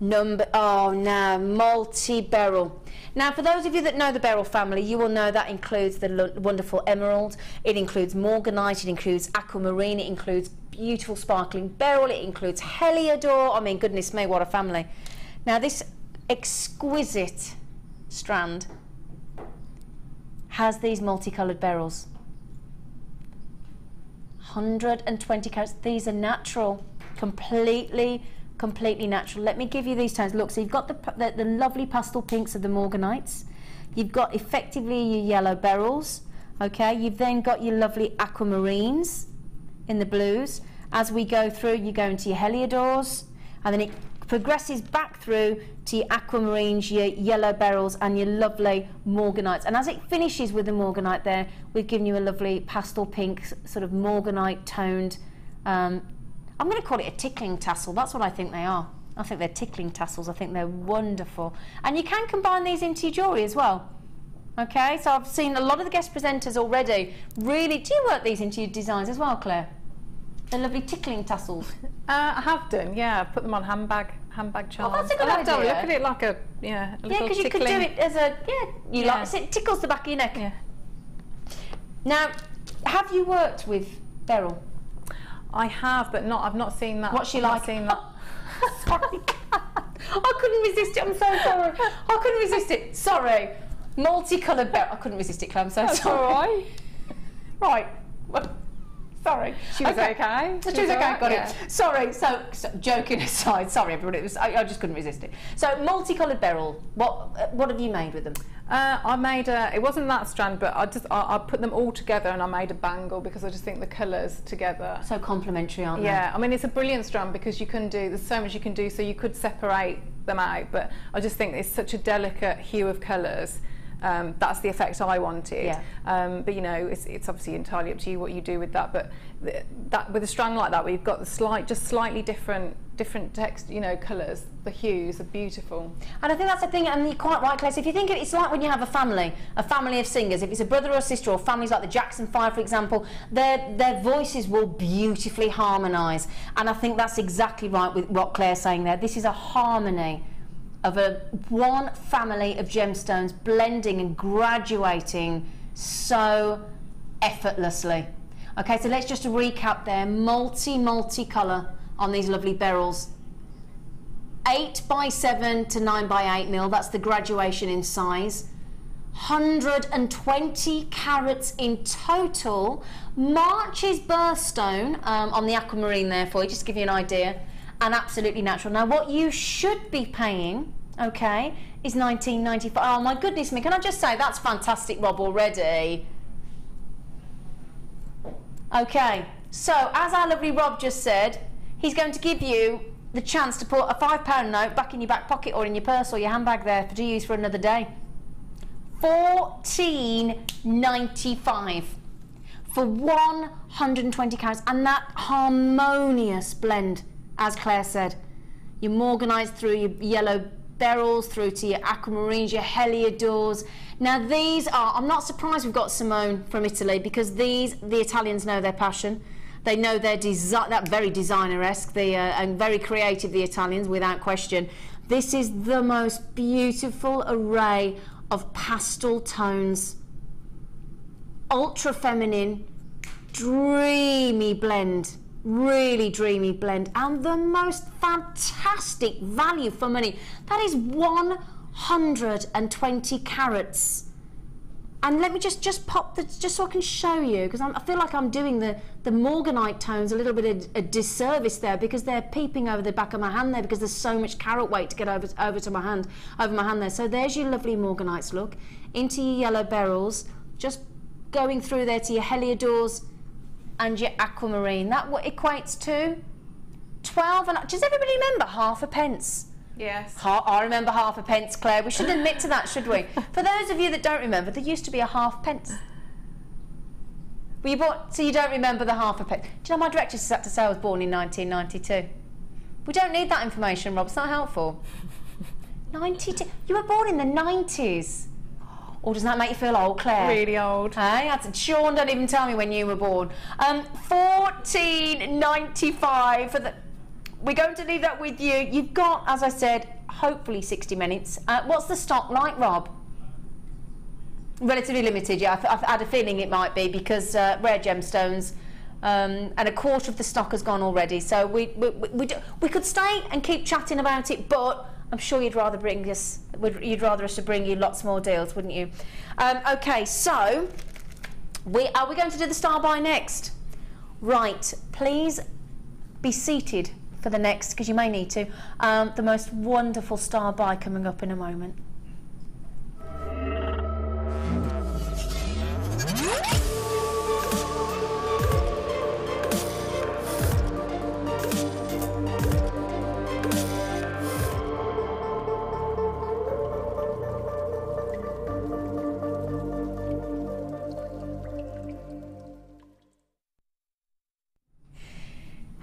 multi-beryl. Now, for those of you that know the beryl family, you will know that includes the wonderful emerald, it includes morganite, it includes aquamarine, it includes beautiful sparkling beryl, it includes heliodor. I mean, goodness me, what a family. Now, this exquisite strand has these multicoloured beryls. 120 carats. These are natural, completely natural. Let me give you these tones. Look, so you've got the lovely pastel pinks of the morganites. You've got effectively your yellow beryls. Okay, you've then got your lovely aquamarines. in the blues. As we go through, you go into your heliodors, and then it progresses back through to your aquamarines, your yellow beryls, and your lovely morganites. And as it finishes with the morganite there, we've given you a lovely pastel pink, sort of morganite toned, I'm going to call it a tickling tassel. That's what I think they are. I think they're tickling tassels. I think they're wonderful. And you can combine these into your jewellery as well. Okay, so I've seen a lot of the guest presenters already really... Do you work these into your designs as well, Claire? They're lovely tickling tassels. I have done, yeah. I've put them on handbag charms. Oh, that's a good I'll have to have a idea. look at it like a, a Yeah, little because you could do tickling. it as a... Yeah, it tickles the back of your neck. Yeah. Now, have you worked with beryl? I have, but I've not seen that. What's she I've not like? seen that. Sorry. I couldn't resist it. I'm so sorry. I couldn't resist it. Sorry. Multicoloured beryl. I couldn't resist it, Claire. I'm so That's sorry. all right. Right. Well, sorry. She was okay. She was okay. alright, Got yeah. it. Sorry. So joking aside, sorry everybody. I just couldn't resist it. So multicoloured beryl. What have you made with them? I made it wasn't that strand, but I put them all together and I made a bangle because I just think the colours together. So complementary, aren't they? Yeah, I mean it's a brilliant strand because there's so much you can do, so you could separate them out, but I just think it's such a delicate hue of colours. That's the effect I wanted. Yeah. But you know, it's obviously entirely up to you what you do with that. But that with a strand like that, where you've got the slightly different text, colours, the hues are beautiful. And I think that's the thing, and you're quite right, Claire. So if you think of it, it's like when you have a family of singers. If it's a brother or sister, or families like the Jackson 5, for example, their voices will beautifully harmonise. And I think that's exactly right with what Claire's saying there. This is a harmony of one family of gemstones blending and graduating so effortlessly. Okay, so let's just recap there. Multi-colour on these lovely beryls. 8x7 to 9x8 mil, that's the graduation in size. 120 carats in total. March's birthstone on the aquamarine there for you, just to give you an idea. And absolutely natural. Now what you should be paying, okay, is $19.95. Oh my goodness me, can I just say that's fantastic, Rob, already. Okay, so as our lovely Rob just said, he's going to give you the chance to put a £5 note back in your back pocket or in your purse or your handbag there to use for another day. $14.95 for 120 carats, and that harmonious blend, as Claire said. Your morganites through your yellow beryls, through to your aquamarines, your heliodors. Now these are, I'm not surprised we've got Simone from Italy, because the Italians know their passion. They know their design, that very designer-esque, and very creative, the Italians, without question. This is the most beautiful array of pastel tones. Ultra feminine, dreamy blend. Really dreamy blend, and the most fantastic value for money. That is 120 carats. And let me just pop just so I can show you, because I feel like I'm doing the morganite tones a little bit of a disservice there, because they're peeping over the back of my hand there, because there's so much carat weight to get over to my hand, there. So there's your lovely morganites, look, into your yellow beryls, just going through there to your heliodors and your aquamarine. That what equates to 12, and does everybody remember half a pence? Yes. I remember half a pence, Claire. We should admit to that, should we? For those of you that don't remember, there used to be a half pence. Were you born, so you don't remember the half a pence? Do you know my director sat to say I was born in 1992? We don't need that information, Rob. It's not helpful. 92. You were born in the 90s. Or doesn't that make you feel old, Claire? Really old. Hey, Sean, don't even tell me when you were born. $14.95 for the... We're going to leave that with you. You've got, as I said, hopefully 60 minutes. What's the stock like, Rob? Relatively limited, yeah. I've had a feeling it might be, because rare gemstones, and a quarter of the stock has gone already. So we could stay and keep chatting about it, but I'm sure you'd rather us to bring you lots more deals, wouldn't you? Okay, so are we going to do the star buy next? Right, please be seated for the next, because you may need to. The most wonderful star buy coming up in a moment.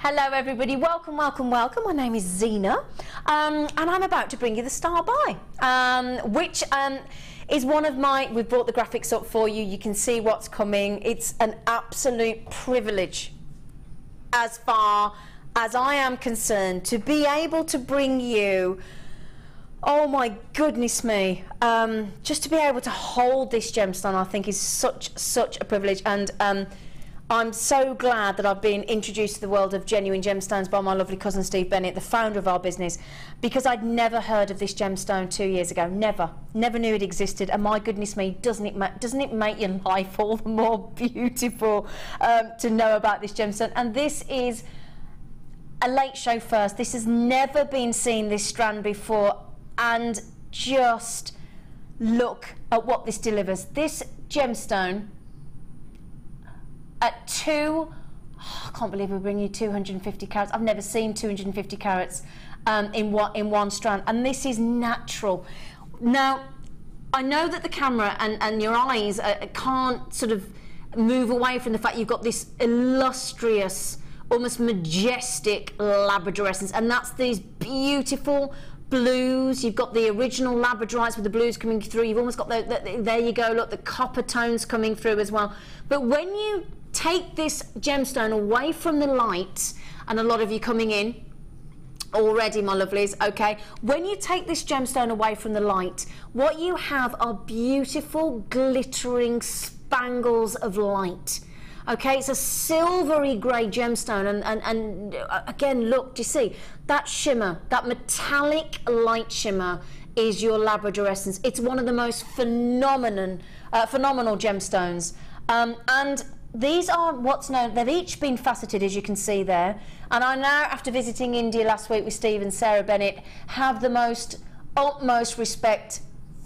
Hello everybody, welcome, welcome, welcome. My name is Zena, and I'm about to bring you the Star By, which is one of my, we've brought the graphics up for you, you can see what's coming. It's an absolute privilege, as far as I am concerned, to be able to bring you, oh my goodness me, just to be able to hold this gemstone I think is such a privilege. And I'm so glad that I've been introduced to the world of genuine gemstones by my lovely cousin Steve Bennett, the founder of our business, because I'd never heard of this gemstone 2 years ago. Never knew it existed. And my goodness me, doesn't it make your life all the more beautiful to know about this gemstone? And this is a late show first. This has never been seen, this strand, before, and just look at what this delivers. This gemstone at I can't believe we're bringing you 250 carats. I've never seen 250 carats in one strand, and this is natural. Now, I know that the camera and your eyes can't sort of move away from the fact you've got this illustrious, almost majestic labradorescence, and that's these beautiful blues. You've got the original labradorites with the blues coming through. You've almost got there you go, look, the copper tones coming through as well. But when you take this gemstone away from the light, and a lot of you coming in already, my lovelies, okay, when you take this gemstone away from the light, what you have are beautiful glittering spangles of light. Okay, it's a silvery grey gemstone, and again, look, do you see that shimmer, that metallic light shimmer is your labradorescence. It's one of the most phenomenal gemstones, and these are what's known, they've each been faceted, as you can see there, and I now, after visiting India last week with Steve and Sarah Bennett, have the utmost respect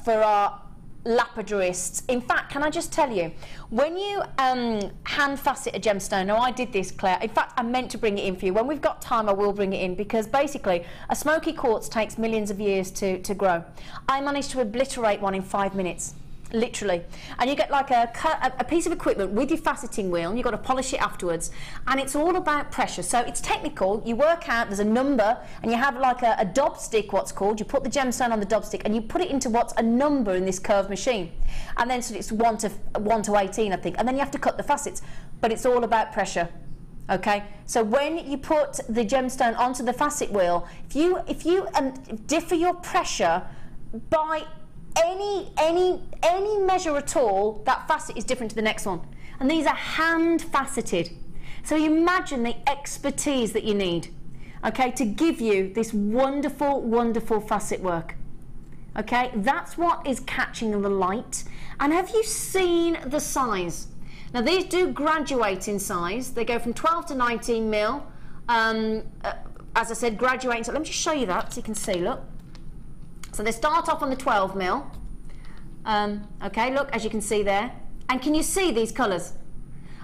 for our lapidarists. In fact, can I just tell you, when you hand facet a gemstone, now I did this, Claire, in fact I meant to bring it in for you, when we've got time I will bring it in, because basically a smoky quartz takes millions of years to grow. I managed to obliterate one in 5 minutes. Literally. And you get like a piece of equipment with your faceting wheel, and you've got to polish it afterwards, and it's all about pressure. So it's technical. You work out, there's a number, and you have like a dob stick, what's called. You put the gemstone on the dob stick and you put it into what's a number in this curved machine, and then so it's 1 to 18, I think, and then you have to cut the facets, but it's all about pressure. Okay, so when you put the gemstone onto the facet wheel, if you differ your pressure by any measure at all, that facet is different to the next one, and these are hand faceted. So you imagine the expertise that you need, okay, to give you this wonderful facet work. Okay, that's what is catching the light. And have you seen the size? Now these do graduate in size. They go from 12 to 19 mil. As I said, graduating. So let me just show you that so you can see. Look. So they start off on the 12 mil. Okay, look, as you can see there. And can you see these colours?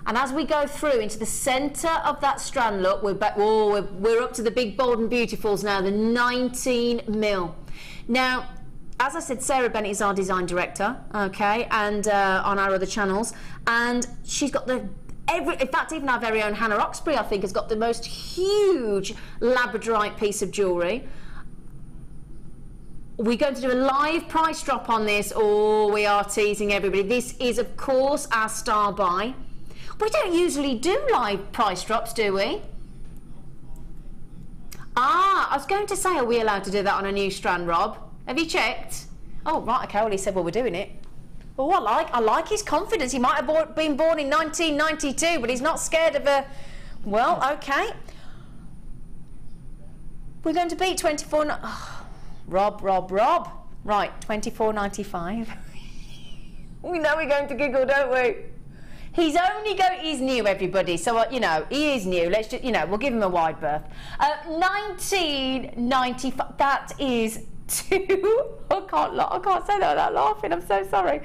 And as we go through into the centre of that strand, look, we're back. Oh, we're up to the big, bold and beautifuls now, the 19 mil. Now, as I said, Sarah Bennett is our design director, okay, and on our other channels, and she's got in fact, even our very own Hannah Oxbury, I think, has got the most huge labradorite piece of jewellery. We're going to do a live price drop on this. Oh, we are teasing everybody. This is, of course, our Star By. We don't usually do live price drops, do we? Ah, I was going to say, are we allowed to do that on a new strand, Rob? Have you checked? Oh, right, okay, well, he said, well, we're doing it. Oh, I like his confidence. He might have been born in 1992, but he's not scared of a... Well, okay. We're going to beat 24... Oh, Rob. Right, $24.95. We know we're going to giggle, don't we? He's new, everybody, so you know, he is new. Let's just, you know, we'll give him a wide berth. 1995, that is I can't say that without laughing, I'm so sorry.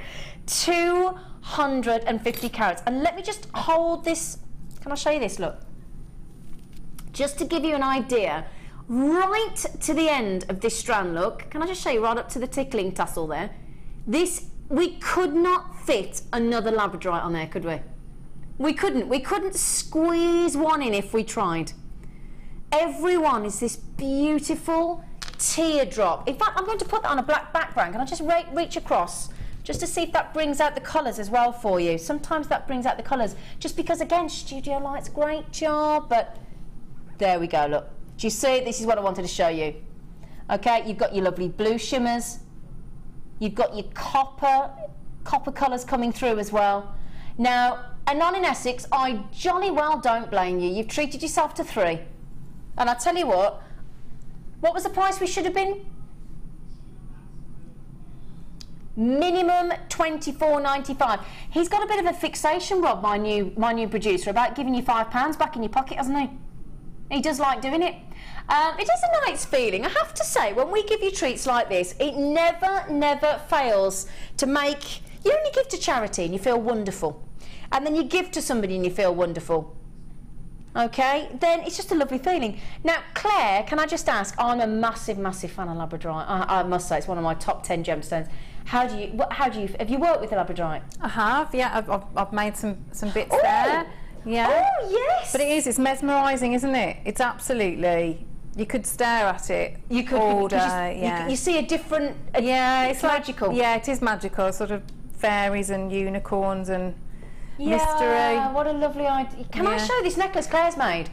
250 carats. And let me just hold this, can I show you this, look? Just to give you an idea, right to the end of this strand, look, can I just show you right up to the tickling tassel there? We could not fit another labradorite on there, could we? We couldn't squeeze one in if we tried. everyone is this beautiful teardrop. In fact, I'm going to put that on a black background. Can I just reach across just to see if that brings out the colours as well for you? Sometimes that brings out the colours, just because, again, studio lights, great job, but there we go, look. Do you see? This is what I wanted to show you. Okay, you've got your lovely blue shimmers. You've got your copper colours coming through as well. Now, and on in Essex, I jolly well don't blame you. You've treated yourself to 3. And I tell you what was the price we should have been? Minimum £24.95. He's got a bit of a fixation, Rob, my new producer, about giving you £5 back in your pocket, hasn't he? He does like doing it. It is a nice feeling, I have to say. When we give you treats like this, it never fails to make... You only give to charity and you feel wonderful. And then you give to somebody and you feel wonderful. Okay, then it's just a lovely feeling. Now, Claire, can I just ask, I'm a massive fan of labradorite. I must say, it's one of my top 10 gemstones. Have you worked with the labradorite? I have, yeah. I've made some bits there. Yeah. Oh, yes. But it's mesmerising, isn't it? It's absolutely... You could stare at it all day. Yeah. You see a different... it's magical. Yeah, it is magical. Sort of fairies and unicorns and mystery. Yeah, what a lovely idea. Can I show this necklace Claire's made?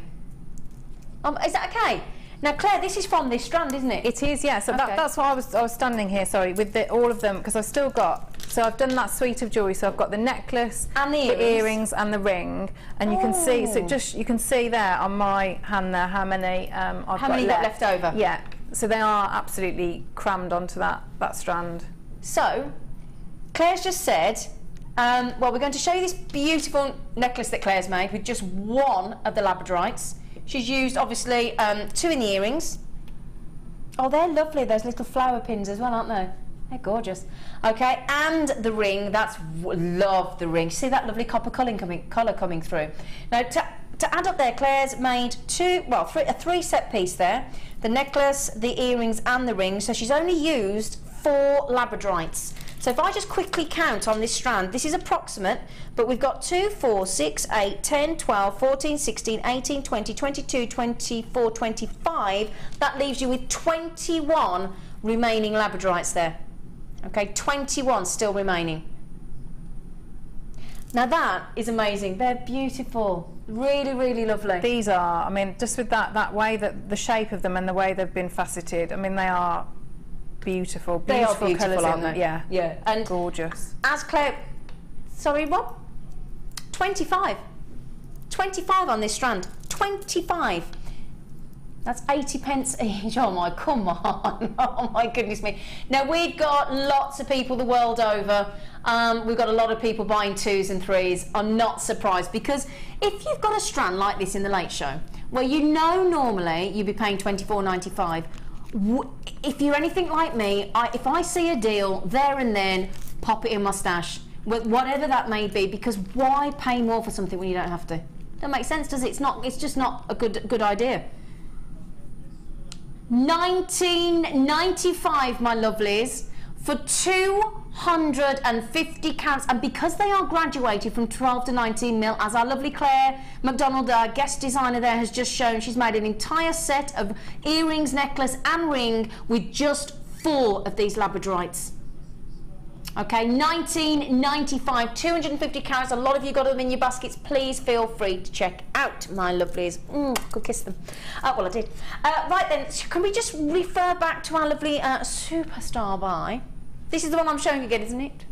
Is that okay? Now, Claire, this is from this strand, isn't it? It is, yeah. So okay. that's why I was standing here, sorry, with all of them, because I've still got... So I've done that suite of jewellery. So I've got the necklace, and the earrings and the ring, and you can see. So you can see there on my hand there how many I've got left over. Yeah. So they are absolutely crammed onto that strand. So Claire's just said, well, we're going to show you this beautiful necklace that Claire's made with just one of the labradorites. She's used, obviously, 2 in the earrings. Oh, they're lovely. Those little flower pins as well, aren't they? They're gorgeous. Okay, and the ring. Love the ring. See that lovely copper colour coming through. Now, to add up there, Claire's made a 3-set piece there. The necklace, the earrings, and the ring. So she's only used 4 labradorites. So if I just quickly count on this strand, this is approximate, but we've got 2, 4, 6, 8, 10, 12, 14, 16, 18, 20, 22, 24, 25. That leaves you with 21 remaining labradorites there. Okay, 21 still remaining. Now that is amazing. They're beautiful. Really lovely. These are, I mean, just with that way, that the shape of them and the way they've been faceted, I mean, they are beautiful. They are beautiful, colours, aren't they? Yeah, and gorgeous. As Claire, sorry, Rob, 25 on this strand. 25. That's 80 pence each. Oh my, come on. Oh my goodness me. Now we've got lots of people the world over. We've got a lot of people buying 2s and 3s. I'm not surprised, because if you've got a strand like this in the late show, where you know normally you'd be paying £24.95, if you're anything like me, if I see a deal there and then, pop it in my stash, whatever that may be, because why pay more for something when you don't have to? Don't make sense, does it? It's just not a good idea. £19.95, my lovelies, for 250 carats, and because they are graduated from 12 to 19 mil, as our lovely Claire McDonald, our guest designer there, has just shown, she's made an entire set of earrings, necklace and ring with just 4 of these labradorites. Okay, £19.95, 250 carats. A lot of you got them in your baskets. Please feel free to check out, my lovelies. Could kiss them. Well, I did. Right then, can we just refer back to our lovely superstar buy? This is the one I'm showing again, isn't it?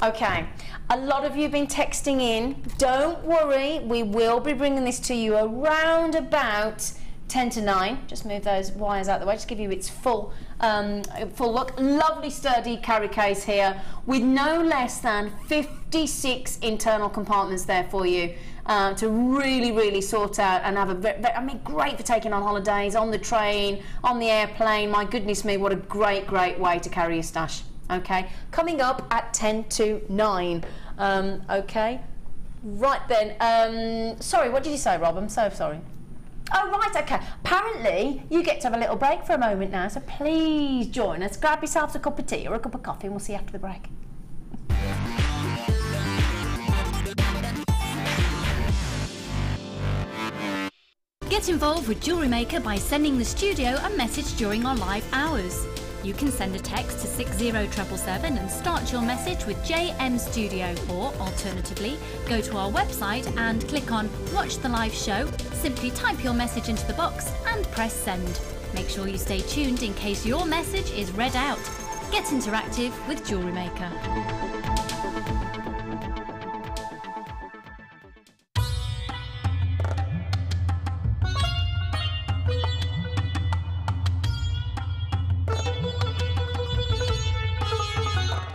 Okay, a lot of you have been texting in. Don't worry, we will be bringing this to you around about 10 to 9. Just move those wires out of the way, just give you its full look. Lovely sturdy carry case here with no less than 56 internal compartments there for you to really sort out and have I mean, great for taking on holidays, on the train, on the airplane. My goodness me, what a great way to carry your stash. Okay, coming up at 10 to 9. Okay, right then, sorry, what did you say, Rob? I'm so sorry. Oh, right, okay. Apparently, you get to have a little break for a moment now, so please join us. Grab yourselves a cup of tea or a cup of coffee, and we'll see you after the break. Get involved with JewelleryMaker by sending the studio a message during our live hours. You can send a text to 60777 and start your message with JM Studio, or alternatively, go to our website and click on Watch the Live Show, simply type your message into the box and press send. Make sure you stay tuned in case your message is read out. Get interactive with JewelleryMaker.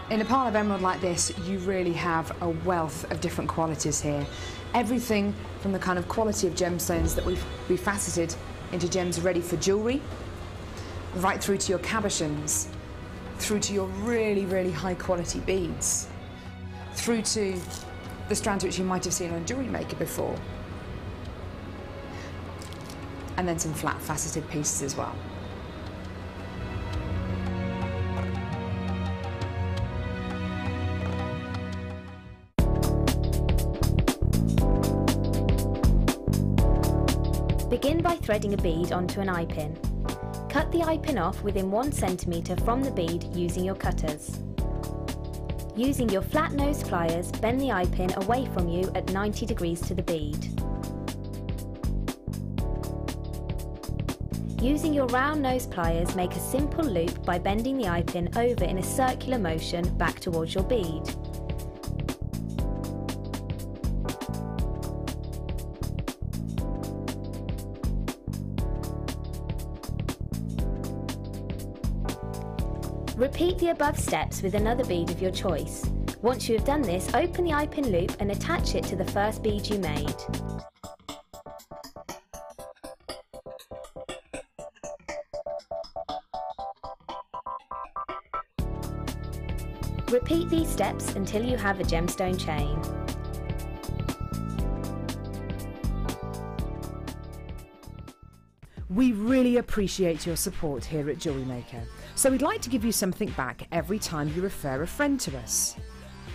In a pile of emerald like this, you really have a wealth of different qualities here. Everything from the kind of quality of gemstones that we've faceted into gems ready for jewellery, right through to your cabochons, through to your really, really high quality beads, through to the strands which you might have seen on JewelleryMaker before, and then some flat faceted pieces as well. Begin by threading a bead onto an eye pin. Cut the eye pin off within 1 centimetre from the bead using your cutters. Using your flat nose pliers, bend the eye pin away from you at 90 degrees to the bead. Using your round nose pliers, make a simple loop by bending the eye pin over in a circular motion back towards your bead. Repeat the above steps with another bead of your choice. Once you have done this, open the eye pin loop and attach it to the first bead you made. Repeat these steps until you have a gemstone chain. We really appreciate your support here at JewelleryMaker, so we'd like to give you something back every time you refer a friend to us.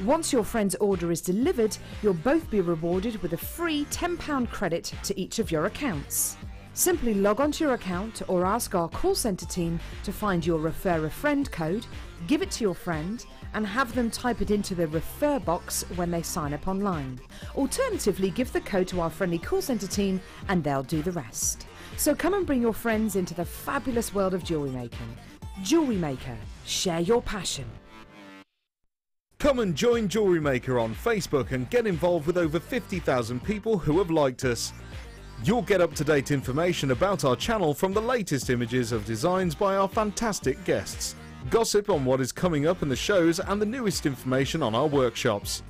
Once your friend's order is delivered, you'll both be rewarded with a free £10 credit to each of your accounts. Simply log onto your account or ask our call centre team to find your Refer a Friend code, give it to your friend and have them type it into the refer box when they sign up online. Alternatively, give the code to our friendly call centre team and they'll do the rest. So come and bring your friends into the fabulous world of jewellery making. JewelleryMaker, share your passion. Come and join JewelleryMaker on Facebook and get involved with over 50,000 people who have liked us. You'll get up-to-date information about our channel from the latest images of designs by our fantastic guests, gossip on what is coming up in the shows and the newest information on our workshops.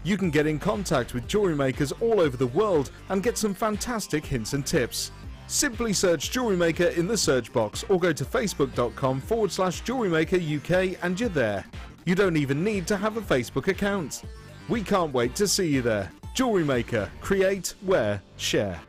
You can get in contact with jewellery makers all over the world and get some fantastic hints and tips. Simply search JewelleryMaker in the search box or go to facebook.com/JewelleryMaker UK and you're there. You don't even need to have a Facebook account. We can't wait to see you there. JewelleryMaker, create, wear, share.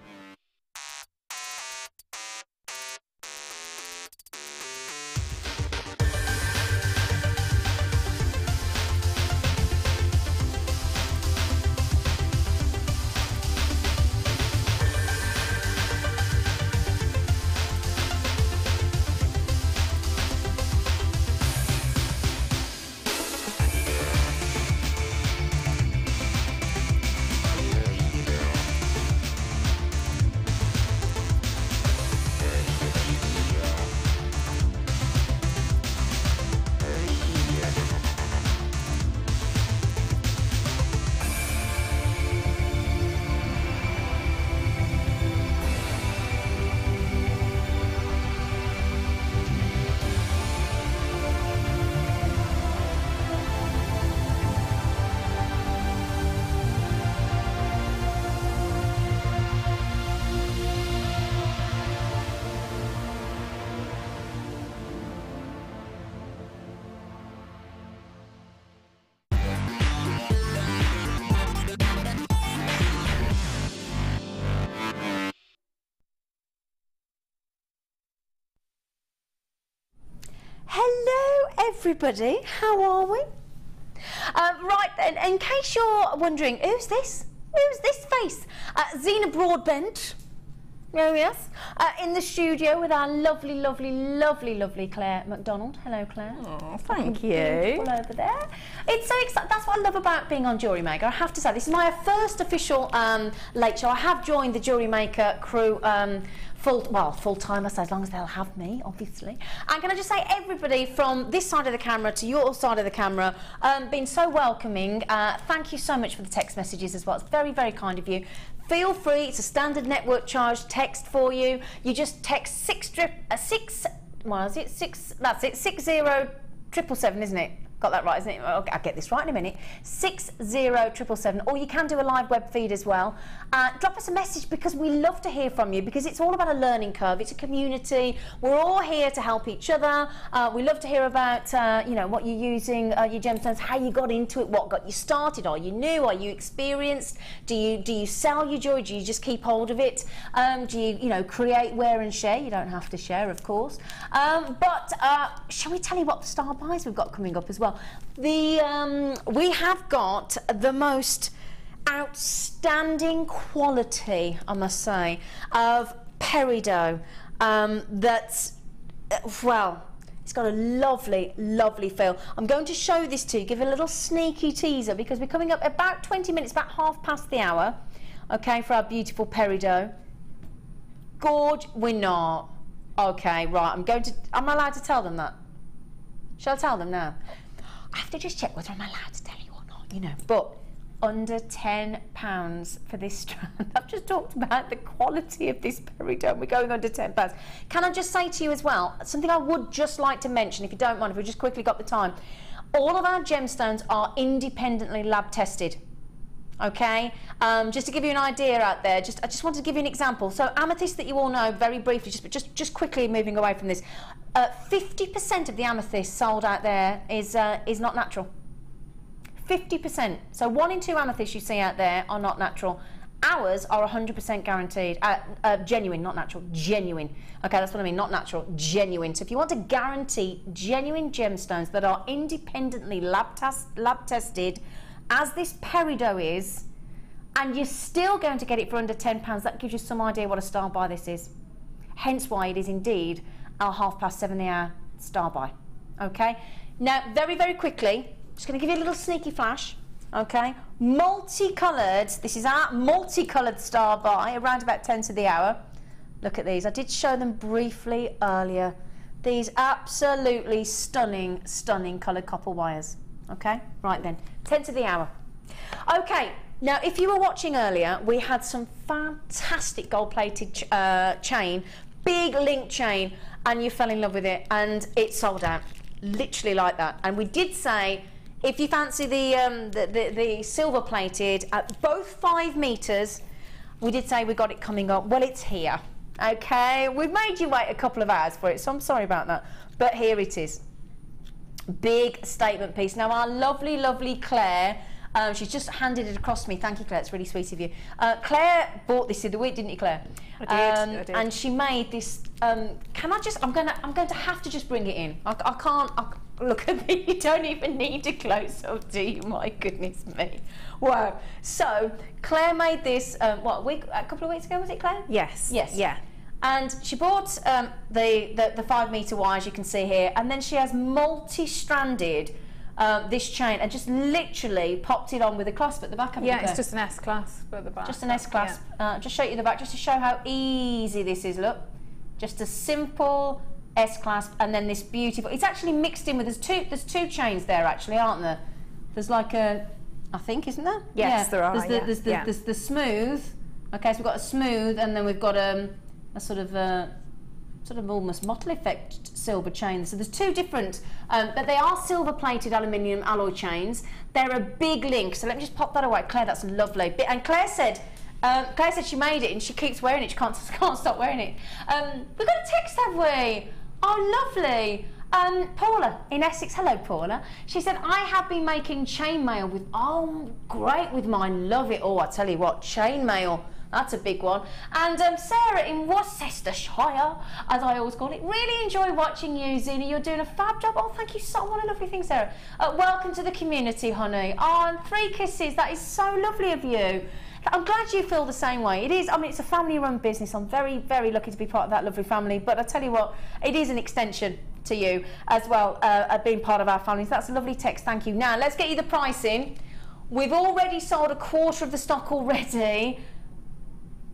Hello everybody, how are we? Right, in case you're wondering, who's this? Who's this face? Zena Broadbent. Oh yes, in the studio with our lovely, lovely, lovely, lovely Claire McDonald. Hello, Claire. Oh, thank you. Beautiful over there. It's so exciting. That's what I love about being on JewelleryMaker. I have to say, this is my first official late show. I have joined the JewelleryMaker crew full-time, I say, as long as they'll have me, obviously. And can I just say, everybody from this side of the camera to your side of the camera, been so welcoming. Thank you so much for the text messages as well. It's very, very kind of you. Feel free, it's a standard network charge text for you. You just text 60777, isn't it? Got that right, isn't it? I'll get this right in a minute. 60777, or you can do a live web feed as well. Drop us a message, because we love to hear from you, because it's all about a learning curve. It's a community. We're all here to help each other. We love to hear about you know, what you're using, your gemstones, how you got into it, what got you started. Are you new? Are you experienced? Do you sell your jewelry? Do you just keep hold of it? Do you know, create, wear and share? You don't have to share, of course. But shall we tell you what star buys we've got coming up as well? We have got the most outstanding quality, I must say, of peridot that's, well, it's got a lovely, lovely feel. I'm going to show this to you, give a little sneaky teaser, because we're coming up about 20 minutes, about 1/2 the hour, okay, for our beautiful peridot. Gorge, we're not. Okay, right, am I allowed to tell them that? Shall I tell them now? I have to just check whether I'm allowed to tell you or not, you know. But under £10 for this strand. I've just talked about the quality of this peridot. We're going under £10. Can I just say to you as well, something I would just like to mention, if you don't mind, if we just quickly got the time. All of our gemstones are independently lab tested. Okay, just to give you an idea out there, I just wanted to give you an example. So amethyst, that you all know very briefly, just quickly moving away from this, 50% of the amethyst sold out there is not natural. 50%. So 1 in 2 amethysts you see out there are not natural. Ours are 100% guaranteed, genuine, not natural, genuine. Okay, that's what I mean, not natural, genuine. So if you want to guarantee genuine gemstones that are independently lab tested, as this peridot is, and you're still going to get it for under £10, that gives you some idea what a star buy this is. Hence why it is indeed our 7:30 the hour star buy. Okay, now very, very quickly, just going to give you a little sneaky flash. Okay, multicoloured, this is our multicoloured star buy, around about 10 to the hour. Look at these, I did show them briefly earlier. These absolutely stunning, stunning coloured copper wires. Okay, right then, 10 to the hour. Okay, now if you were watching earlier, we had some fantastic gold-plated chain, big link chain, and you fell in love with it, and it sold out, literally like that. And we did say, if you fancy the silver-plated at both 5 metres, we did say we got it coming up. Well, it's here. Okay, we've made you wait a couple of hours for it, so I'm sorry about that, but here it is. Big statement piece. Now our lovely, lovely Claire, she's just handed it across to me. Thank you, Claire, it's really sweet of you. Claire bought this the other week, didn't you, Claire? I did. And she made this, can I just, I'm going to have to just bring it in. I can't, look at me, you don't even need a close-up, do you? My goodness me. Wow. So Claire made this, what, a couple of weeks ago, was it, Claire? Yes. Yes. Yeah. And she bought the 5 metre wires you can see here, and then she has multi-stranded this chain and just literally popped it on with a clasp at the back. Yeah, it's just an S clasp at the back. Just an S clasp. Yeah. Just show you the back, just to show how easy this is. Look, just a simple S clasp, and then this beautiful. It's actually mixed in with. There's two chains there actually, aren't there? There's like a, I think, isn't there? Yes, there are. There's the smooth. Okay, so we've got a smooth, and then we've got a sort of almost mottle effect silver chain. So there's 2 different, but they are silver plated aluminium alloy chains. They're a big link. So let me just pop that away. Claire, that's lovely. And Claire said she made it and she keeps wearing it. She can't stop wearing it. We've got a text, have we? Oh, lovely. Paula in Essex. Hello, Paula. She said, I have been making chainmail with, oh, great with mine. Love it. Oh, I tell you what, chainmail. That's a big one. And Sarah in Worcestershire, as I always call it, really enjoy watching you, Zena. You're doing a fab job. Oh, thank you so much. What a lovely thing, Sarah. Welcome to the community, honey. Oh, and 3 kisses. That is so lovely of you. I'm glad you feel the same way. It is, I mean, it's a family-run business. I'm very, very lucky to be part of that lovely family. But I tell you what, it is an extension to you as well, being part of our family. So that's a lovely text, thank you. Now, let's get you the pricing. We've already sold a quarter of the stock already.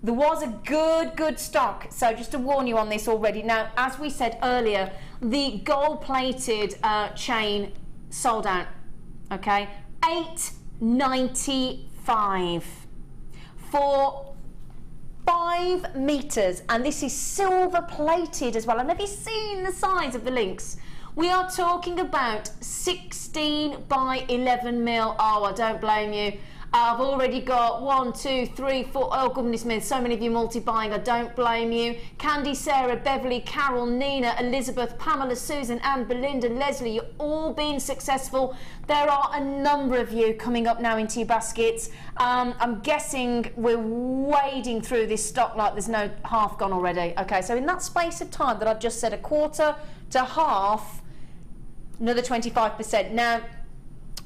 There was a good stock, so just to warn you on this already. Now, as we said earlier, the gold-plated chain sold out, okay? $8.95 for 5 meters, and this is silver-plated as well. And have you seen the size of the links? We are talking about 16 by 11 mil. Oh, I don't blame you. I've already got 1, 2, 3, 4. Oh, goodness me, so many of you multi-buying. I don't blame you. Candy, Sarah, Beverly, Carol, Nina, Elizabeth, Pamela, Susan, Anne, Belinda, Leslie, you're all being successful. There are a number of you coming up now into your baskets. I'm guessing we're wading through this stock like there's no half gone already. Okay, so in that space of time that I've just said, a quarter to half, another 25%. Now,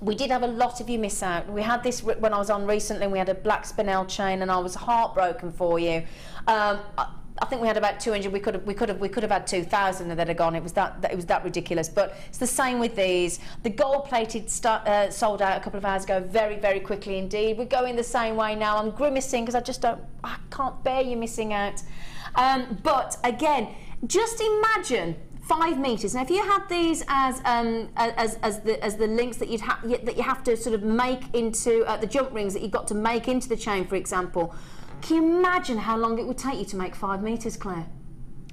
we did have a lot of you miss out. We had this when I was on recently. We had a black Spinel chain, and I was heartbroken for you. I think we had about 200. We could have had 2,000 that had gone. It was that ridiculous. But it's the same with these. The gold-plated sold out a couple of hours ago, very, very quickly indeed. We're going the same way now. I'm grimacing because I can't bear you missing out. But again, just imagine 5 meters. Now, if you had these as the links that you have to sort of make into the jump rings that you've got to make into the chain, for example, can you imagine how long it would take you to make 5 meters, Claire?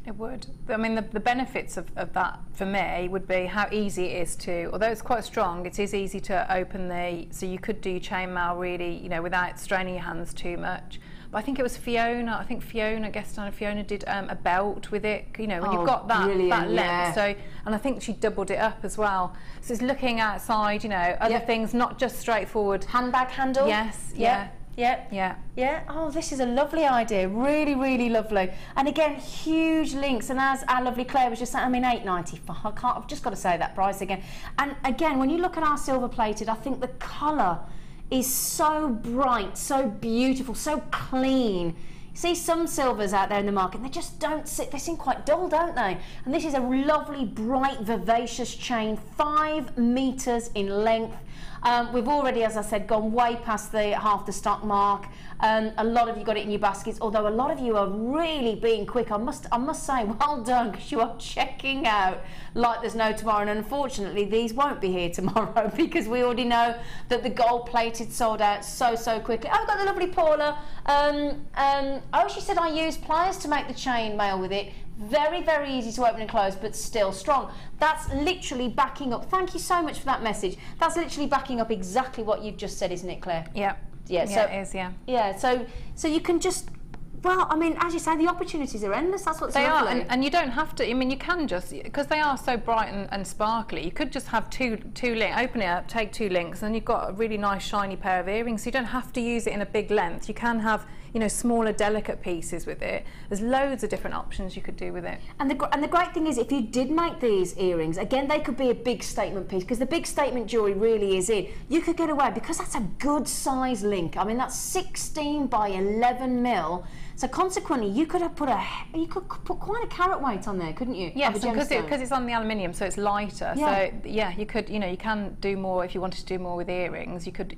It would. I mean, the benefits of that for me would be how easy it is to, although it's quite strong, it is easy to open so you could do chainmail really, you know, without straining your hands too much. But I think it was Fiona, guest on Fiona did a belt with it, you know, when you've got that length. Yeah. So, and I think she doubled it up as well. So it's looking outside, you know, other things, not just straightforward. Handbag handle? Yes, yeah. Oh, this is a lovely idea. Really, really lovely. And again, huge links. And as our lovely Claire was just saying, I mean, $8.95. I've just got to say that price again. And again, when you look at our silver plated, I think the colour is so bright, so beautiful, so clean. You see some silvers out there in the market, they just don't sit, they seem quite dull, don't they? And this is a lovely, bright, vivacious chain, 5 meters in length. We've already, as I said, gone way past the half the stock mark. A lot of you got it in your baskets, although a lot of you are really being quick. I must say, well done, because you are checking out like there's no tomorrow. And unfortunately, these won't be here tomorrow because we already know that the gold-plated sold out so quickly. Oh, I've got the lovely Paula. Oh, she said I used pliers to make the chain mail with it. Very, very easy to open and close, but still strong. That's literally backing up. Thank you so much for that message. That's literally backing up exactly what you've just said, isn't it, Claire? Yeah. Yeah, so, it is, yeah. Yeah, so you can just, well, I mean, as you say, the opportunities are endless. That's what's lovely. They are, and you don't have to, I mean, you can just, because they are so bright and sparkly, you could just have two links, open it up, take 2 links, and you've got a really nice shiny pair of earrings. So you don't have to use it in a big length. You can have, you know, smaller, delicate pieces with it. There's loads of different options you could do with it. And the great thing is, if you did make these earrings, again, they could be a big statement piece, because the big statement jewellery really is in. You could get away, because that's a good size link. I mean, that's 16 by 11 mil. So consequently, you could put quite a carat weight on there, couldn't you? Yes, because it's on the aluminium, so it's lighter. Yeah. So yeah, you could, you know, you can do more if you wanted to do more with earrings. You could,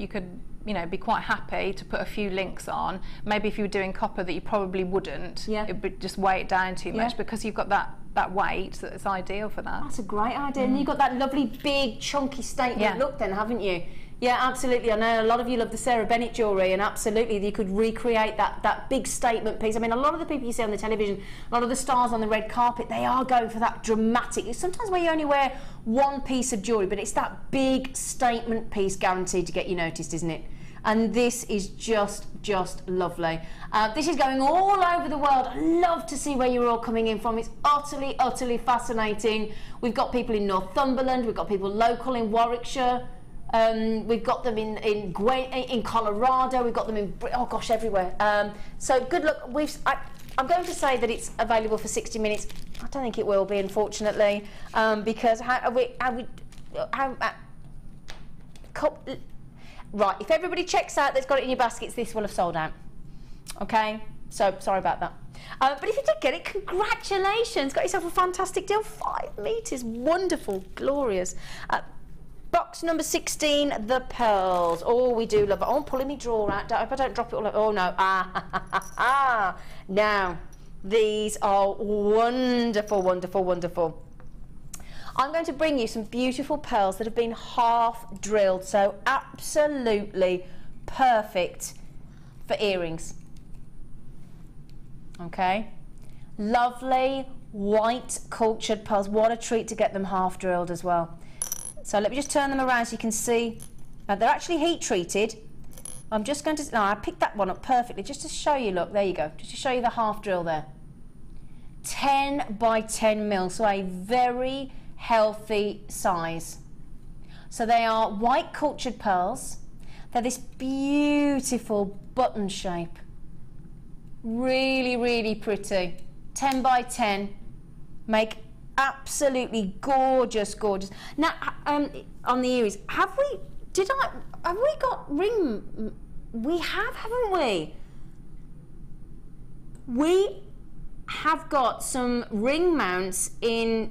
you know, be quite happy to put a few links on. Maybe if you were doing copper that you probably wouldn't, it would just weigh it down too much, because you've got that weight, so it's ideal for that. That's a great idea. And you've got that lovely big chunky statement look then, haven't you? Yeah, absolutely. I know a lot of you love the Sarah Bennett jewellery, and absolutely you could recreate that big statement piece. I mean, a lot of the people you see on the television, a lot of the stars on the red carpet, they are going for that dramatic. Sometimes where you only wear one piece of jewellery, but it's that big statement piece guaranteed to get you noticed, isn't it? And this is just lovely. This is going all over the world. I love to see where you're all coming in from. It's utterly fascinating. We've got people in Northumberland, we've got people local in Warwickshire. We've got them in Colorado. We've got them in, oh gosh, everywhere. So good luck. I'm going to say that it's available for 60 minutes. I don't think it will be, unfortunately, because right, if everybody checks out that's got it in your baskets, this will have sold out. Okay, so sorry about that. But if you did get it, congratulations. Got yourself a fantastic deal. 5 meters, wonderful, glorious. Box number 16, the pearls. Oh, we do love it. Oh, I'm pulling my drawer out. I hope I don't drop it all over. Oh, no. Now, these are wonderful, wonderful, wonderful. I'm going to bring you some beautiful pearls that have been half drilled, so absolutely perfect for earrings. Okay, lovely white cultured pearls. What a treat to get them half drilled as well. So let me just turn them around so you can see. Now they're actually heat treated. I'm just going to, no, I picked that one up perfectly just to show you, look, there you go, just to show you the half drill there. 10 by 10 mil, so a very healthy size. So they are white cultured pearls. They're this beautiful button shape. Really, really pretty. 10 by 10. Make absolutely gorgeous, gorgeous. Now, on the earrings, have we got ring? We have, haven't we? We have got some ring mounts in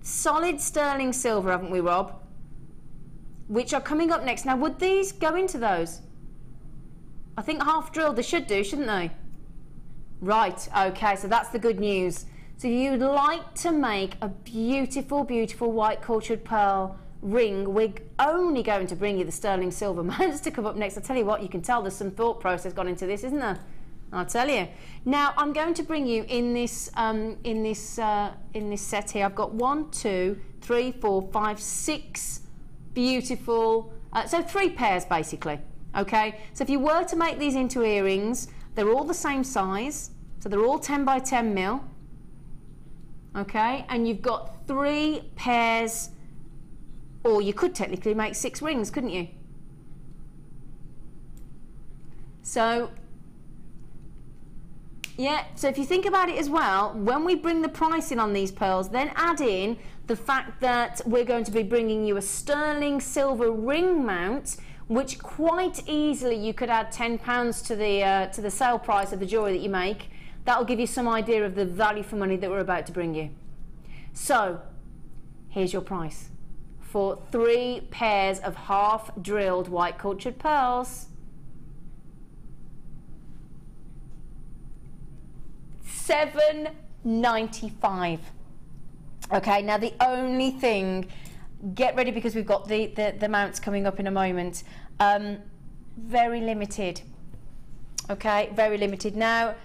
solid sterling silver, haven't we, Rob? Which are coming up next. Now, would these go into those? I think half drilled they should do, shouldn't they? Right, okay, so that's the good news. So you'd like to make a beautiful, beautiful white cultured pearl ring. We're only going to bring you the sterling silver mounts to come up next. I tell you what, you can tell there's some thought process gone into this, isn't there? I'll tell you. Now I'm going to bring you in this set here. I've got 1, 2, 3, 4, 5, 6 beautiful. So 3 pairs basically. Okay. So if you were to make these into earrings, they're all the same size. So they're all 10 by 10 mil. Okay. And you've got 3 pairs, or you could technically make 6 rings, couldn't you? So yeah, so if you think about it as well, when we bring the pricing on these pearls, then add in the fact that we're going to be bringing you a sterling silver ring mount, which quite easily you could add £10 to the sale price of the jewellery that you make. That'll give you some idea of the value for money that we're about to bring you. So here's your price for 3 pairs of half drilled white cultured pearls. $7.95. Okay, now the only thing, get ready because we've got the mounts coming up in a moment. Very limited. Okay, very limited. Now,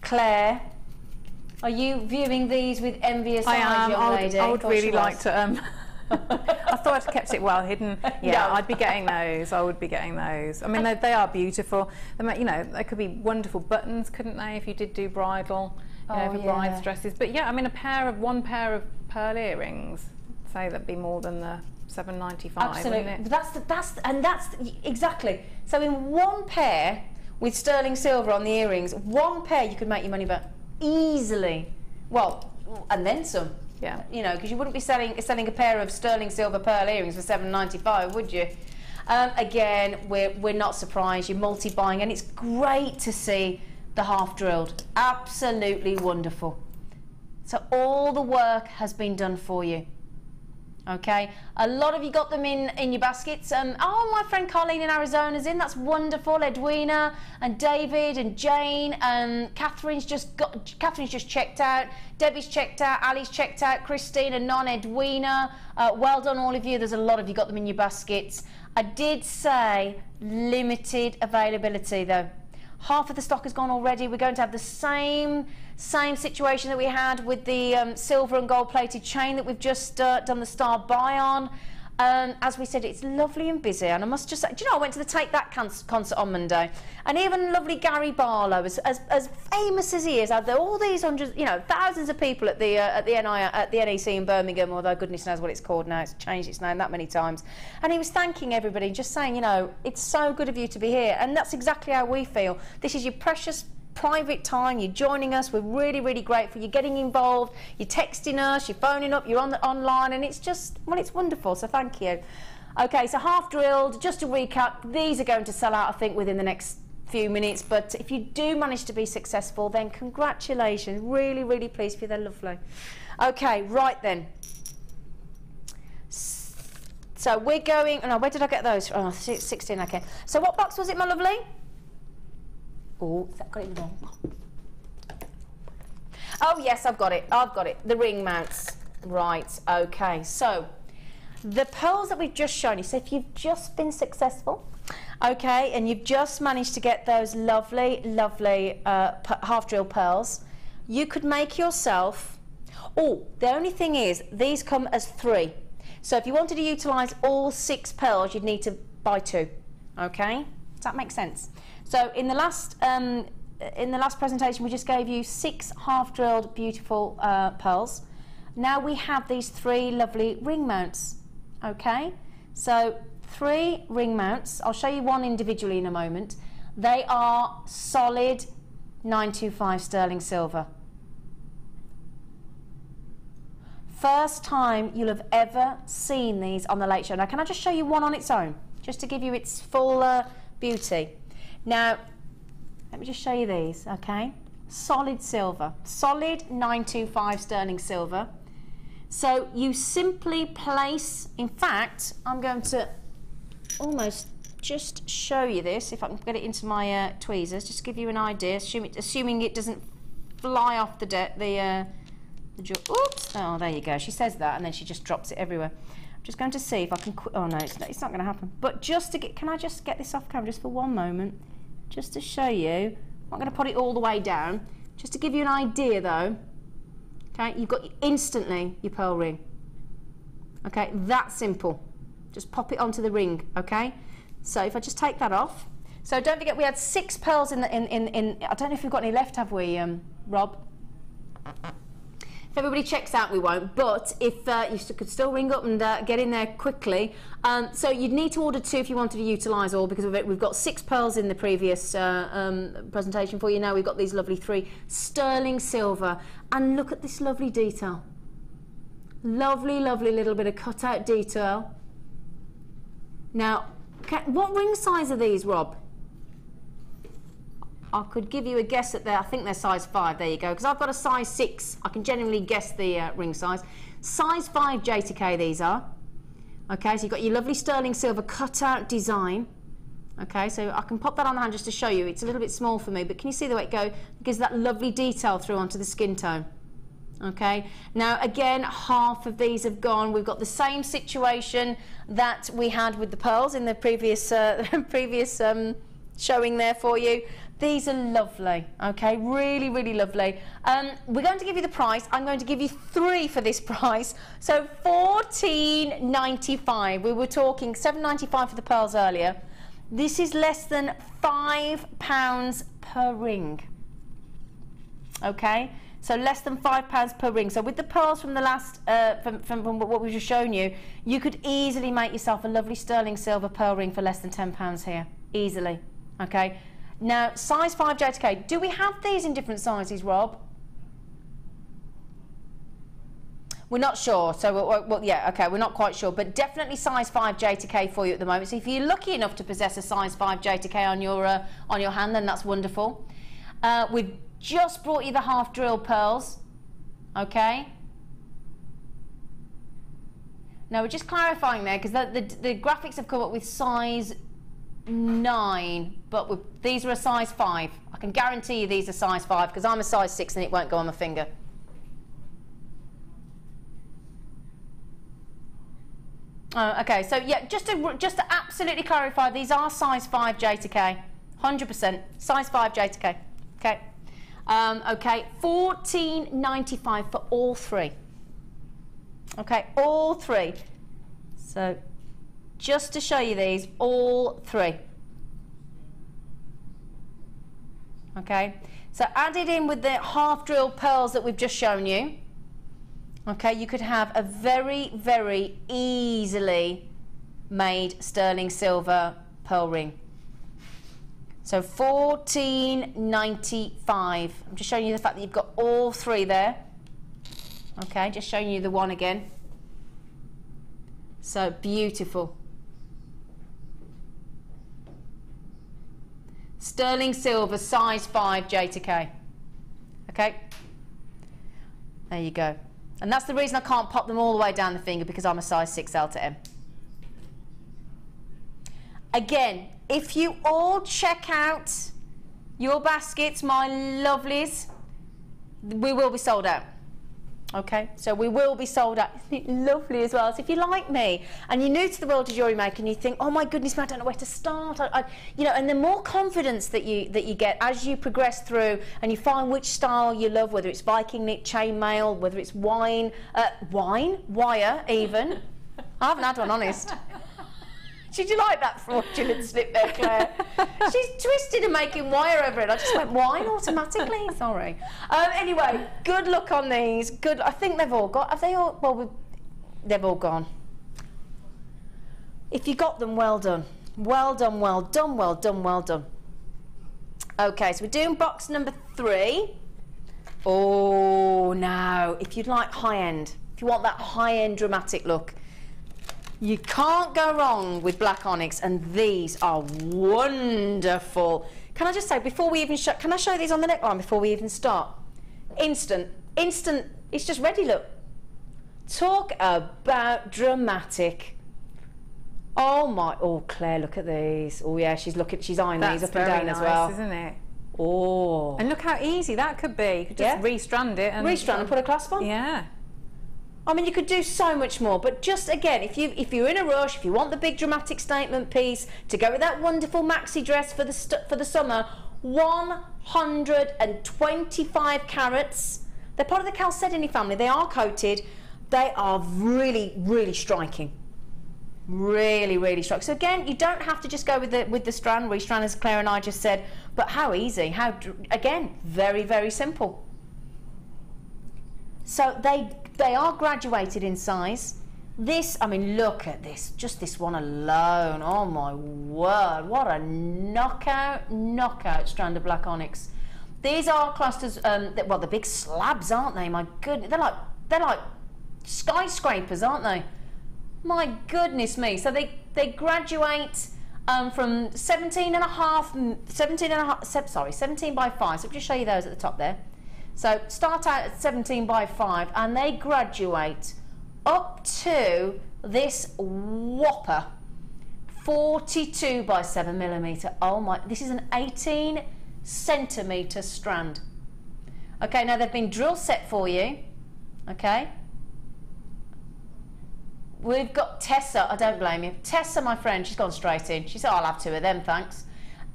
Claire, are you viewing these with envious eyes, young lady? I would really like to. I thought I'd kept it well hidden. Yeah, no. I'd be getting those. I would be getting those. I mean, they are beautiful. You know, they could be wonderful buttons, couldn't they? If you did do bridal, you know, for brides' dresses. But yeah, I mean, one pair of pearl earrings, say that'd be more than the $7.95. Absolutely. That's exactly. So in one pair with sterling silver on the earrings, one pair you could make your money back easily. Well, and then some. Yeah. You know, because you wouldn't be selling a pair of sterling silver pearl earrings for $7.95, would you? Again, we're not surprised. You're multi-buying, and it's great to see the half drilled. Absolutely wonderful. So all the work has been done for you. Okay, a lot of you got them in your baskets. Oh, my friend Colleen in Arizona's in. That's wonderful. Edwina and David and Jane and Catherine's just checked out. Debbie's checked out. Ali's checked out. Christine and Edwina. Well done, all of you. There's a lot of you got them in your baskets. I did say limited availability though. Half of the stock has gone already. We're going to have the same situation that we had with the silver and gold plated chain that we've just done the star buy on. As we said, it's lovely and busy, and I must just say, do you know, I went to the Take That concert on Monday, and even lovely Gary Barlow, as famous as he is, had all these hundreds, you know, thousands of people at the NEC in Birmingham, although goodness knows what it's called now, it's changed its name that many times, and he was thanking everybody, just saying, you know, it's so good of you to be here, and that's exactly how we feel. This is your precious private time. You're joining us. We're really, really grateful. You're getting involved. You're texting us. You're phoning up. You're online, and it's just, well, it's wonderful. So thank you. Okay, so half drilled. Just to recap, these are going to sell out, I think, within the next few minutes, but if you do manage to be successful, then congratulations. Really, really pleased for you. They're lovely. Okay, right then. So we're going, no, where did I get those? Oh, 16, okay. So what box was it, my lovely? Oh, that got it wrong. Oh yes, I've got it. The ring mounts. Right, okay. So the pearls that we've just shown you, so if you've just been successful, okay, and you've just managed to get those lovely, lovely half drill pearls, you could make yourself, oh, the only thing is, these come as 3. So if you wanted to utilise all 6 pearls, you'd need to buy 2, okay? Does that make sense? So in the last presentation, we just gave you 6 half-drilled, beautiful pearls. Now we have these 3 lovely ring mounts, okay? So 3 ring mounts. I'll show you one individually in a moment. They are solid 925 sterling silver. First time you'll have ever seen these on the Late Show. Now, can I just show you one on its own, just to give you its full beauty? Now, let me just show you these, okay? Solid silver, solid 925 sterling silver. So you simply place, in fact, I'm going to almost just show you this, if I can get it into my tweezers, just to give you an idea, assuming it doesn't fly off the oops, oh, there you go. She says that and then she just drops it everywhere. I'm just going to see if I can, oh no, it's not going to happen. But just to get, can I just get this off camera just for one moment, just to show you. I'm not going to put it all the way down, just to give you an idea though. Okay, you've got instantly your pearl ring. Okay, that simple. Just pop it onto the ring, okay? So if I just take that off. So don't forget we had 6 pearls in I don't know if we've got any left, have we, Rob? If everybody checks out, we won't, but if you could still ring up and get in there quickly. So you'd need to order 2 if you wanted to utilise all, because we've got 6 pearls in the previous presentation for you. Now we've got these lovely 3 sterling silver. And look at this lovely detail. Lovely, lovely little bit of cut-out detail. Now, what ring size are these, Rob? I could give you a guess at I think they're size 5, there you go, because I've got a size 6, I can generally guess the ring size. Size 5 J to K these are. Okay, so you've got your lovely sterling silver cut-out design. Okay, so I can pop that on the hand just to show you. It's a little bit small for me, but can you see the way it goes? It gives that lovely detail through onto the skin tone. Okay, now again, half of these have gone. We've got the same situation that we had with the pearls in the previous showing there for you. These are lovely, okay, really, really lovely. We're going to give you the price. I'm going to give you 3 for this price. So $14.95. We were talking $7.95 for the pearls earlier. This is less than £5 per ring, okay? So less than £5 per ring. So with the pearls from the last, from what we've just shown you, you could easily make yourself a lovely sterling silver pearl ring for less than £10 here, easily, okay? Now, size 5 J to K. Do we have these in different sizes, Rob? We're not sure. So, well, yeah, okay, we're not quite sure. But definitely size 5 J to K for you at the moment. So if you're lucky enough to possess a size 5 J to K on your hand, then that's wonderful. We've just brought you the half drill pearls. Okay. Now, we're just clarifying there, because the graphics have come up with size 9, but these are a size 5. I can guarantee you these are size 5, because I'm a size 6 and it won't go on my finger. Okay, so yeah, just to absolutely clarify, these are size 5 J to K, 100% size 5 J to K. Okay, okay, $14.95 for all 3. Okay, all 3. So just to show you these, all 3. Okay, so added in with the half drill pearls that we've just shown you, okay, you could have a very, very easily made sterling silver pearl ring. So $14.95. I'm just showing you the fact that you've got all 3 there. Okay, just showing you the one again. So beautiful. sterling silver, size 5, J to K. Okay? There you go. And that's the reason I can't pop them all the way down the finger, because I'm a size 6L to M. Again, if you all check out your baskets, my lovelies, we will be sold out. Okay, so we will be sold out. Isn't it lovely as well? So if you like me and you're new to the world of jewellery making, and you think, oh my goodness, I don't know where to start, you know, and the more confidence that you get as you progress through and you find which style you love, whether it's Viking knit, chainmail, whether it's wire even. I haven't had one, honest. Did you like that fraudulent slip there, Claire? She's twisted and making wire over it. I just went wine automatically. Sorry. Anyway, good luck on these. Good. I think they've all got. Have they all? Well, they've all gone. If you got them, well done. Well done. Well done. Well done. Well done. Okay, so we're doing box number 3. Oh, now, if you'd like high end, if you want that high end dramatic look, you can't go wrong with black onyx, and these are wonderful. Can I just say, before we even show, can I show these on the neckline before we even start? Instant, it's just ready, look. Talk about dramatic. Oh my, oh Claire, look at these. Oh yeah, she's eyeing these up and down as well. That's very nice, isn't it? Oh. And look how easy that could be. You could just restrand it. Restrand and put a clasp on? Yeah. I mean, you could do so much more, but just again, if you're in a rush, if you want the big dramatic statement piece to go with that wonderful maxi dress for the summer, 125 carats. They're part of the Chalcedony family. They are coated. They are really, really striking. Really, really striking. So again, you don't have to just go with the strand, restrand, as Claire and I just said. But how easy? How again, very, very simple. So they are graduated in size. This, I mean, look at this, just this one alone. Oh my word, what a knockout strand of black onyx. These are clusters, well, the big slabs, aren't they? My goodness, they're like skyscrapers, aren't they? My goodness me. So they graduate from 17 by 5. So I'll just show you those at the top there. So start out at 17 by 5 and they graduate up to this whopper 42 by 7 millimeter. Oh my, this is an 18 centimeter strand. Okay, now they've been drill set for you. Okay. We've got Tessa, I don't blame you. Tessa, my friend, she's gone straight in. She said, I'll have 2 of them, thanks.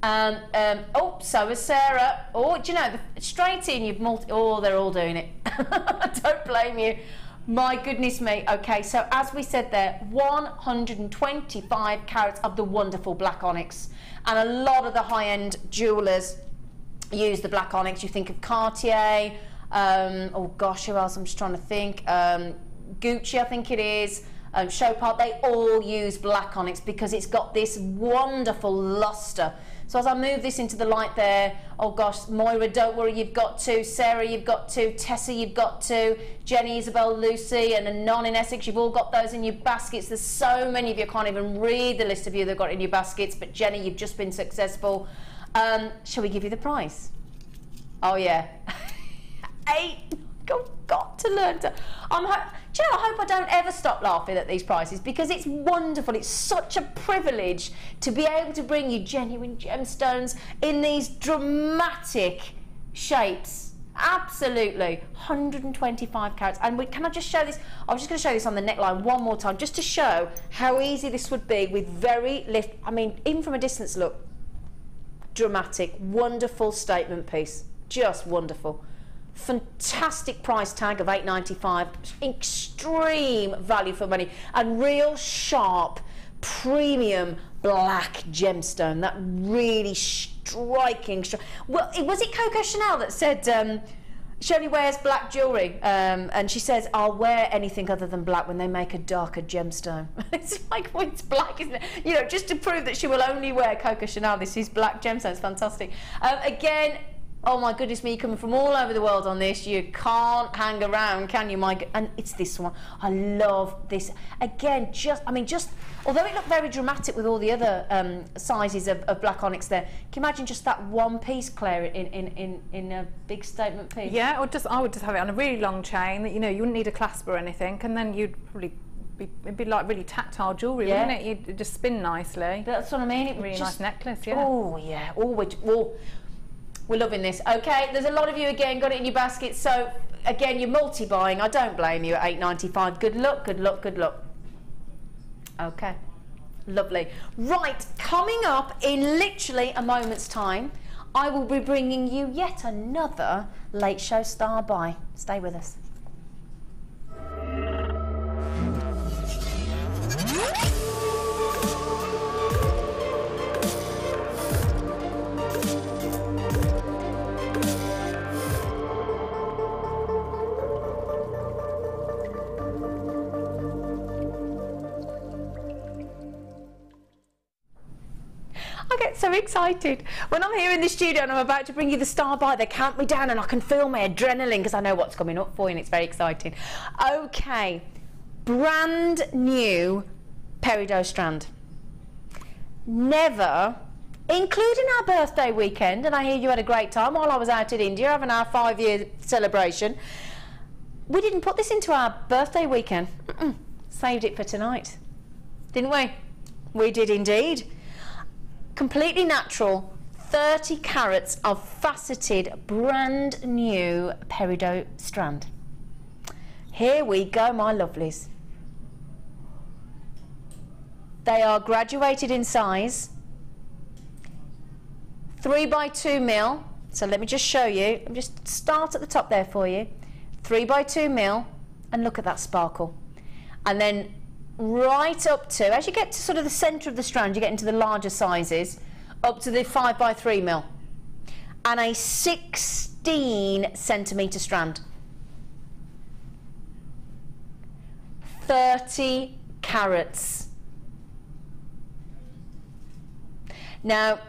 Oh, so is Sarah. Oh, do you know, straight in, you've oh, they're all doing it. Don't blame you. My goodness me. Okay, so as we said there, 125 carats of the wonderful black onyx. And a lot of the high-end jewellers use the black onyx. You think of Cartier, oh gosh, who else? I'm just trying to think. Gucci, I think it is. Chopard, they all use black onyx because it's got this wonderful luster. So as I move this into the light there, oh gosh, Moira, don't worry, you've got 2. Sarah, you've got 2. Tessa, you've got 2. Jenny, Isabel, Lucy, and Anon in Essex, you've all got those in your baskets. There's so many of you, I can't even read the list of you that got in your baskets, but Jenny, you've just been successful. Shall we give you the price? Oh yeah. 8. Got to learn to. Do you know, I hope I don't ever stop laughing at these prices because it's wonderful. It's such a privilege to be able to bring you genuine gemstones in these dramatic shapes. Absolutely. 125 carats. And can I just show this? I was just going to show this on the neckline one more time just to show how easy this would be with very lift. I mean, even from a distance, look. Dramatic, wonderful statement piece. Just wonderful. Fantastic price tag of $8.95, extreme value for money, and real sharp premium black gemstone, that really striking. Well, was it Coco Chanel that said she only wears black jewellery, and she says, I'll wear anything other than black when they make a darker gemstone. It's like, well, it's black, isn't it? You know, just to prove that she will only wear Coco Chanel, this is black gemstone. It's fantastic. Again, Oh my goodness me, you're coming from all over the world on this. You can't hang around, can you, Mike? And it's this one. I love this. Again, although it looked very dramatic with all the other sizes of black onyx there, can you imagine just that one piece, Claire, in a big statement piece? Yeah, I would just have it on a really long chain that, you know, you wouldn't need a clasp or anything, and then you'd probably it'd be like really tactile jewellery, wouldn't it? You'd just spin nicely. That's what I mean. It really nice necklace, yeah. Oh yeah. We're loving this. Okay, there's a lot of you again got it in your basket. So again, you're multi-buying. I don't blame you at $8.95. Good luck. Good luck. Good luck. Okay, lovely. Right, coming up in literally a moment's time, I will be bringing you yet another late show star buy. Stay with us. I get so excited when I'm here in the studio and I'm about to bring you the star buy. They count me down and I can feel my adrenaline because I know what's coming up for you, and it's very exciting. Okay, brand new peridot strand. Never, including our birthday weekend, and I hear you had a great time while I was out in India having our 5-year celebration. We didn't put this into our birthday weekend. Saved it for tonight, didn't we? We did indeed. Completely natural, 30 carats of faceted, brand new peridot strand. Here we go, my lovelies. They are graduated in size, 3 by 2 mil. So let me just show you. I'll just start at the top there for you. 3 by 2 mil, and look at that sparkle. And then right up to, as you get to sort of the centre of the strand, you get into the larger sizes, up to the 5 by 3 mil, and a 16 centimetre strand. 30 carats. Now,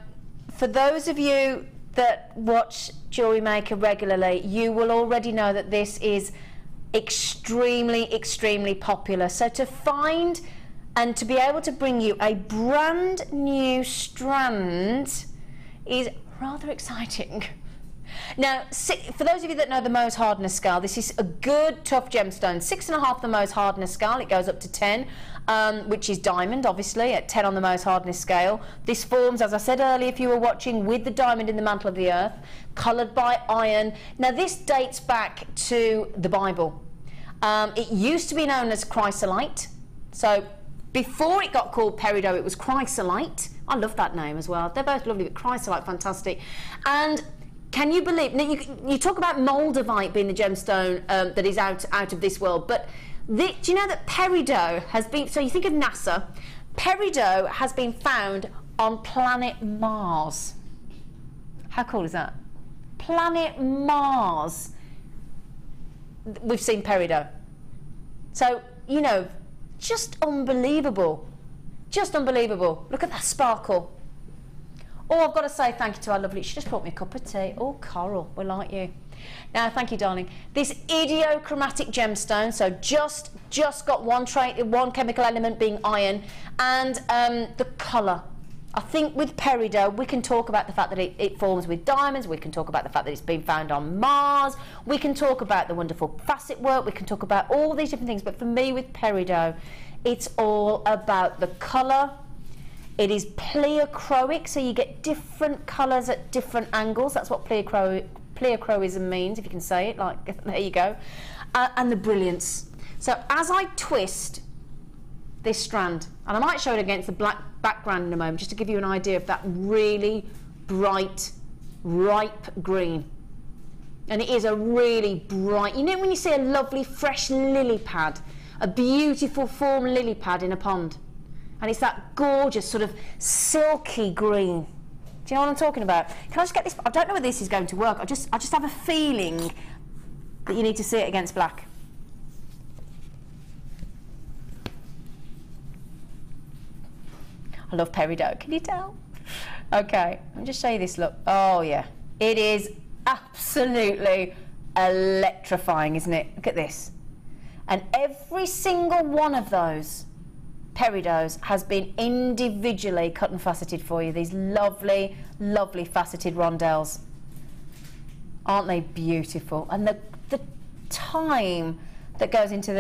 for those of you that watch Jewellery Maker regularly, you will already know that this is extremely, extremely popular. So to find and to be able to bring you a brand new strand is rather exciting. Now, for those of you that know the Mohs hardness scale, this is a good tough gemstone. 6.5 the Mohs hardness scale. It goes up to 10, which is diamond, obviously, at 10 on the Mohs hardness scale. This forms, as I said earlier, if you were watching, with the diamond in the mantle of the earth, coloured by iron. Now, this dates back to the Bible. It used to be known as chrysolite. So before it got called peridot, it was chrysolite. I love that name as well. They're both lovely, but chrysolite, fantastic. And can you believe, now you talk about moldavite being the gemstone that is out of this world, but do you know that peridot has been, so you think of NASA, peridot has been found on planet Mars. How cool is that? Planet Mars. We've seen peridot. So, you know, just unbelievable. Just unbelievable. Look at that sparkle. Oh, I've got to say thank you to our lovely, she just brought me a cup of tea. Oh, Coral, we like you. Now, thank you, darling. This idiochromatic gemstone, so just got one chemical element being iron, and the colour. I think with peridot, we can talk about the fact that it forms with diamonds, we can talk about the fact that it's been found on Mars, we can talk about the wonderful facet work, we can talk about all these different things, but for me with peridot, it's all about the colour. It is pleochroic, so you get different colours at different angles. That's what pleochroism means, if you can say it, like, there you go. And the brilliance. So as I twist this strand, and I might show it against the black background in a moment, just to give you an idea of that really bright, ripe green. And it is a really bright, you know when you see a lovely fresh lily pad, a beautiful form lily pad in a pond, and it's that gorgeous sort of silky green. Do you know what I'm talking about? Can I just get this? I don't know whether this is going to work. I just have a feeling that you need to see it against black. I love peridot, can you tell? Okay, let me just show you this look. Oh yeah, it is absolutely electrifying, isn't it? Look at this. And every single one of those peridots has been individually cut and faceted for you. These lovely, lovely faceted rondelles. Aren't they beautiful? And the time that goes into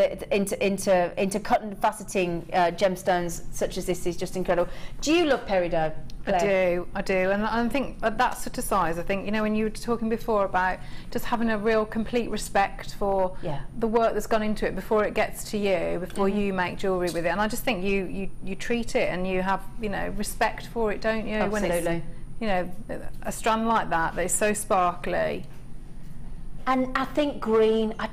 cut and faceting gemstones such as this is just incredible. Do you love peridot, Claire? I do, and I think at that sort of size, I think, you know, when you were talking before about just having a real complete respect for the work that's gone into it before it gets to you, before you make jewellery with it, and I just think you treat it and you have, you know, respect for it, don't you? Absolutely. When it's, you know, a strand like that is so sparkly. And I think green, I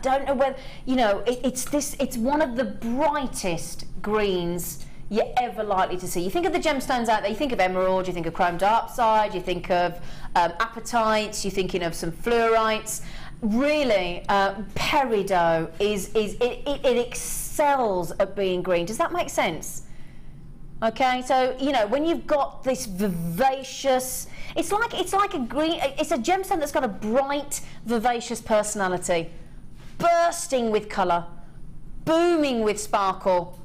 don't know whether, you know, it's one of the brightest greens you're ever likely to see. You think of the gemstones out there, you think of emerald, you think of chrome darkside, you think of apatites, you're thinking of some fluorites. Really, peridot it excels at being green. Does that make sense? Okay, so you know, when you've got this vivacious, it's like a green, it's a gemstone that's got a bright, vivacious personality, bursting with colour, booming with sparkle,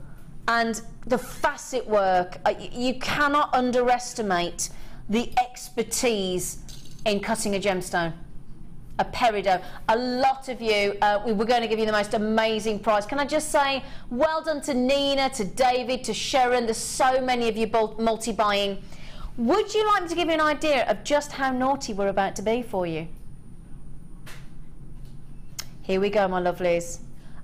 and the facet work. You cannot underestimate the expertise in cutting a gemstone. A peridot. A lot of you, we were going to give you the most amazing prize. Can I just say, well done to Nina, to David, to Sharon. There's so many of you multi-buying. Would you like me to give you an idea of just how naughty we're about to be for you? Here we go, my lovelies.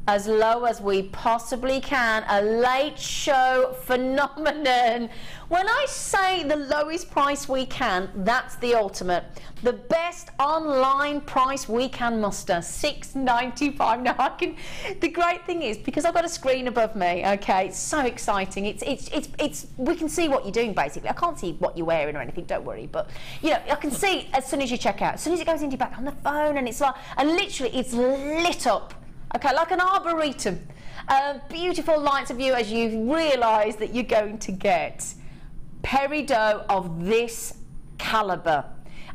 As low as we possibly can, a late show phenomenon. When I say the lowest price we can, that's the ultimate. The best online price we can muster, $6.95. Now I can. The great thing is, because I've got a screen above me, okay, it's so exciting. It's we can see what you're doing basically. I can't see what you're wearing or anything, don't worry, but you know, I can see as soon as you check out, as soon as it goes into your back on the phone, and it's like, and literally it's lit up. Okay, like an arboretum. Beautiful lights of you as you realise that you're going to get peridot of this calibre.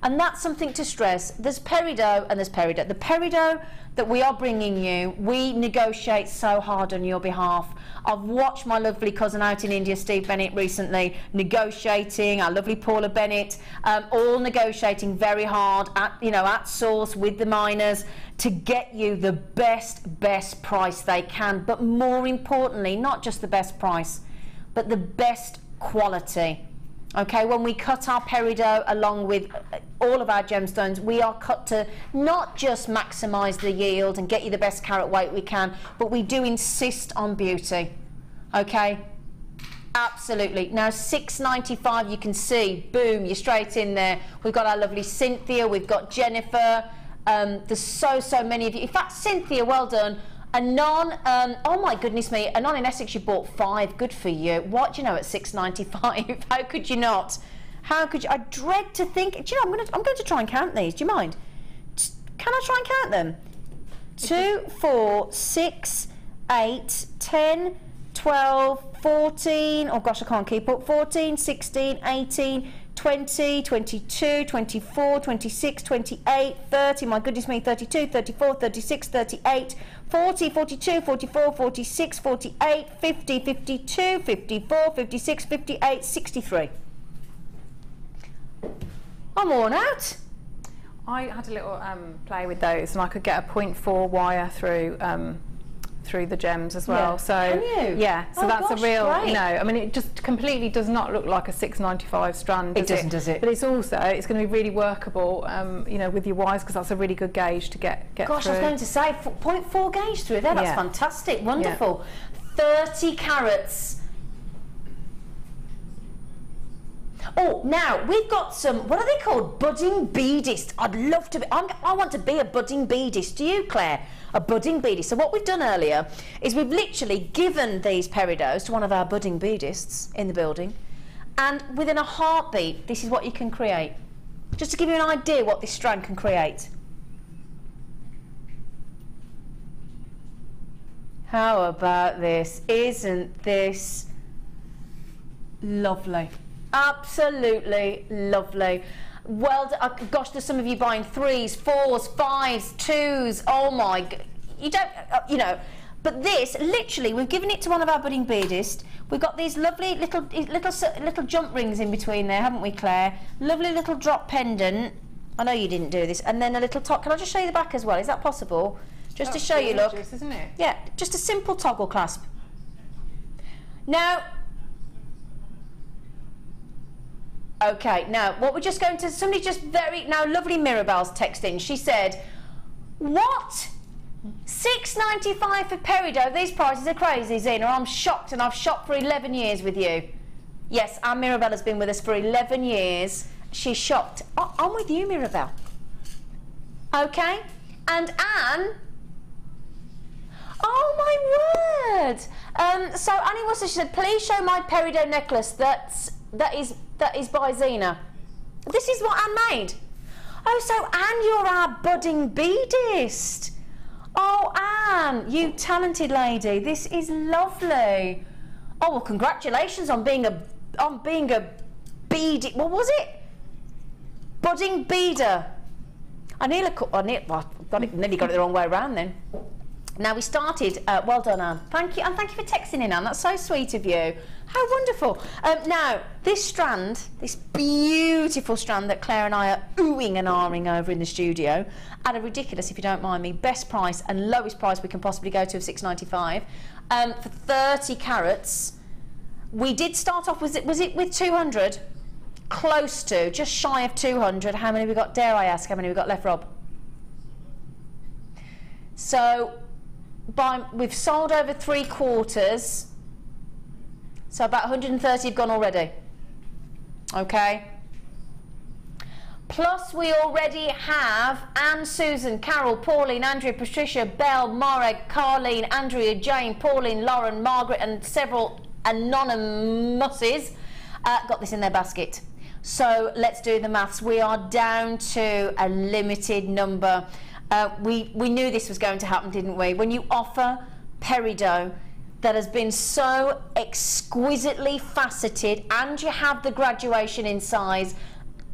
And that's something to stress. There's peridot and there's peridot. The peridot that we are bringing you, we negotiate so hard on your behalf. I've watched my lovely cousin out in India, Steve Bennett, recently negotiating, our lovely Paula Bennett, all negotiating very hard at source with the miners to get you the best price they can, but more importantly, not just the best price, but the best quality. Okay, when we cut our peridot along with all of our gemstones, we are cut to not just maximise the yield and get you the best carat weight we can, but we do insist on beauty. Okay, absolutely. Now $6.95, you can see, boom, you're straight in there. We've got our lovely Cynthia, we've got Jennifer. There's so many of you. In fact, Cynthia, well done. Anon, oh my goodness me, Anon in Essex, you bought 5. Good for you. What do you know at $6.95? How could you not? How could you? I dread to think. Do you know, I'm going to try and count these. Do you mind? Can I try and count them? 2, 4, 6, 8, 10, 12, 14. Oh gosh, I can't keep up. 14, 16, 18. 20, 22, 24, 26, 28, 30, my goodness me, 32, 34, 36, 38, 40, 42, 44, 46, 48, 50, 52, 54, 56, 58, 63. I'm worn out. I had a little play with those, and I could get a 0.4 wire through the gems as well. Yeah. So Can you? yeah, so that's gosh, a real, great. you know, I mean, it just completely does not look like a $6.95 strand. It doesn't, does it? But it's also, it's going to be really workable, you know, with your wires, because that's a really good gauge to get Gosh, through. I was going to say 0.4 gauge through there. That's Yeah. fantastic, wonderful. 30 carats. Oh, now we've got some, what are they called? Budding beadists. I'd love to be, I want to be a budding beadist. Do you, Claire? A budding beadist. So what we've done earlier is we've literally given these peridots to one of our budding beadists in the building, and within a heartbeat, this is what you can create. Just to give you an idea what this strand can create. How about this? Isn't this lovely? Absolutely lovely. well, gosh, there's some of you buying 3s, 4s, 5s, 2s. Oh my, you don't, you know. But this, literally, we've given it to one of our budding beadists. We've got these lovely little jump rings in between there, haven't we, Claire? Lovely little drop pendant. I know you didn't do this. And then a little top. Can I just show you the back as well? Is that possible? Just to show you, look. Isn't it? Yeah, just a simple toggle clasp. Now, okay, now what we're just going to, somebody just now lovely Mirabelle's text in. She said, what? $6.95 for peridot? These prices are crazy, Zena. I'm shocked, and I've shopped for 11 years with you. Yes, our Mirabelle has been with us for 11 years. She's shocked. I'm with you, Mirabelle. Okay, and Anne. Oh my word! So Annie Worcester, she said, please show my peridot necklace. That is by Zena. This is what Anne made. Oh, so Anne, you're our budding beadist. Oh, Anne, you talented lady. This is lovely. Oh well, congratulations on being a bead. What was it? Budding beader. Nearly got it the wrong way around then. Now we started, well done Anne. Thank you, and thank you for texting in, Anne, that's so sweet of you. How wonderful. Now, this strand, this beautiful strand that Claire and I are oohing and ahhing over in the studio, at a ridiculous, if you don't mind me, best price and lowest price we can possibly go to of $6.95, for 30 carats. We did start off, was it with 200? Close to, just shy of 200. How many we got, dare I ask, how many we got left, Rob? So, we've sold over 3/4, so about 130 have gone already. Okay. Plus we already have Anne, Susan, Carol, Pauline, Andrea, Patricia, Belle, Marek, Carleen, Andrea, Jane, Pauline, Lauren, Margaret, and several anonymouses got this in their basket. So let's do the maths. We are down to a limited number. We knew this was going to happen, didn't we? When you offer peridot that has been so exquisitely faceted, and you have the graduation in size,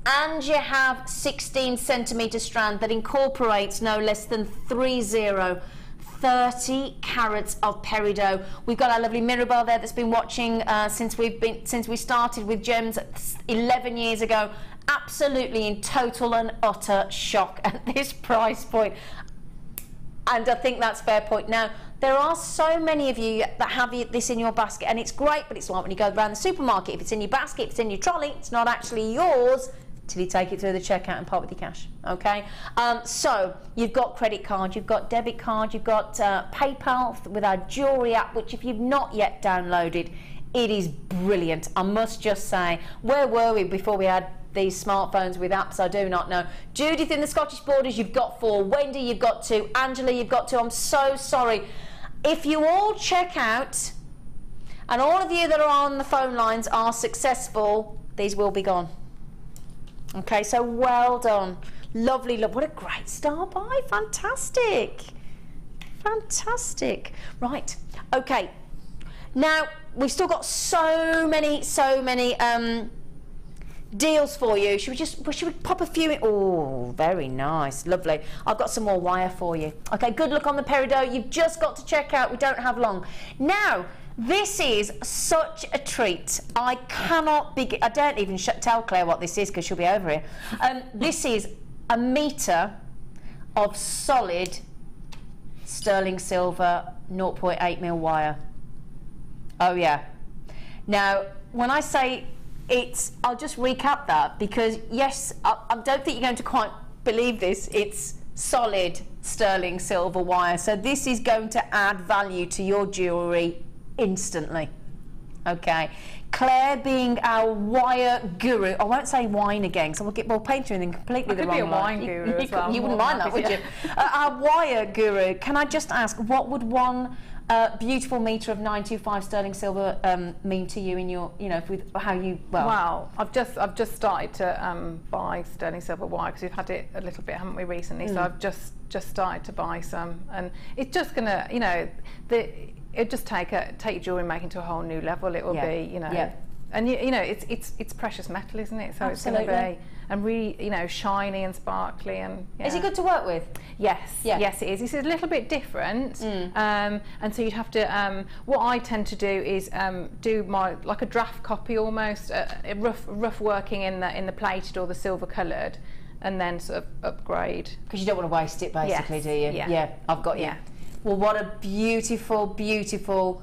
and you have 16 centimetre strand that incorporates no less than 30 carats of peridot. We've got our lovely Mirabelle there that's been watching since we started with gems 11 years ago. Absolutely in total and utter shock at this price point, and I think that's fair point. Now there are so many of you that have this in your basket, and it's great, but it's like when you go around the supermarket, if it's in your basket, if it's in your trolley, it's not actually yours till you take it through the checkout and part with your cash. Okay, so you've got credit card, you've got debit card, you've got PayPal with our jewellery app, which if you've not yet downloaded, it is brilliant. I must just say, where were we before we had these smartphones with apps? I do not know. Judith in the Scottish Borders, you've got 4. Wendy, you've got 2. Angela, you've got 2. I'm so sorry. If you all check out, and all of you that are on the phone lines are successful, these will be gone. Okay, so well done. Lovely, what a great star buy. Fantastic. Fantastic. Right, okay. Now, we've still got so many deals for you. Should we pop a few in? Oh, very nice, lovely. I've got some more wire for you. Okay, good luck on the peridot. You've just got to check out. We don't have long. Now, this is such a treat. I cannot begin. I don't even tell Claire what this is because she'll be over here. This is a metre of solid sterling silver 0.8mm wire. Oh yeah. Now, when I say I'll just recap that, because yes, I don't think you're going to quite believe this. It's solid sterling silver wire, so this is going to add value to your jewellery instantly. Okay, Claire being our wire guru, I won't say wine again, so we'll paint you in completely the wrong light. I could be a wine guru as well. You wouldn't mind that, would you? Our wire guru, can I just ask, what would one beautiful metre of 925 sterling silver mean to you in your, with how you, well, I've just started to buy sterling silver wire, because we've had it a little bit, haven't we, recently? So I've just started to buy some, and it's just gonna, it'll just take your jewellery making to a whole new level. It will be, And you know, it's precious metal, isn't it? So Absolutely. it's going to be, and really, you know, shiny and sparkly. And yeah. Is it good to work with? Yes, Yeah. yes it is. It's a little bit different, and so you'd have to. What I tend to do is do my like a draft copy almost, a rough working in the plated or the silver coloured, and then sort of upgrade. Because you don't want to waste it, basically, Yes. do you? Yeah. Yeah, I've got you. Yeah. Well, what a beautiful, beautiful.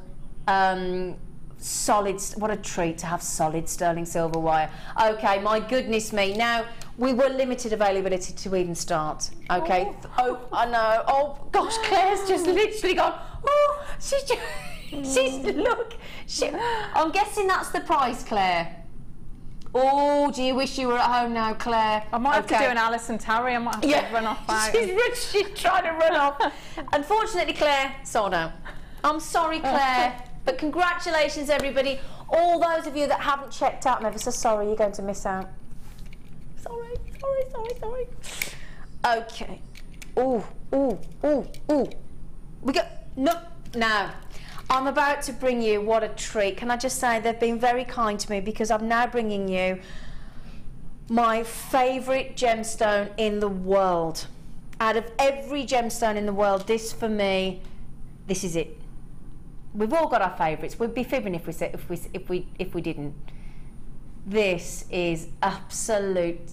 Solid, what a treat to have solid sterling silver wire. Okay, my goodness me. Now, we were limited availability to even start. Okay. Oh, I know. Oh gosh, Claire's just literally gone. Oh, look. I'm guessing that's the price, Claire. Oh, do you wish you were at home now, Claire? I might have to do an Alison Tarry. I might have to run off out. She's trying to run off. Unfortunately, Claire, sold out. I'm sorry, Claire. But congratulations, everybody. All those of you that haven't checked out, I'm ever so sorry, you're going to miss out. Sorry. Okay. Ooh. We go. No. Now, I'm about to bring you, what a treat. Can I just say, they've been very kind to me because I'm now bringing you my favourite gemstone in the world. Out of every gemstone in the world, this for me, this is it. We've all got our favourites. We'd be fibbing if we didn't. This is absolute.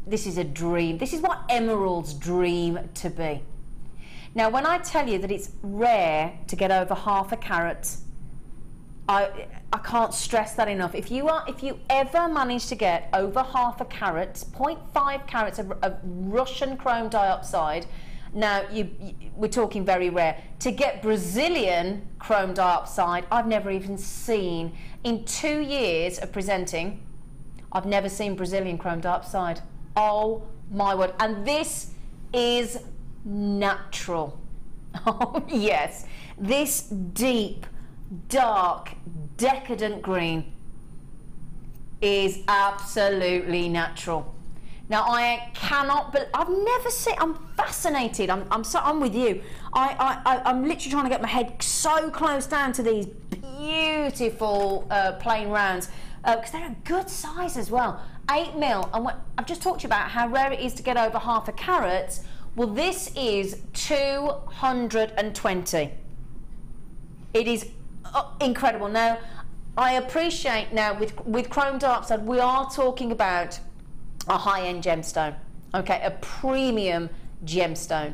This is a dream. This is what emeralds dream to be. Now, when I tell you that it's rare to get over half a carat, I can't stress that enough. If you ever manage to get over half a carat, 0.5 carats of Russian chrome dioxide. Now, we're talking very rare. To get Brazilian chrome dioxide, I've never even seen. In 2 years of presenting, I've never seen Brazilian chrome dioxide. Oh my word. And this is natural. Oh yes. This deep, dark, decadent green is absolutely natural. Now I cannot, but I've never seen. I'm fascinated. I'm with you. I'm literally trying to get my head so close down to these beautiful plain rounds because they're a good size as well. 8mm, and I've just talked to you about how rare it is to get over half a carat. Well, this is 220. It is incredible. Now, I appreciate now with chrome dioxide, we are talking about a high-end gemstone, okay, a premium gemstone,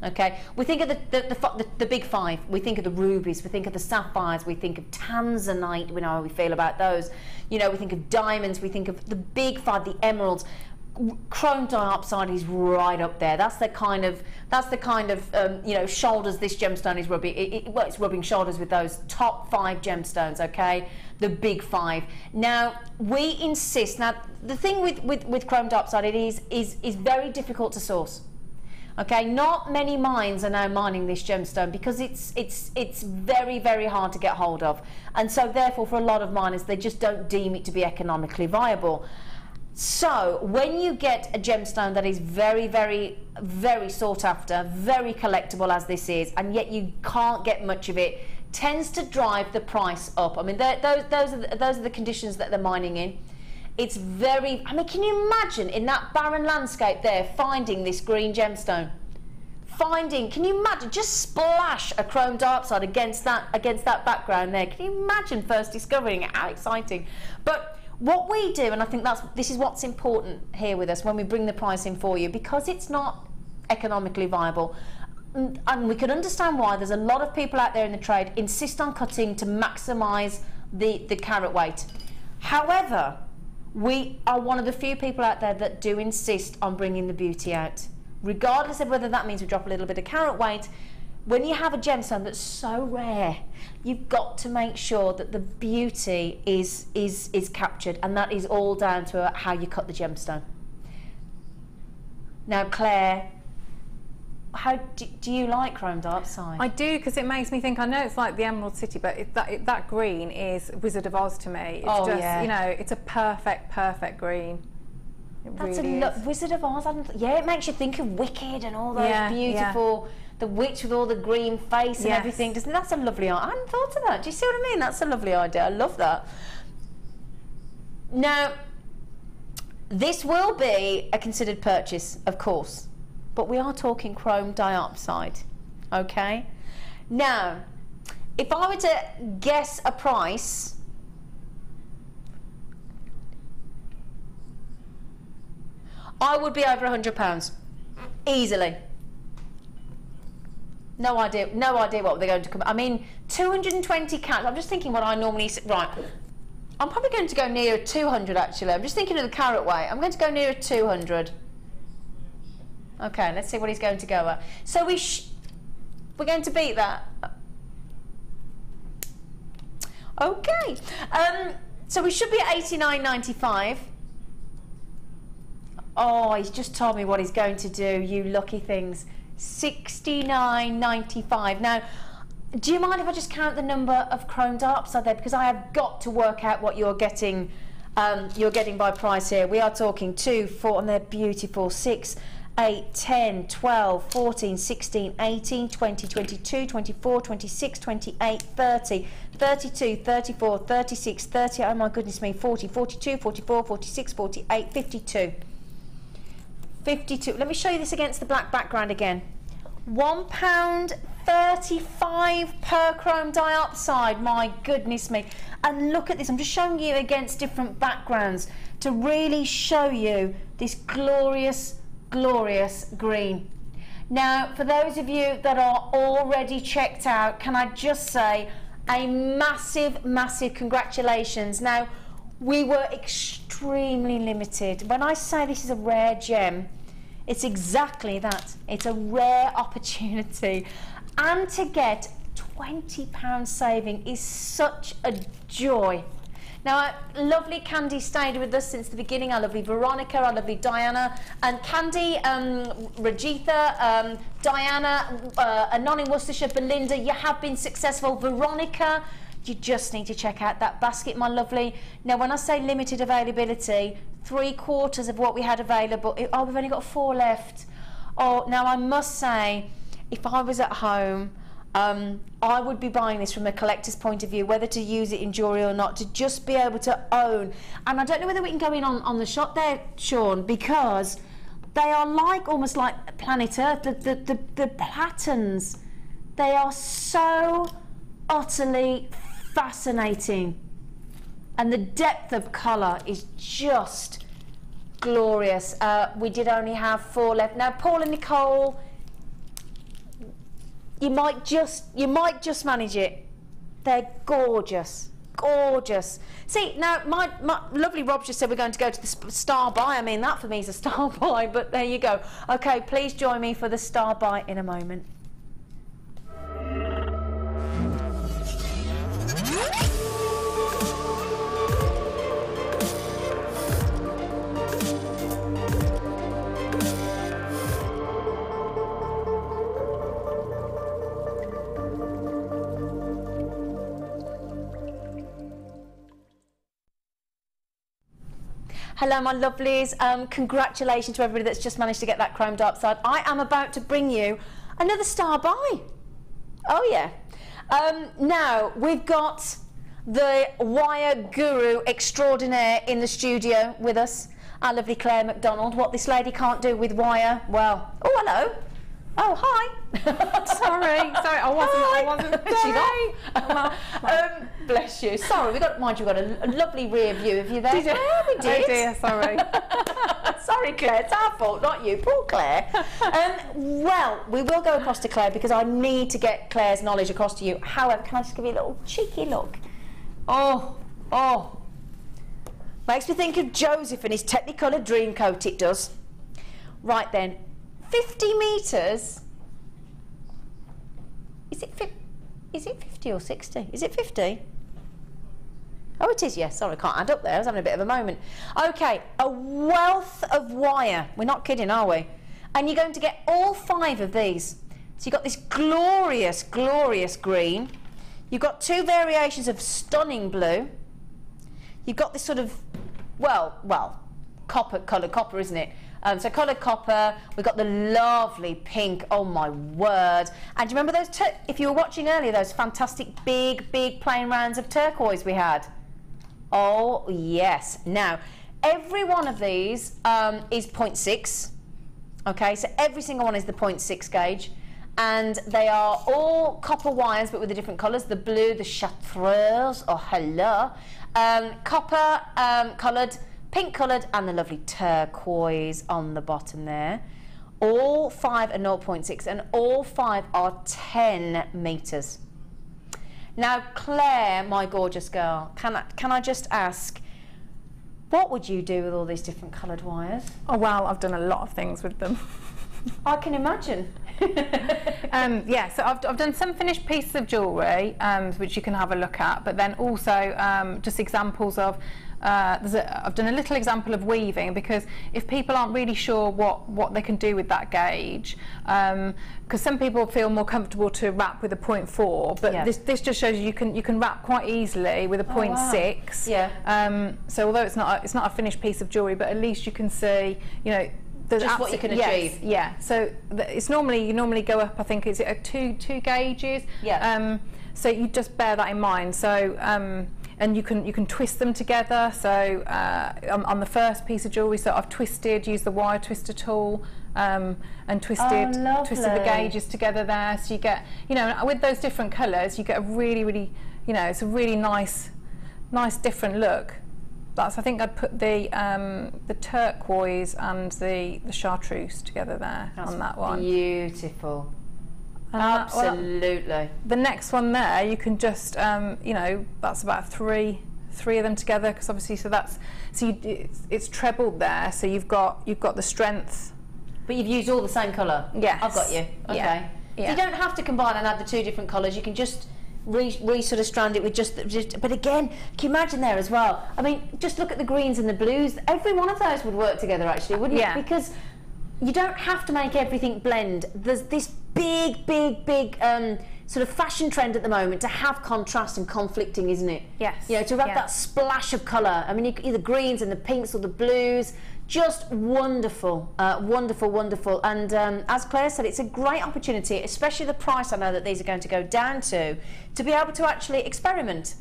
okay. We think of the big five. We think of the rubies. We think of the sapphires. We think of tanzanite. We know how we feel about those. You know, we think of diamonds. We think of the big five, the emeralds. Chrome dioxide is right up there. That's the kind of you know, shoulders this gemstone is rubbing. Well, it's rubbing shoulders with those top 5 gemstones, okay, the big 5. Now we insist. Now the thing with chrome dioxide, it is very difficult to source. Okay, not many mines are now mining this gemstone because it's very, very hard to get hold of, and so therefore for a lot of miners they just don't deem it to be economically viable. So when you get a gemstone that is very, very, very sought after, very collectible as this is, and yet you can't get much of it, tends to drive the price up. I mean, those are the conditions that they're mining in. It's very, I mean, can you imagine in that barren landscape there finding this green gemstone? Can you imagine, just splash a chrome dioxide against that background there. Can you imagine first discovering it? How exciting. But what we do, and I think this is what's important here with us when we bring the price in for you, because it's not economically viable, and we can understand why there's a lot of people out there in the trade insist on cutting to maximise the carat weight. However, we are one of the few people out there that do insist on bringing the beauty out, regardless of whether that means we drop a little bit of carat weight. When you have a gemstone that's so rare, you've got to make sure that the beauty is captured, and that is all down to how you cut the gemstone. Now, Claire, how do you like chrome dioxide? I do, because it makes me think. I know it's like the Emerald City, but that green is Wizard of Oz to me. It's you know, it's a perfect green. That's really a Wizard of Oz. Yeah, it makes you think of Wicked and all those beautiful. The witch with all the green face and everything. That's a lovely idea. I hadn't thought of that. Do you see what I mean? That's a lovely idea. I love that. Now, this will be a considered purchase, of course, but we are talking chrome dioxide, okay? Now, if I were to guess a price, I would be over £100, easily. No idea what they're going to come. I mean, 220 carats. I'm just thinking what I normally. Right, I'm probably going to go near 200 actually. I'm just thinking of the carat weight. I'm going to go near 200. Okay, let's see what he's going to go at. So we're going to beat that. Okay, so we should be at 89.95. Oh, he's just told me what he's going to do. You lucky things. 69.95. Now, do you mind if I just count the number of chrome dioxide there, because I have got to work out what you're getting by price here. We are talking 2, 4, and they're beautiful. 6, 8, 10, 12, 14, 16, 18, 20, 22, 24, 26, 28, 30, 32, 34, 36, 30, oh my goodness me, 40, 42, 44, 46, 48, 52. 52. Let me show you this against the black background again. £1.35 per chrome dioxide. My goodness me. And look at this. I'm just showing you against different backgrounds to really show you this glorious, glorious green. Now, for those of you that are already checked out, can I just say a massive, massive congratulations. Now, we were extremely limited. When I say this is a rare gem, it's exactly that. It's a rare opportunity. And to get £20 saving is such a joy. Now, lovely Candy stayed with us since the beginning. Our lovely Veronica, our lovely Diana, and Candy, Rajitha, Diana, Anon in Worcestershire, Belinda, you have been successful. Veronica, you just need to check out that basket, my lovely. Now, when I say limited availability, 3/4 of what we had available. Oh, we've only got 4 left. Oh, now I must say, if I was at home, I would be buying this from a collector's point of view, whether to use it in jewellery or not, to just be able to own. And I don't know whether we can go in on the shot there, Sean, because they are like, almost like planet Earth, the patterns. They are so utterly fascinating. And the depth of colour is just glorious. We did only have 4 left. Now, Paul and Nicole, you might just manage it. They're gorgeous, gorgeous. See, now my lovely Rob just said we're going to go to the star buy. I mean, that for me is a star buy, but there you go. Okay, please join me for the star buy in a moment. Hello, my lovelies. Congratulations to everybody that's just managed to get that chrome dioxide. I am about to bring you another star buy. Oh, yeah. Now, we've got the wire guru extraordinaire in the studio with us, our lovely Claire McDonald. What this lady can't do with wire, well, oh, hello. Oh, hi. Sorry, I wasn't. She's off. Bless you. Sorry, mind you, we've got a lovely rear view of you there. Did you? Yeah, we did. Oh dear, sorry. Sorry, Claire, it's our fault, not you. Poor Claire. Well, we will go across to Claire because I need to get Claire's knowledge across to you. However, can I just give you a little cheeky look? Oh. Makes me think of Joseph and his Technicolor Dreamcoat, it does. Right then. 50 metres. Is it 50 or 60? Is it 50? Oh, it is, yes. Sorry, I can't add up there. I was having a bit of a moment. Okay, a wealth of wire. We're not kidding, are we? And you're going to get all 5 of these. So you've got this glorious, glorious green. You've got 2 variations of stunning blue. You've got this sort of, well, coloured copper, isn't it? So coloured copper, we've got the lovely pink, oh my word. And do you remember those, if you were watching earlier, those fantastic big plain rounds of turquoise we had? Oh, yes. Now, every one of these is 0.6. Okay, so every single one is the 0.6 gauge. And they are all copper wires, but with the different colours. The blue, the chartreuse, oh hello. Copper coloured, pink coloured, and the lovely turquoise on the bottom there. All 5 are 0.6, and all 5 are 10 metres. Now, Claire, my gorgeous girl, can I just ask, what would you do with all these different coloured wires? Oh, well, I've done a lot of things with them. I can imagine. Yeah, so I've done some finished pieces of jewellery, which you can have a look at, but then also just examples of, I've done a little example of weaving, because if people aren't really sure what they can do with that gauge, because some people feel more comfortable to wrap with a 0.4, but yeah. this just shows you can wrap quite easily with a 0.6. Wow. Yeah. So although it's not a finished piece of jewellery, but at least you can see, you know, just what you can achieve. Yeah. So it's you normally go up. I think it's two gauges. Yeah. So you just bear that in mind. So and you can twist them together. So on the first piece of jewellery, so I've used the wire twister tool and twisted the gauges together there. So you get, you know, with those different colours, you get a really, you know, it's a really nice different look. I think I'd put the turquoise and the chartreuse together there. That's on that one. Beautiful. And absolutely. The next one there, you can just you know, that's about three of them together, because obviously it's trebled there, so you've got the strength. But you've used all the same colour. Yes. I've got you. Okay. Yeah. So you don't have to combine and add the 2 different colours. You can just sort of strand it with just, but again, can you imagine there as well? I mean, just look at the greens and the blues. Every one of those would work together, actually, wouldn't it? Because you don't have to make everything blend. There's this big sort of fashion trend at the moment to have contrast and conflicting, isn't it? Yes. You know, to have that splash of colour. I mean, either greens and the pinks or the blues. Just wonderful, wonderful. And as Claire said, it's a great opportunity, especially the price I know that these are going to go down to be able to actually experiment.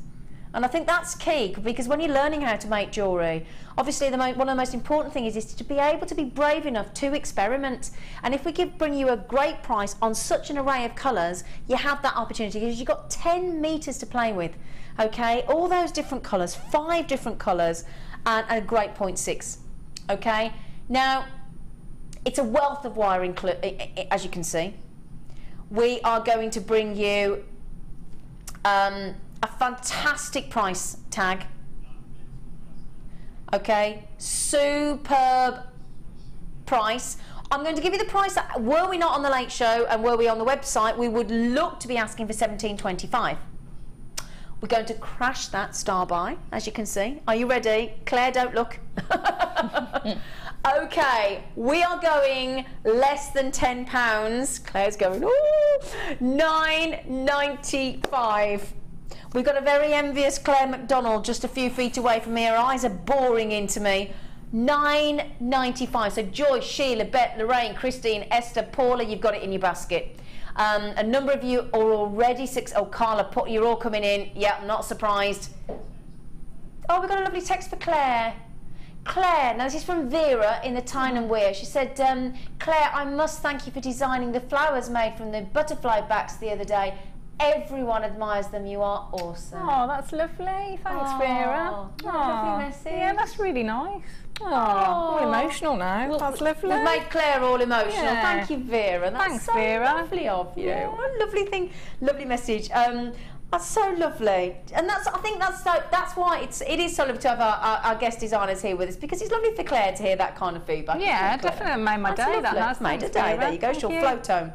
And I think that's key, because when you're learning how to make jewellery, obviously one of the most important things is to be able to be brave enough to experiment. And if we bring you a great price on such an array of colours, you have that opportunity, because you've got 10 metres to play with, okay? All those different colours, 5 different colours, and a great 0.6. Okay, now it's a wealth of wiring, as you can see. We are going to bring you a fantastic price tag. Okay, superb price. I'm going to give you the price that, were we not on the Late Show and were we on the website, we would look to be asking for $17.25. We're going to crash that star by, as you can see. Are you ready? Claire, don't look. Okay, we are going less than £10. Claire's going, ooh, $9.95. We've got a very envious Claire McDonald just a few feet away from me. Her eyes are boring into me. $9.95. So Joyce, Sheila, Bette, Lorraine, Christine, Esther, Paula, you've got it in your basket. A number of you are already Carla, you're all coming in. Yeah, I'm not surprised. Oh, we've got a lovely text for Claire. Claire, now this is from Vera in the Tyne and Wear. She said, Claire, I must thank you for designing the flowers made from the butterfly backs the other day. Everyone admires them. You are awesome. Oh, that's lovely. Thanks, Vera. Lovely message. Yeah, that's really nice. Oh, all emotional now. Well, that's lovely. We've made Claire all emotional. Yeah. Thank you, Vera. That's so Vera. Lovely of you. Yeah. What a lovely thing, lovely message. That's so lovely, and I think that's why it is so lovely to have our guest designers here with us, because it's lovely for Claire to hear that kind of feedback. Yeah, definitely made my day. That has made a day. There you go. She'll float home.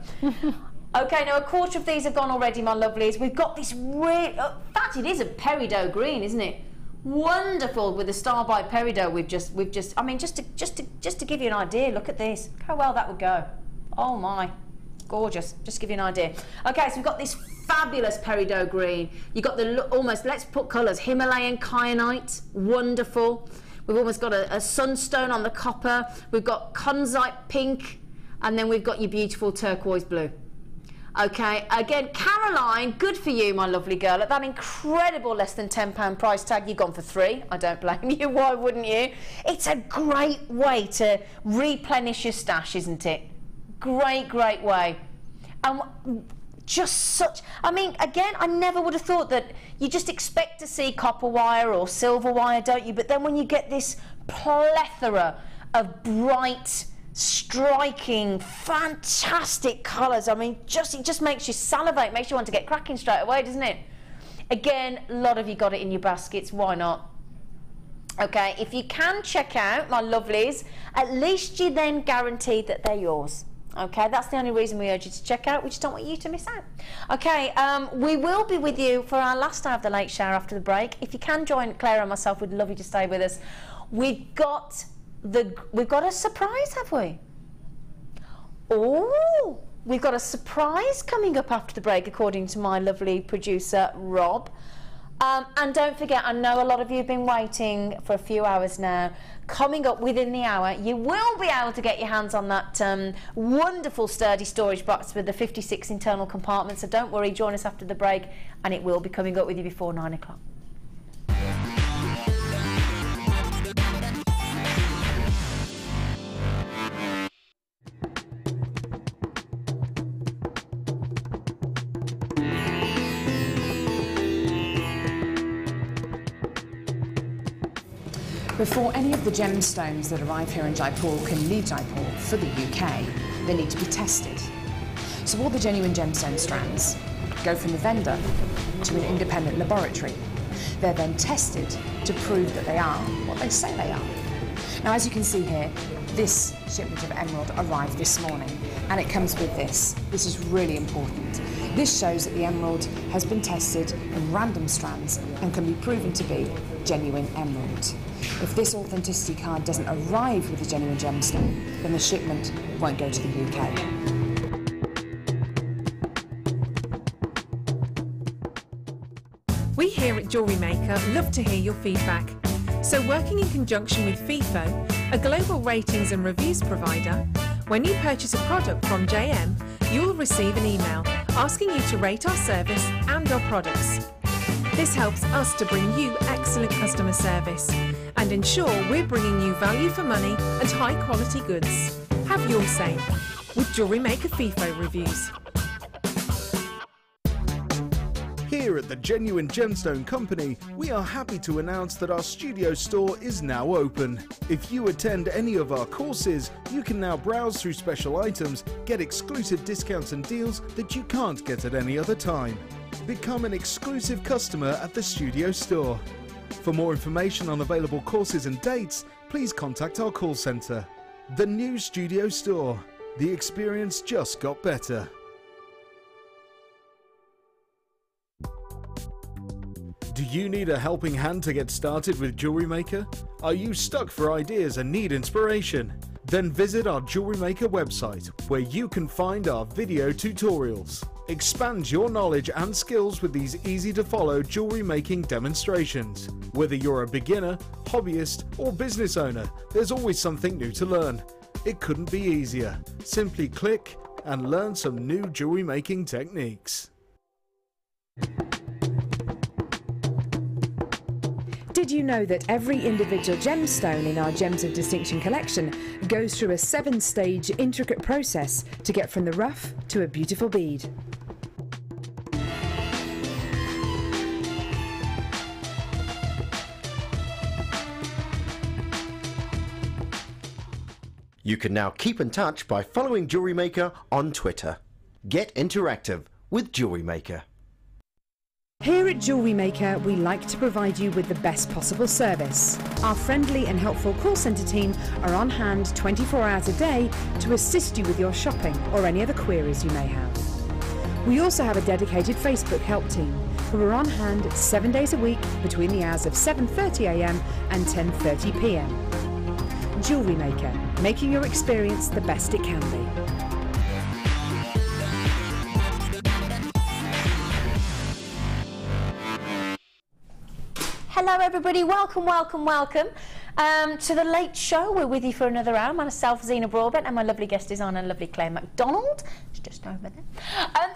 Okay, now a quarter of these have gone already, my lovelies. We've got this really, in fact, it is a peridot green, isn't it? Wonderful with the star by peridot. We've just. I mean, just to give you an idea. Look at this. Look how well that would go. Oh my, gorgeous. Just to give you an idea. Okay, so we've got this fabulous peridot green. You've got the almost. Let's put colours. Himalayan kyanite. Wonderful. We've almost got a sunstone on the copper. We've got kunzite pink, and then we've got your beautiful turquoise blue. Okay, again, Caroline, good for you, my lovely girl. At that incredible less than £10 price tag, you've gone for 3. I don't blame you, why wouldn't you? It's a great way to replenish your stash, isn't it? Great, great way. Just such, I mean, again, I never would have thought that you just expect to see copper wire or silver wire, don't you? But then when you get this plethora of bright, striking, fantastic colours, I mean, it just makes you salivate, makes you want to get cracking straight away, doesn't it? Again, a lot of you got it in your baskets, why not? Okay, if you can check out, my lovelies, at least you then guarantee that they're yours. Okay, that's the only reason we urge you to check out. We just don't want you to miss out. Okay, we will be with you for our last hour of the late shower after the break. If you can join Claire and myself, we'd love you to stay with us. We've got a surprise, have we? Oh, we've got a surprise coming up after the break, according to my lovely producer, Rob. And don't forget, I know a lot of you have been waiting for a few hours now. Coming up within the hour, you will be able to get your hands on that wonderful sturdy storage box with the 56 internal compartments. So don't worry, join us after the break, and it will be coming up with you before 9 o'clock. Before any of the gemstones that arrive here in Jaipur can leave Jaipur for the UK, they need to be tested. So all the genuine gemstone strands go from the vendor to an independent laboratory. They're then tested to prove that they are what they say they are. Now, as you can see here, this shipment of emerald arrived this morning, and it comes with this. This is really important. This shows that the emerald has been tested in random strands and can be proven to be genuine emerald. If this authenticity card doesn't arrive with a genuine gemstone, then the shipment won't go to the UK. We here at JewelleryMaker love to hear your feedback. So working in conjunction with FIFO, a global ratings and reviews provider, when you purchase a product from JM, you will receive an email asking you to rate our service and our products. This helps us to bring you excellent customer service and ensure we're bringing you value for money and high quality goods. Have your say with JewelleryMaker FIFO reviews. Here at the Genuine Gemstone Company, we are happy to announce that our studio store is now open. If you attend any of our courses, you can now browse through special items, get exclusive discounts and deals that you can't get at any other time. Become an exclusive customer at the studio store. For more information on available courses and dates, please contact our call centre. The new studio store. The experience just got better. Do you need a helping hand to get started with JewelleryMaker? Are you stuck for ideas and need inspiration? Then visit our JewelleryMaker website, where you can find our video tutorials. Expand your knowledge and skills with these easy-to-follow jewellery making demonstrations. Whether you're a beginner, hobbyist, or business owner, there's always something new to learn. It couldn't be easier. Simply click and learn some new jewellery making techniques. Did you know that every individual gemstone in our Gems of Distinction collection goes through a 7-stage intricate process to get from the rough to a beautiful bead? You can now keep in touch by following JewelleryMaker on Twitter. Get interactive with JewelleryMaker. Here at JewelleryMaker, we like to provide you with the best possible service. Our friendly and helpful call centre team are on hand 24 hours a day to assist you with your shopping or any other queries you may have. We also have a dedicated Facebook help team who are on hand 7 days a week between the hours of 7:30 AM and 10:30 PM. JewelleryMaker, making your experience the best it can be. Hello everybody, welcome, welcome, welcome. To the Late Show. We're with you for another hour. Myself, Zena Broadbent, and my lovely guest designer, lovely Claire MacDonald. She's just over there.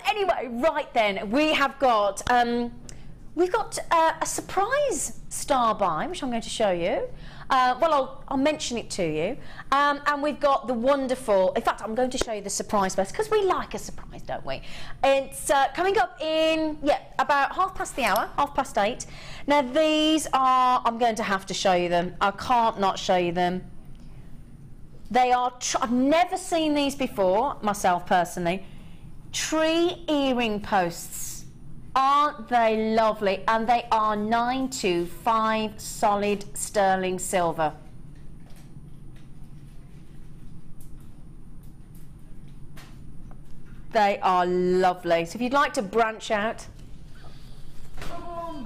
Anyway, right then, we have got we've got a surprise star buy, which I'm going to show you. Well, I'll mention it to you. And we've got the wonderful, in fact, I'm going to show you the surprise first, because we like a surprise, don't we? It's coming up in, about 8:30. Now, these are, I'm going to have to show you them. I can't not show you them. They are, I've never seen these before, myself personally. Tree earring posts. Aren't they lovely? And they are 925 solid sterling silver. They are lovely. So if you'd like to branch out,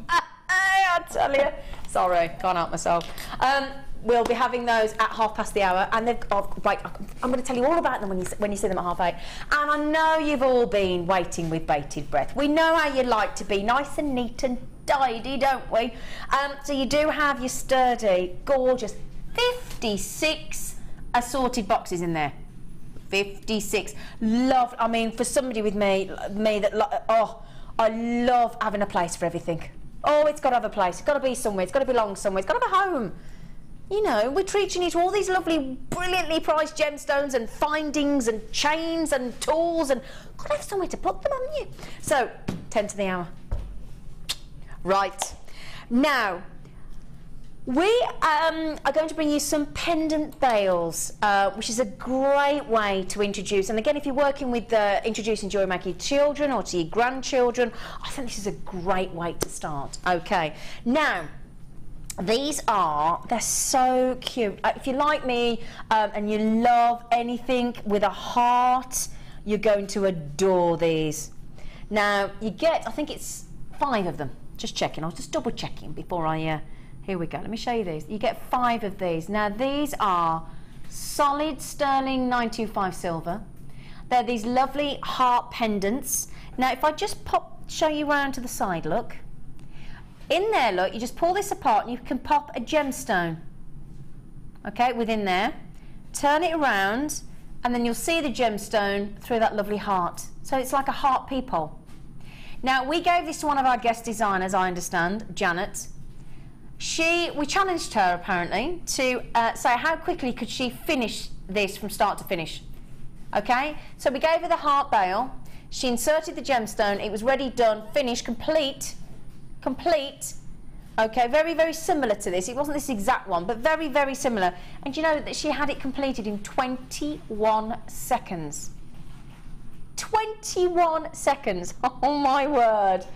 I tell you, sorry, can't help myself. We'll be having those at 8:30, and they've right, I'm going to tell you all about them when you see them at 8:30. And I know you've all been waiting with bated breath. We know how you like to be, nice and neat and tidy, don't we? So you do have your sturdy, gorgeous 56 assorted boxes in there. 56. Love. I mean, for somebody with me that I love having a place for everything. Oh, it's got to have a place. It's got to be somewhere. It's got to belong somewhere. It's got to have a home. You know, we're treating you to all these lovely, brilliantly priced gemstones and findings and chains and tools, and got to have somewhere to put them, haven't you? So, 10 to the hour. Right. Now, we are going to bring you some pendant veils, which is a great way to introduce. And again, if you're working with introducing JewelleryMaker to your children or to your grandchildren, I think this is a great way to start. Okay. Now, they're so cute. If you're like me and you love anything with a heart, you're going to adore these. Now, you get, I think it's 5 of them. Just checking. I was just double checking before I... here we go. Let me show you these. You get 5 of these. Now, these are solid sterling 925 silver. They're these lovely heart pendants. Now, if I just show you around to the side, look. In there, look, you just pull this apart and you can pop a gemstone, okay, within there. Turn it around and then you'll see the gemstone through that lovely heart. So it's like a heart peephole. Now, we gave this to one of our guest designers, I understand, Janet. We challenged her, apparently, to say how quickly could she finish this from start to finish, okay? So we gave her the heart bail. She inserted the gemstone. It was ready, done, finished, complete. Okay, very, very similar to this. It wasn't this exact one, but very, very similar. And you know that she had it completed in 21 seconds. 21 seconds. Oh my word.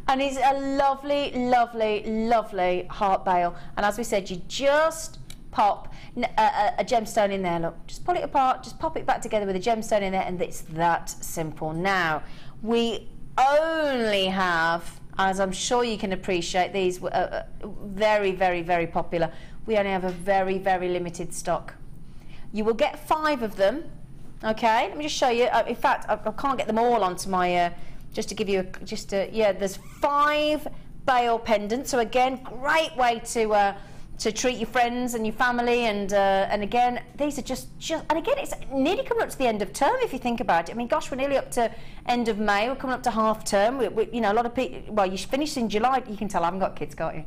And it's a lovely, lovely, lovely heart bail. And as we said, you just pop a gemstone in there. Look, just pull it apart, just pop it back together with a gemstone in there, and it's that simple. Now, we only have, as I'm sure you can appreciate, these were very, very, very popular. We only have a very, very limited stock. You will get 5 of them. Okay, let me just show you. In fact, I can't get them all onto my, just to give you there's 5 bail pendants. So again, great way to treat your friends and your family, and again, these are just and again, it's nearly coming up to the end of term if you think about it. I mean, gosh, we're nearly up to end of May. We're coming up to half term. You know, a lot of people. Well, you finished in July. You can tell I haven't got kids, can't you?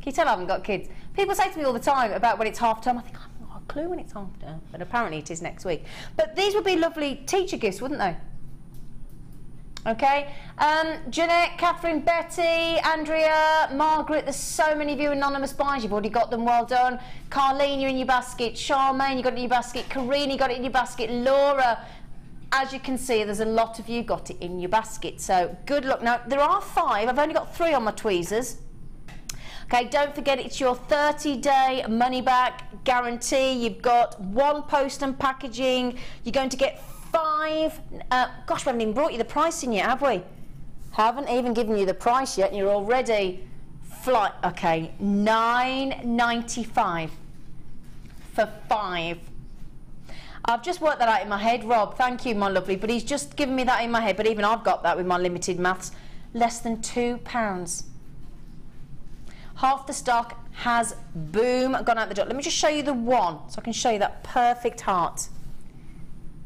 Can you tell I haven't got kids? People say to me all the time about when it's half term. I think I haven't got a clue when it's half term, but apparently it is next week. But these would be lovely teacher gifts, wouldn't they? Okay, Jeanette, Catherine, Betty, Andrea, Margaret, there's so many of you anonymous buys, you've already got them, well done. Carlene, you're in your basket. Charmaine, you got it in your basket. Karine, you got it in your basket. Laura, as you can see, there's a lot of you got it in your basket, so good luck. Now, there are 5, I've only got 3 on my tweezers. Okay, don't forget it's your 30-day money-back guarantee. You've got 1 post and packaging. You're going to get 5, gosh, we haven't even brought you the pricing yet, have we? Haven't even given you the price yet, and you're already okay, $9.95 for 5. I've just worked that out in my head. Rob, thank you, my lovely, but he's just given me that in my head, but even I've got that with my limited maths. Less than £2. Half the stock has, boom, gone out the door. Let me just show you the one, so I can show you that perfect heart.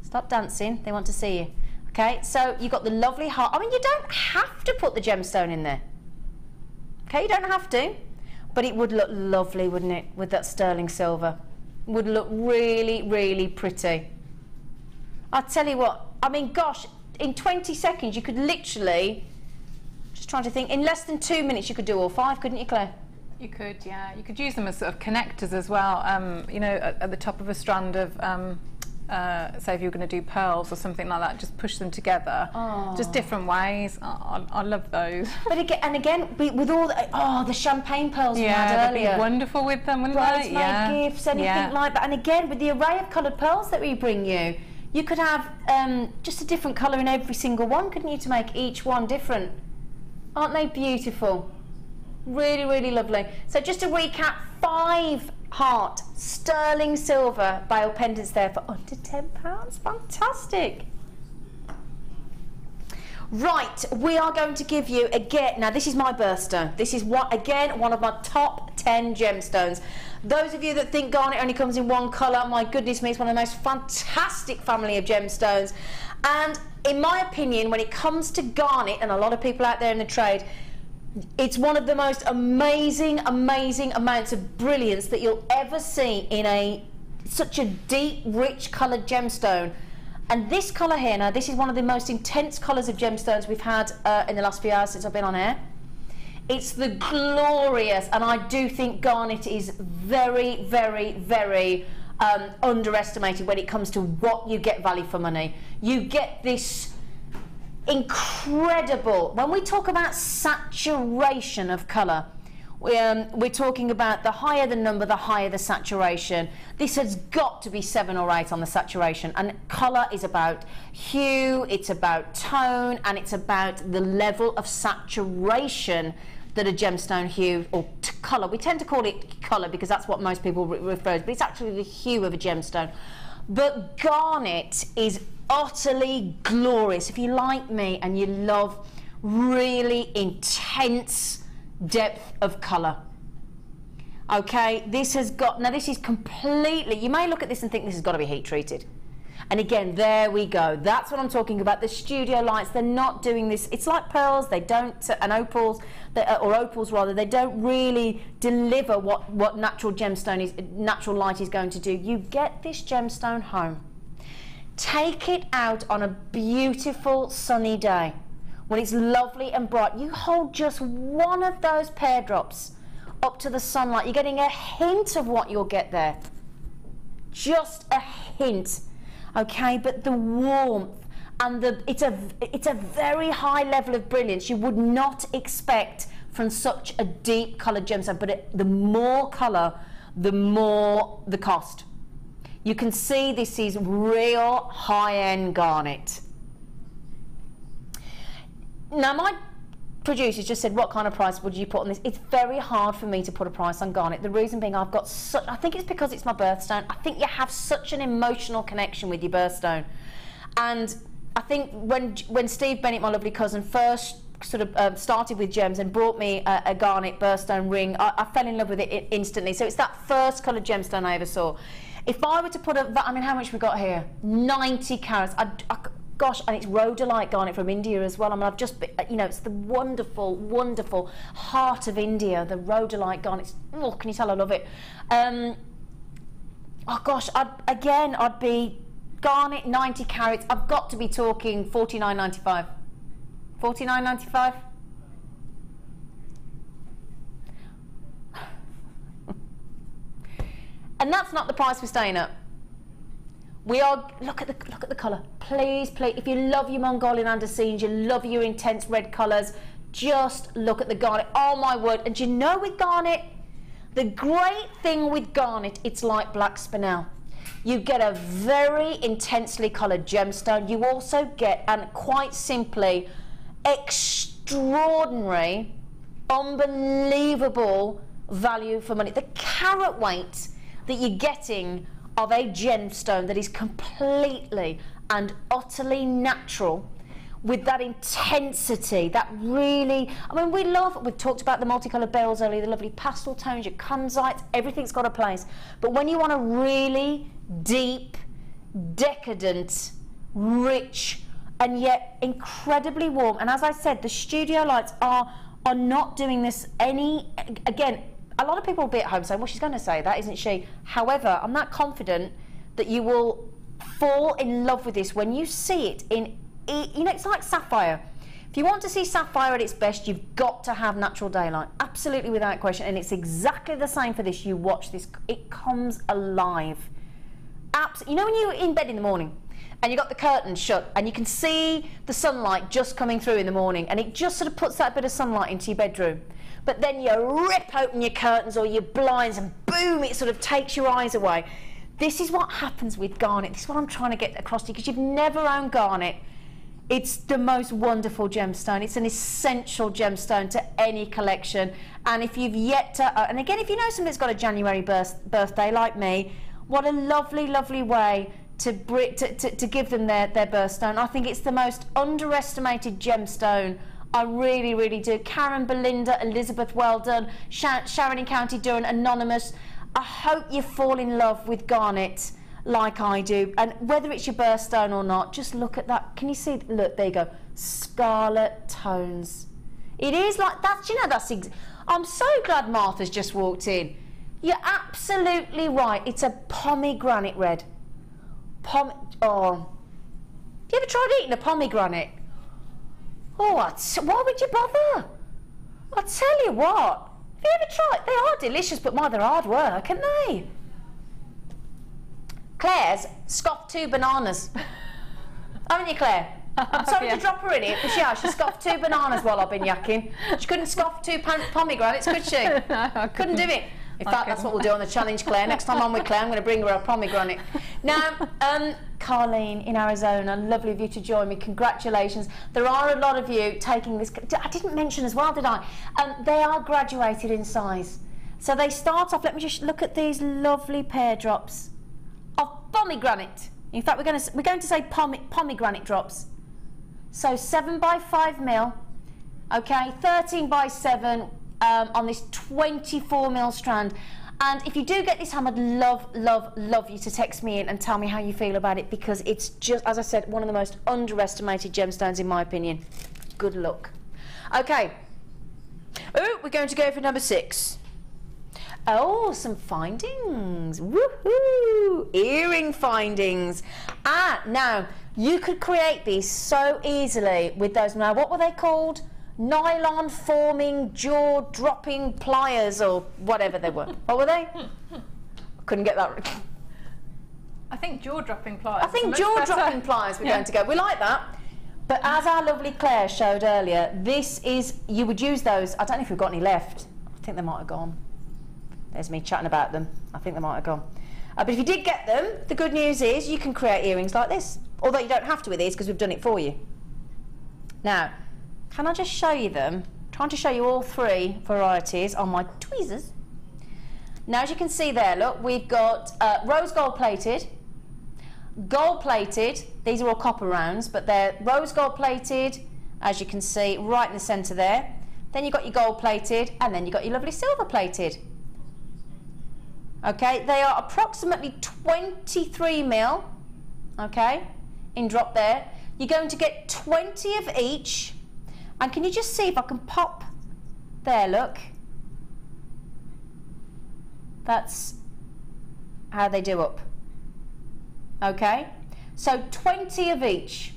Stop dancing, they want to see you. Okay, so you've got the lovely heart. I mean, you don't have to put the gemstone in there. Okay, you don't have to, but it would look lovely, wouldn't it, with that sterling silver? Would look really, really pretty. I'll tell you what, I mean, gosh, in 20 seconds you could literally, just trying to think, in less than 2 minutes you could do all 5, couldn't you, Claire? You could, yeah. You could use them as sort of connectors as well. You know, at the top of a strand of, say if you're going to do pearls or something like that, just push them together. Oh. Just different ways. Oh, I love those. But again, with all the champagne pearls we had earlier. They'd be wonderful with them, wouldn't they? Bridesmaid gifts, anything like that. And again, with the array of coloured pearls that we bring you, you could have just a different colour in every single one, couldn't you, to make each one different? Aren't they beautiful? Really, really lovely. So just to recap, 5 heart sterling silver bail pendants there for under £10. Fantastic. Right, we are going to give you again, now this is my birthstone. This is again one of my top 10 gemstones. Those of you that think garnet only comes in one colour, my goodness me, it's one of the most fantastic family of gemstones. And in my opinion, when it comes to garnet, and a lot of people out there in the trade, it's one of the most amazing, amazing amounts of brilliance that you'll ever see in such a deep, rich coloured gemstone. And this colour here, now this is one of the most intense colours of gemstones we've had in the last few hours since I've been on air. It's the glorious, and I do think garnet is very, very, very underestimated when it comes to what you get value for money. You get this incredible, when we talk about saturation of colour, we're talking about the higher the number, the higher the saturation. This has got to be 7 or 8 on the saturation, and colour is about hue, it's about tone, and it's about the level of saturation that a gemstone hue or colour, we tend to call it colour because that's what most people refer to, but it's actually the hue of a gemstone. But garnet is utterly glorious. If you like me and you love really intense depth of colour, okay, this has got, now this is completely, you may look at this and think this has got to be heat treated, and again, there we go, that's what I'm talking about. The studio lights, they're not doing this, it's like pearls, they don't, and opals, or opals rather, they don't really deliver what natural gemstone is, natural light is going to do. You get this gemstone home, take it out on a beautiful sunny day when it's lovely and bright, you hold just one of those pear drops up to the sunlight, you're getting a hint of what you'll get there, just a hint, okay, but the warmth and it's a very high level of brilliance you would not expect from such a deep coloured gemstone, but the more colour, the more the cost. You can see this is real high-end garnet. Now my producers just said, what kind of price would you put on this? It's very hard for me to put a price on garnet. The reason being, I've got such, I think it's because it's my birthstone. I think you have such an emotional connection with your birthstone. And I think when Steve Bennett, my lovely cousin, first sort of started with gems and brought me a garnet birthstone ring, I fell in love with it instantly. So it's that first coloured gemstone I ever saw. If I were to put I mean, how much we got here? 90 carats. Gosh, and it's rhodolite garnet from India as well. I mean, I've just, you know, it's the wonderful, wonderful heart of India, the rhodolite garnet. Oh, can you tell I love it? Oh gosh, I'd be garnet 90 carats. I've got to be talking $49.95. $49.95. And that's not the price we're staying at. We are, look at the colour. Please, please, if you love your Mongolian Andesines, you love your intense red colours, just look at the garnet. Oh my word. And you know, with garnet, the great thing with garnet, it's like black spinel. You get a very intensely coloured gemstone. You also get, and quite simply, extraordinary, unbelievable value for money. The carat weight that you're getting of a gemstone that is completely and utterly natural with that intensity, that really, I mean, we've talked about the multicoloured beryls earlier, the lovely pastel tones, your kunzites, everything's got a place. But when you want a really deep, decadent, rich, and yet incredibly warm, and as I said, the studio lights are not doing this again, a lot of people will be at home saying, well, she's going to say that, isn't she? However, I'm not confident that you will fall in love with this when you see it in, you know, it's like sapphire. If you want to see sapphire at its best, you've got to have natural daylight, absolutely without question, and it's exactly the same for this. You watch this, it comes alive. You know when you're in bed in the morning and you've got the curtains shut and you can see the sunlight just coming through in the morning, and it just sort of puts that bit of sunlight into your bedroom, but then you rip open your curtains or your blinds and boom, it sort of takes your eyes away. This is what happens with garnet. This is what I'm trying to get across to you, because you've never owned garnet. It's the most wonderful gemstone. It's an essential gemstone to any collection. And if you've yet to, and again, if you know somebody that's got a January birthday like me, what a lovely, lovely way to give them their birthstone. I think it's the most underestimated gemstone. I really, really do. Karen, Belinda, Elizabeth, well done. Sharon in County Durham, Anonymous. I hope you fall in love with garnet like I do, and whether it's your birthstone or not, just look at that. Can you see? Look, there you go, scarlet tones. It is like that. You know, I'm so glad Martha's just walked in. You're absolutely right. It's a pomegranate red. Oh, have you ever tried eating a pomegranate? Oh, why would you bother? I'll tell you what. Have you ever tried? They are delicious, but my, they're hard work, aren't they? Claire's scoffed 2 bananas. Haven't you, Claire? I'm sorry to drop her in it, but she scoffed 2 bananas while I've been yakking. She couldn't scoff 2 pomegranates, could she? No, couldn't do it. In fact, that's what we'll do on the challenge, Claire. Next time I'm with Claire, I'm going to bring her a pomegranate. Now, Carlene in Arizona, lovely of you to join me. Congratulations. There are a lot of you taking this. I didn't mention as well, did I? They are graduated in size. So they start off, let me just look at these lovely pear drops of pomegranate. In fact, we're going to say pomegranate drops. So 7 by 5 mil, okay, 13 by 7 on this 24 mil strand. And if you do get this home, I'd love, love, love you to text me in and tell me how you feel about it, because it's just, as I said, one of the most underestimated gemstones in my opinion. Good luck. Okay. Oh, we're going to go for number 6. Oh, some findings. Woohoo! Earring findings. Now, you could create these so easily with those. Now, what were they called? Nylon forming jaw dropping pliers, or whatever they were. What were they? Couldn't get that right. I think jaw dropping pliers. I think jaw dropping pliers we're going to go. We like that. But as our lovely Claire showed earlier, this is, you would use those. I don't know if we've got any left. I think they might have gone. There's me chatting about them. I think they might have gone. But if you did get them, the good news is you can create earrings like this. Although you don't have to with these, because we've done it for you. Now, can I just show you them? I'm trying to show you all 3 varieties on my tweezers. Now, as you can see there, look, we've got rose gold plated, these are all copper rounds, but they're rose gold plated, as you can see, right in the centre there. Then you've got your gold plated, and then you've got your lovely silver plated. Okay, they are approximately 23 mil, okay, in drop there. You're going to get 20 of each. And can you just see if I can pop there, look. That's how they do up. Okay, so 20 of each.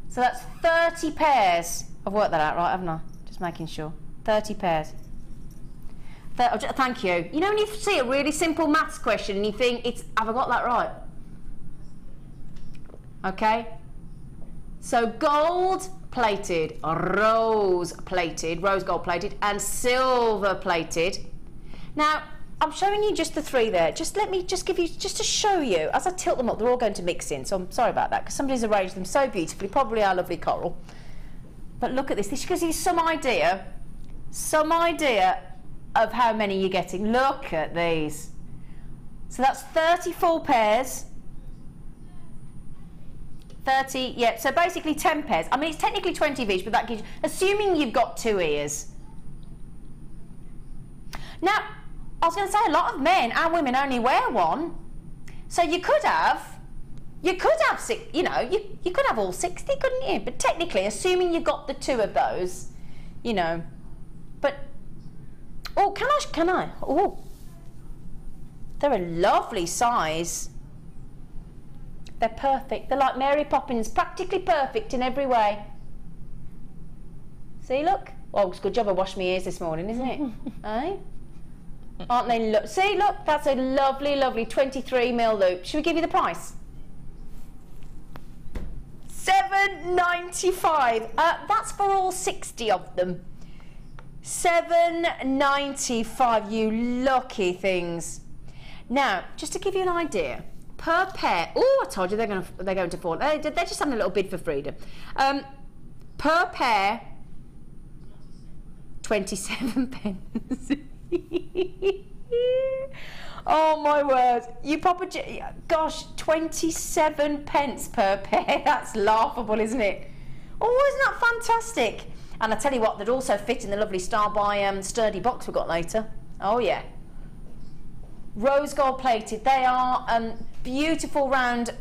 So that's 30 pairs. I've worked that out right, haven't I? Just making sure. 30 pairs. Thank you. You know when you see a really simple maths question and you think, have I got that right? Okay. So gold plated, rose gold plated, and silver plated. Now, I'm showing you just the 3 there. Let me give you, just to show you, as I tilt them up, they're all going to mix in, so I'm sorry about that, because somebody's arranged them so beautifully, probably our lovely Coral. But look at this. This gives you some idea of how many you're getting. Look at these. So that's 34 pairs. 30, yeah, so basically 10 pairs. I mean, it's technically 20 of each, but that gives you, assuming you've got 2 ears. Now, I was going to say a lot of men and women only wear one, so you could have six, you know, you could have all 60, couldn't you? But technically, assuming you got the 2 of those, you know, but, oh, can I? Oh, they're a lovely size. They're perfect. They're like Mary Poppins, practically perfect in every way. See, look. Oh, it's a good job I washed my ears this morning, isn't it? Eh? Aren't they? See, look. That's a lovely, lovely 23mm loop. Should we give you the price? $7.95. That's for all 60 of them. $7.95. You lucky things. Now, just to give you an idea. Per pair, oh, I told you they're going to fall. They're just having a little bid for freedom. Per pair, 27 pence. Oh my word! You pop a, gosh, 27 pence per pair. That's laughable, isn't it? Oh, isn't that fantastic? And I tell you what, they'd also fit in the lovely Star by Sturdy box we've got later. Oh yeah. Rose gold plated. They are beautiful round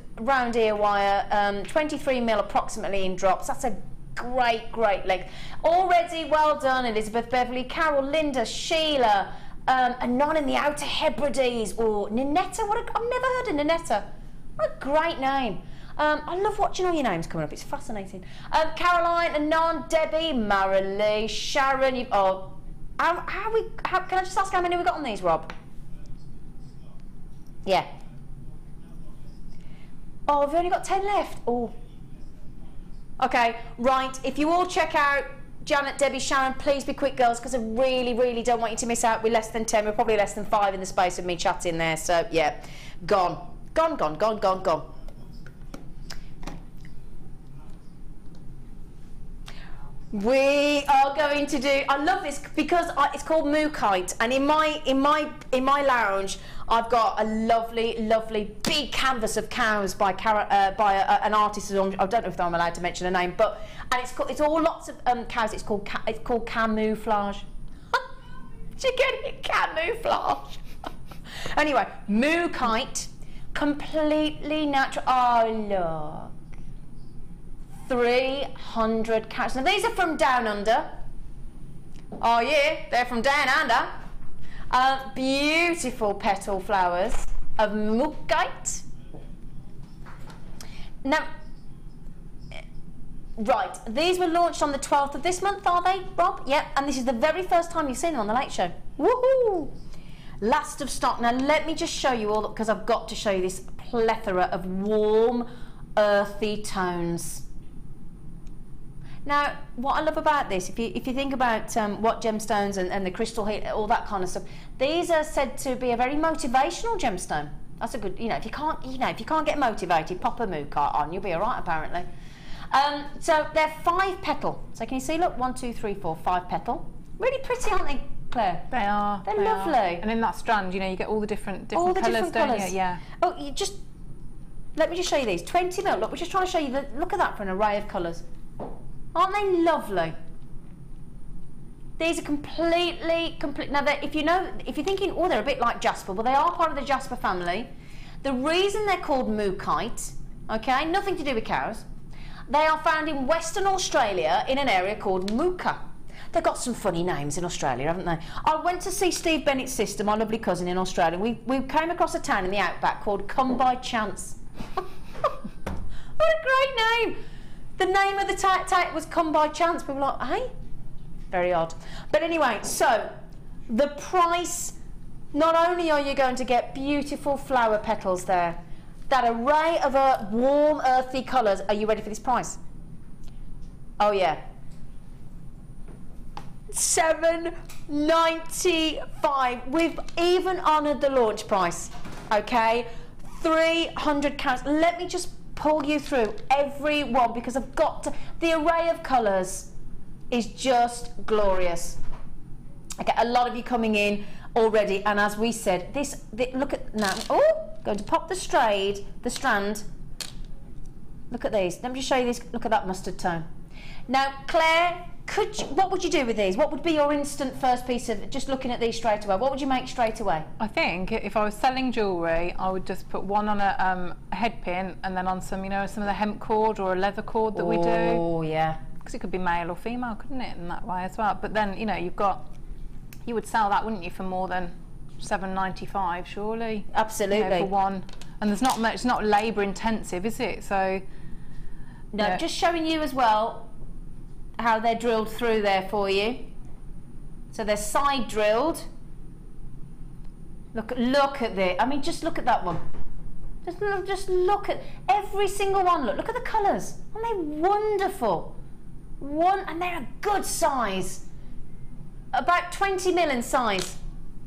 ear wire, 23mm approximately in drops. That's a great length. Already well done, Elizabeth, Beverly, Carol, Linda, Sheila, and none in the Outer Hebrides, or Ninetta. I've never heard of Ninetta. What a great name. I love watching all your names coming up. It's fascinating. Caroline, Anon, Debbie, Marilee, Sharon. Can I just ask how many we got on these, Rob? Yeah. Oh, we've only got 10 left. Oh. Okay, right. If you all check out Janet, Debbie, Sharon, please be quick, girls, because I really don't want you to miss out. We're less than 10. We're probably less than 5 in the space of me chatting there. So, yeah. Gone. Gone. We are going to do. I love this because it's called Moonstone, and in my lounge, I've got a lovely big canvas of cows by an artist. I don't know if I'm allowed to mention a name, and it's all lots of cows. It's called camouflage. Did you get it? Camouflage. Anyway, Moonstone, completely natural. Oh look. 300 cows. Now these are from down under. Oh yeah, they're from down under. Beautiful petal flowers of Moonstone. Now, right, these were launched on the 12th of this month, are they, Rob? Yep, and this is the very first time you've seen them on the Late Show. Woohoo! Last of stock. Now let me just show you all, because I've got to show you this plethora of warm, earthy tones. Now, what I love about this, if you think about what gemstones and the crystal heat, all that kind of stuff, these are said to be a very motivational gemstone. That's a good, if you can't get motivated, pop a Moonstone on, you'll be all right, apparently. So they're 5 petal. So can you see? Look, 1, 2, 3, 4, 5 petal. Really pretty, aren't they, Claire? They are. They're lovely. And in that strand, you get all the different colours, don't you? Yeah. Oh, let me just show you these. 20mm. Look, we're just trying to show you look at that for an array of colours. Aren't they lovely? These are complete. Now, if you're thinking, oh, they're a bit like jasper, well, they are part of the jasper family. The reason they're called Moonstone, okay, nothing to do with cows. They are found in Western Australia in an area called Mooka. They've got some funny names in Australia, haven't they? I went to see Steve Bennett's sister, my lovely cousin in Australia. We came across a town in the outback called Come By Chance. What a great name! The name of the town was Come By Chance. People were like, hey? Very odd. But anyway, so the price, not only are you going to get beautiful flower petals there, that array of warm, earthy colours. Are you ready for this price? Oh, yeah. $7.95. We've even honoured the launch price, okay? 300 carats. Let me just pull you through every one, because I've got to. The array of colours is just glorious. Okay, a lot of you coming in already, and as we said, look at now. Oh, going to pop the strand. Look at these. Let me just show you this. Look at that mustard tone. Now, Claire, what would you do with these? What would be your instant first piece of, just looking at these straight away, what would you make straight away? I think if I was selling jewellery, I would just put one on a head pin and then on some, you know, some of the hemp cord or a leather cord that we do. Oh, yeah. Because it could be male or female, couldn't it, in that way as well? But then, you know, you would sell that, wouldn't you, for more than $7.95, surely? Absolutely. You know, for one. And there's not much, it's not labour intensive, is it? So, no, yeah. Just showing you as well how they're drilled through there for you. So they're side drilled. Look at this. I mean, just look at that one. Just look at every single one. Look at the colours. Aren't they wonderful? And they're a good size. About 20 mil in size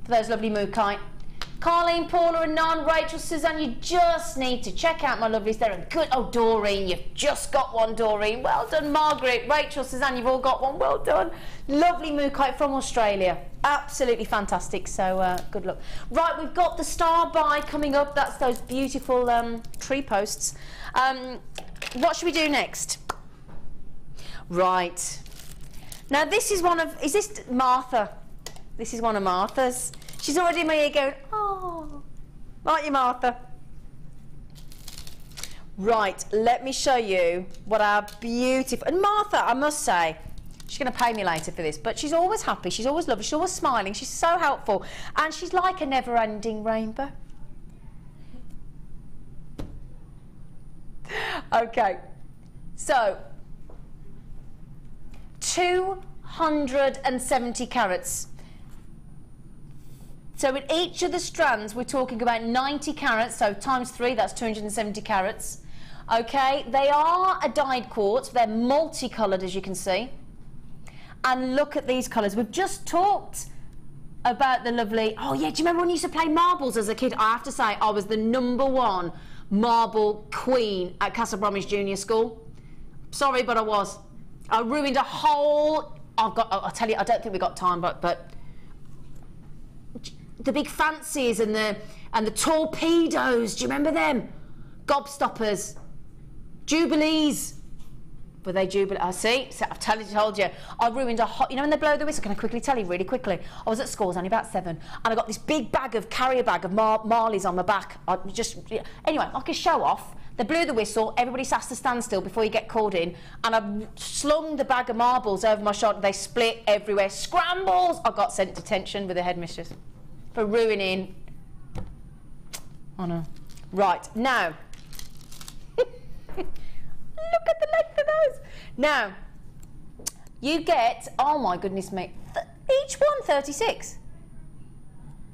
for those lovely Mookite. Carleen, Paula and Nan, Rachel, Suzanne, you just need to check out my lovelies. They're a good... Oh, Doreen, you've just got one, Doreen. Well done, Margaret. Rachel, Suzanne, you've all got one. Well done. Lovely Mookite from Australia. Absolutely fantastic. So, good luck. Right, we've got the star buy coming up. That's those beautiful tree posts. What should we do next? Right. Now, this is one of... Is this Martha? This is one of Martha's. She's already in my ear going, oh, aren't you, Martha? Right, let me show you what our beautiful... And Martha, I must say, she's going to pay me later for this, but she's always happy, she's always lovely, she's always smiling, she's so helpful, and she's like a never-ending rainbow. Okay, so 270 carats. So in each of the strands, we're talking about 90 carats, so times 3, that's 270 carats. Okay, they are a dyed quartz, they're multicoloured, as you can see. And look at these colours. We've just talked about the lovely... Oh yeah, do you remember when you used to play marbles as a kid? I have to say, I was the #1 marble queen at Castle Bromwich Junior School. Sorry, but I was. I ruined a whole... I'll tell you, I don't think we got time, but the big fancies and the torpedoes, do you remember them? Gobstoppers, Jubilees. Were they Jubilee? I see. So I've told you. I ruined a hot... You know when they blow the whistle? Can I quickly tell you really quickly? I was at school, I was only about 7, and I got this big carrier bag of Marleys on my back. Anyway, like a show off. They blew the whistle, everybody has to stand still before you get called in, and I slung the bag of marbles over my shoulder. They split everywhere. Scrambles! I got sent to detention with the headmistress for ruining... Oh no. Right, now... Look at the length of those. Now, you get, oh my goodness me, each one 36.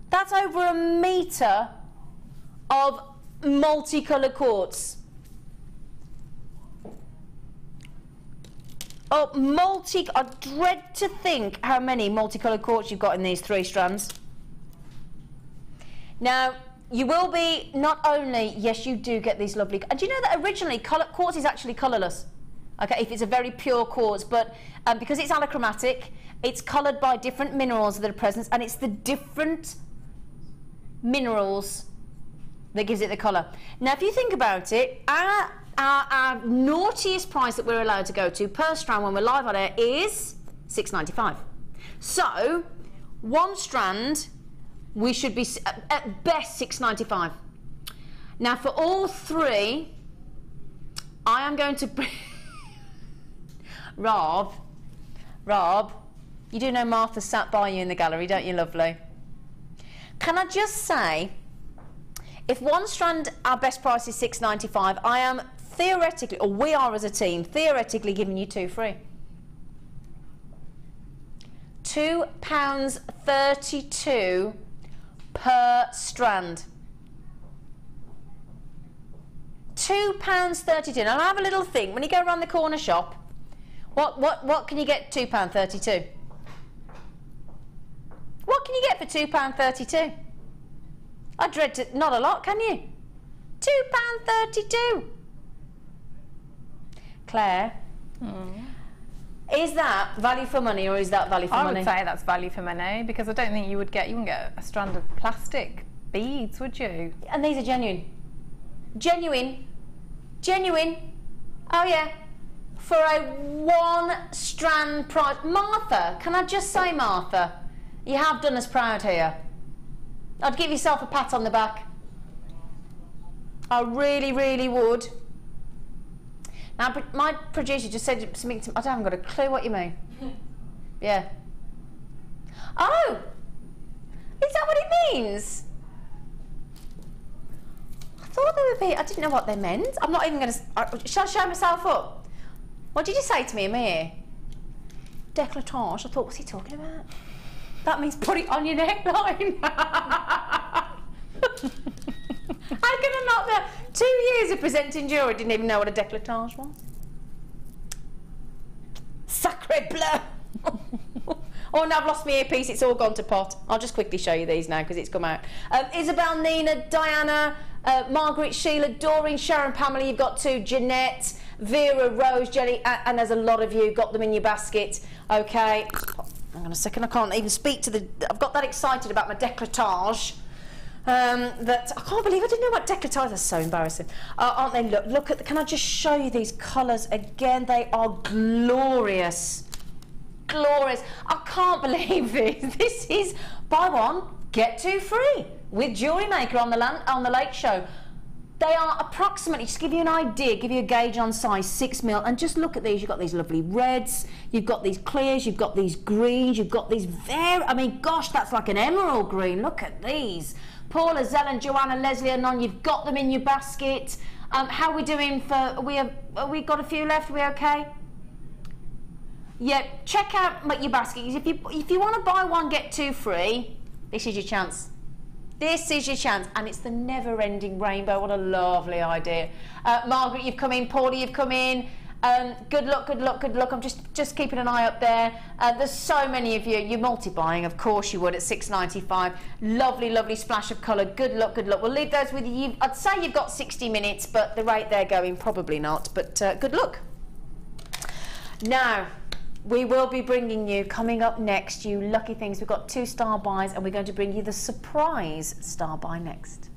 That's over a metre of multicoloured quartz. Oh, I dread to think how many multicoloured quartz you've got in these 3 strands. Now, you will be not only, yes, you do get these lovely, and do you know that originally quartz is actually colourless, okay, if it's a very pure quartz, but because it's allochromatic, it's coloured by different minerals that are present, and it's the different minerals that gives it the colour. Now, if you think about it, our naughtiest price that we're allowed to go to per strand when we're live on air is $6.95. So, 1 strand, we should be at best $6.95. Now for all 3, I am going to Rob, you do know Martha sat by you in the gallery, don't you, lovely? Can I just say, if 1 strand, our best price is $6.95, I am theoretically, or we are as a team, theoretically giving you 2 free. £2.32 per strand. £2.32. Now have a little think. When you go around the corner shop, what can you get £2.32? What can you get for £2.32? I dread to... Not a lot, can you? £2.32. Claire, is that value for money, or is that value for money? I would say that's value for money, because I don't think you wouldn't get a strand of plastic beads, would you? And these are genuine. Genuine. Oh yeah, for a 1 strand price. Martha, can I just say, Martha, you have done us proud here. I'd give yourself a pat on the back. I really, really would. Now, my producer just said something to me. I haven't got a clue what you mean. Yeah. Oh, is that what it means? I thought they would be. I didn't know what they meant. I'm not even going to. Shall I show myself up? What did you say to me in my ear? Décolletage. I thought, what's he talking about? That means put it on your neckline. How can I not know? 2 years of presenting jewellery, didn't even know what a décolletage was. Sacre bleu! Oh no, I've lost my earpiece, it's all gone to pot. I'll just quickly show you these now because it's come out. Isabel, Nina, Diana, Margaret, Sheila, Doreen, Sharon, Pamela, you've got 2, Jeanette, Vera, Rose, Jenny, and there's a lot of you, got them in your basket. Okay, hang on a second, I can't even speak to the... I've got that excited about my décolletage. That I can't believe I didn't know what décolletage. That's so embarrassing, aren't they? Look at. Can I just show you these colours again? They are glorious, glorious. I can't believe this. This is buy 1 get 2 free with JewelleryMaker on the Late Show. They are approximately, just to give you an idea, give you a gauge on size, 6mm, and just look at these. You've got these lovely reds, you've got these clears, you've got these greens, you've got these I mean, gosh, that's like an emerald green. Look at these. Paula, Zelen, Joanna, Leslie, and Non, you've got them in your basket. How are we doing for, we got a few left, are we okay? Yeah, check out your basket. If you want to buy 1, get 2 free, this is your chance. This is your chance, and it's the never-ending rainbow. What a lovely idea. Margaret, you've come in. Paula, you've come in. Good luck, good luck, good luck. I'm just keeping an eye up there. There's so many of you. You're multi-buying, of course you would, at $6.95. Lovely, lovely splash of colour. Good luck, good luck. We'll leave those with you. I'd say you've got 60 minutes, but the rate they're going, probably not. But good luck. Now, we will be bringing you, coming up next, you lucky things. We've got 2 star buys, and we're going to bring you the surprise star buy next.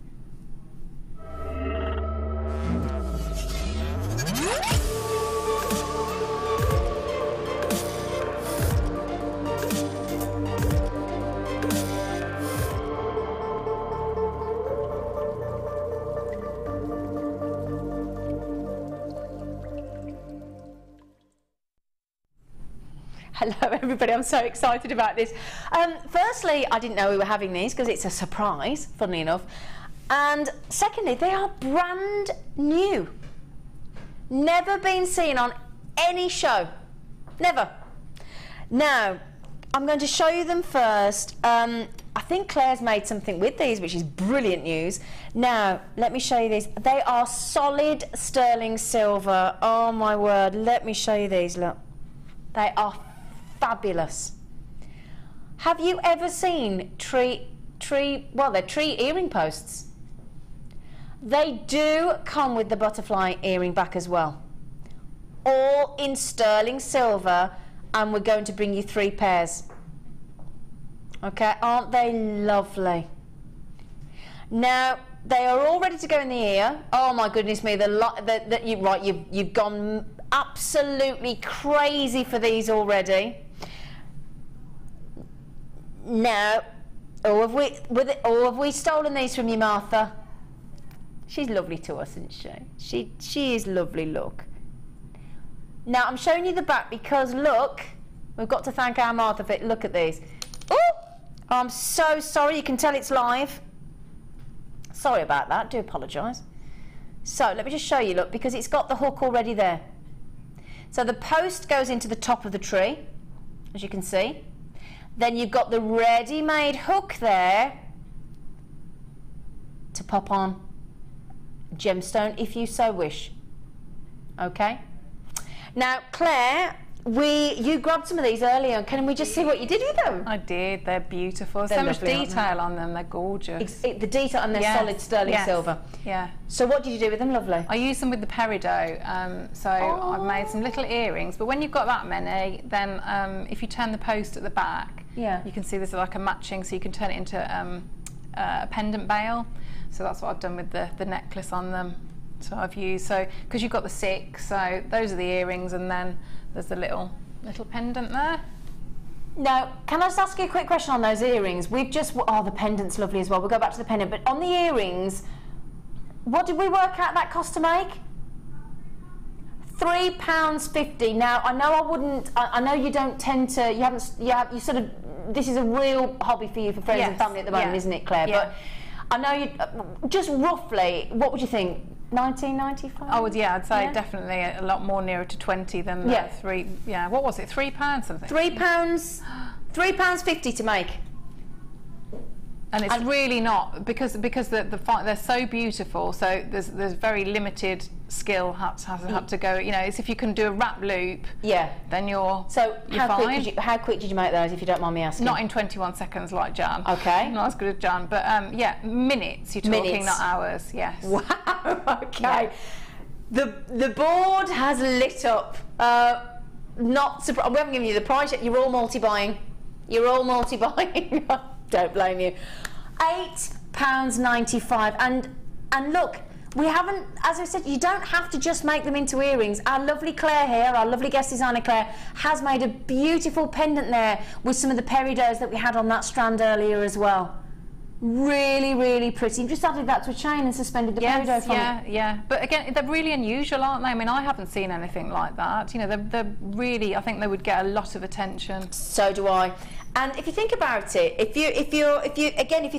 Hello everybody, I'm so excited about this. Firstly, I didn't know we were having these because it's a surprise, funnily enough. And secondly, they are brand new. Never been seen on any show. Never. Now, I'm going to show you them first. I think Claire's made something with these, which is brilliant news. Now, let me show you these. They are solid sterling silver. Oh my word, let me show you these, look. They are fabulous. Have you ever seen they're tree earring posts? They do come with the butterfly earring back as well. All in sterling silver, and we're going to bring you 3 pairs. Okay, aren't they lovely? Now, they are all ready to go in the ear. Oh my goodness me, you've gone absolutely crazy for these already. Now, have we stolen these from you, Martha? She's lovely to us, isn't she? She is lovely, look. Now, I'm showing you the back because, look, we've got to thank our Martha for it. Look at these. Oh, I'm so sorry. You can tell it's live. Sorry about that. Do apologise. So, let me just show you, look, because it's got the hook already there. So, the post goes into the top of the tree, as you can see. Then you've got the ready-made hook there to pop on gemstone if you so wish. Okay? Now, Claire, you grabbed some of these earlier. Can we just see what you did with them? I did. They're beautiful. They're so much detail on them. They're gorgeous. The detail, and they're solid sterling silver. Yeah. So what did you do with them, lovely? I used them with the peridot. I've made some little earrings. But when you've got that many, then if you turn the post at the back, you can see there's like a matching, so you can turn it into a pendant bail. So that's what I've done with the necklace on them. So I've used, so because you've got the 6, so those are the earrings, and then there's the little pendant there. Now, can I just ask you a quick question on those earrings? We've just, oh, the pendant's lovely as well. We'll go back to the pendant, but on the earrings, what did we work out that cost to make? £3.50. Now, I know I wouldn't, I know you don't tend to, you sort of, this is a real hobby for you, for friends and family at the moment, isn't it, Claire? Yeah. But I know you, just roughly, what would you think? 19.95? Oh, yeah, I'd say definitely a lot more nearer to 20 than £3. Yeah, what was it? £3 something? £3.50 to make. And it's really not, because they're so beautiful. So there's very limited skill has to go. You know, it's if you can do a wrap loop. Yeah. Then you're fine. How quick did you make those, if you don't mind me asking? Not in 21 seconds like Jan. Okay. Not as good as Jan, but yeah, minutes. You're talking, not hours. Yes. Wow. Okay. Yeah. The board has lit up. Not surprised. We haven't given you the price yet. You're all multi-buying. You're all multi-buying. Don't blame you. £8.95, and look, we haven't, as I said, you don't have to just make them into earrings. Our lovely Claire here, our lovely guest designer Claire, has made a beautiful pendant there with some of the peridots that we had on that strand earlier as well. Really, really pretty. You've just added that to a chain and suspended the peridot from it. Yeah. But again, they're really unusual, aren't they? I mean, I haven't seen anything like that. You know, they're really, I think they would get a lot of attention. So do I. And if you think about it, if you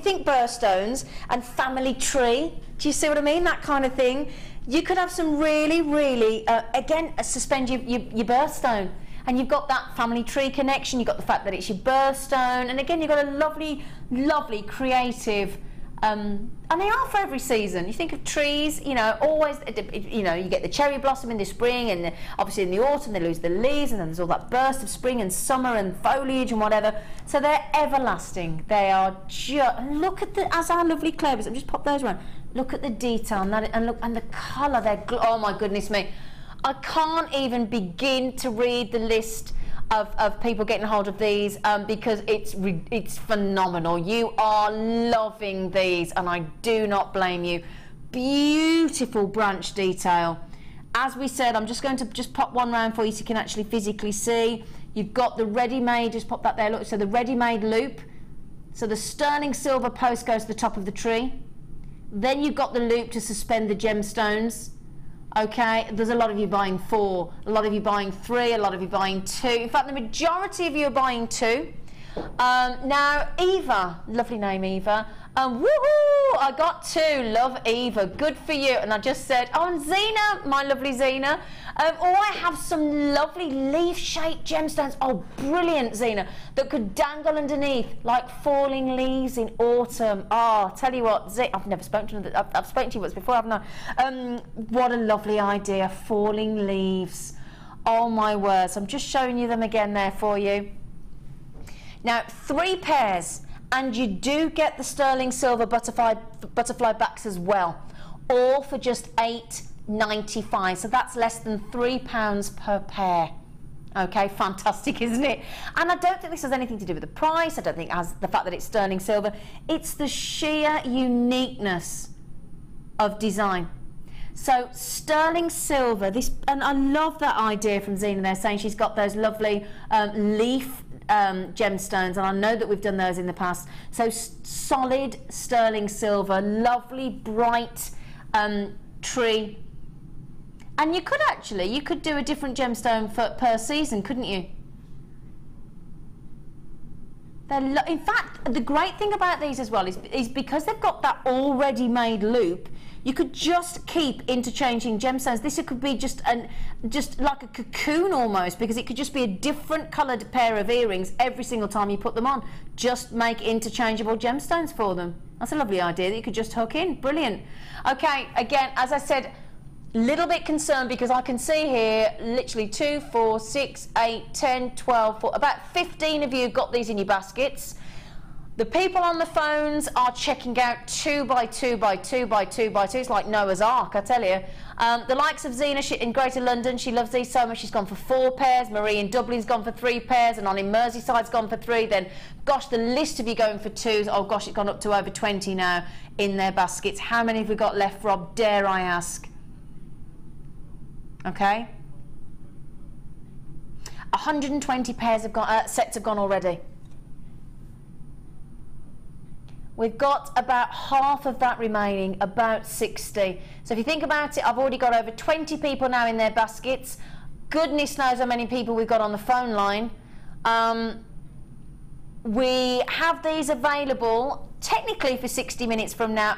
think birthstones and family tree, do you see what I mean? That kind of thing. You could have some really, really, again, suspend your birthstone. And you've got that family tree connection, you've got the fact that it's your birthstone, and again, you've got a lovely, lovely, creative, and they are for every season. You think of trees, you know, always, you know, you get the cherry blossom in the spring, and obviously in the autumn they lose the leaves, and then there's all that burst of spring and summer and foliage and whatever. So they're everlasting. They are just, look at the, as our lovely Claire, I'm just pop those around. Look at the detail and that, and look, and the colour, oh my goodness me. I can't even begin to read the list of people getting hold of these because it's phenomenal. You are loving these, and I do not blame you. Beautiful branch detail. As we said, I'm just going to pop one round for you so you can actually physically see. You've got the ready-made, just pop that there, look, so the ready-made loop. So the sterling silver post goes to the top of the tree. Then you've got the loop to suspend the gemstones. Okay, there's a lot of you buying 4, a lot of you buying 3, a lot of you buying 2. In fact, the majority of you are buying 2. Now, Eva, lovely name Eva. Woohoo! I got 2. Love Eva. Good for you. And I just said, oh, and Zena, my lovely Zena. I have some lovely leaf-shaped gemstones. Oh, brilliant, Zena. That could dangle underneath like falling leaves in autumn. Oh, tell you what, I've never spoken to you. I've spoken to you once before, haven't I? What a lovely idea. Falling leaves. Oh, my words. I'm just showing you them again there for you. Now, 3 pairs. And you do get the sterling silver butterfly backs as well, all for just £8.95. So that's less than £3 per pair. Okay, fantastic, isn't it? And I don't think this has anything to do with the price. I don't think it has the fact that it's sterling silver. It's the sheer uniqueness of design. So sterling silver, this, and I love that idea from Zena there, saying she's got those lovely leaf gemstones, and I know that we've done those in the past. So solid sterling silver, lovely bright tree, and you could do a different gemstone per season, couldn't you? In fact, the great thing about these as well is because they've got that already made loop, you could just keep interchanging gemstones. This could be just like a cocoon almost, because it could just be a different coloured pair of earrings every single time you put them on. Just make interchangeable gemstones for them. That's a lovely idea that you could just hook in. Brilliant. Okay, again, as I said, little bit concerned because I can see here literally 2, 4, 6, 8, 10, 12, 14, about 15 of you got these in your baskets. The people on the phones are checking out 2 by 2 by 2 by 2 by 2. It's like Noah's Ark, I tell you. The likes of Zena in Greater London, she loves these so much, she's gone for 4 pairs. Marie in Dublin's gone for 3 pairs, and on in Merseyside's gone for 3. Then, gosh, the list of you going for 2s, oh gosh, it's gone up to over 20 now in their baskets. How many have we got left, Rob? Dare I ask? Okay. 120 pairs have gone, sets have gone already. We've got about half of that remaining, about 60. So if you think about it, I've already got over 20 people now in their baskets. Goodness knows how many people we've got on the phone line. We have these available technically for 60 minutes from now,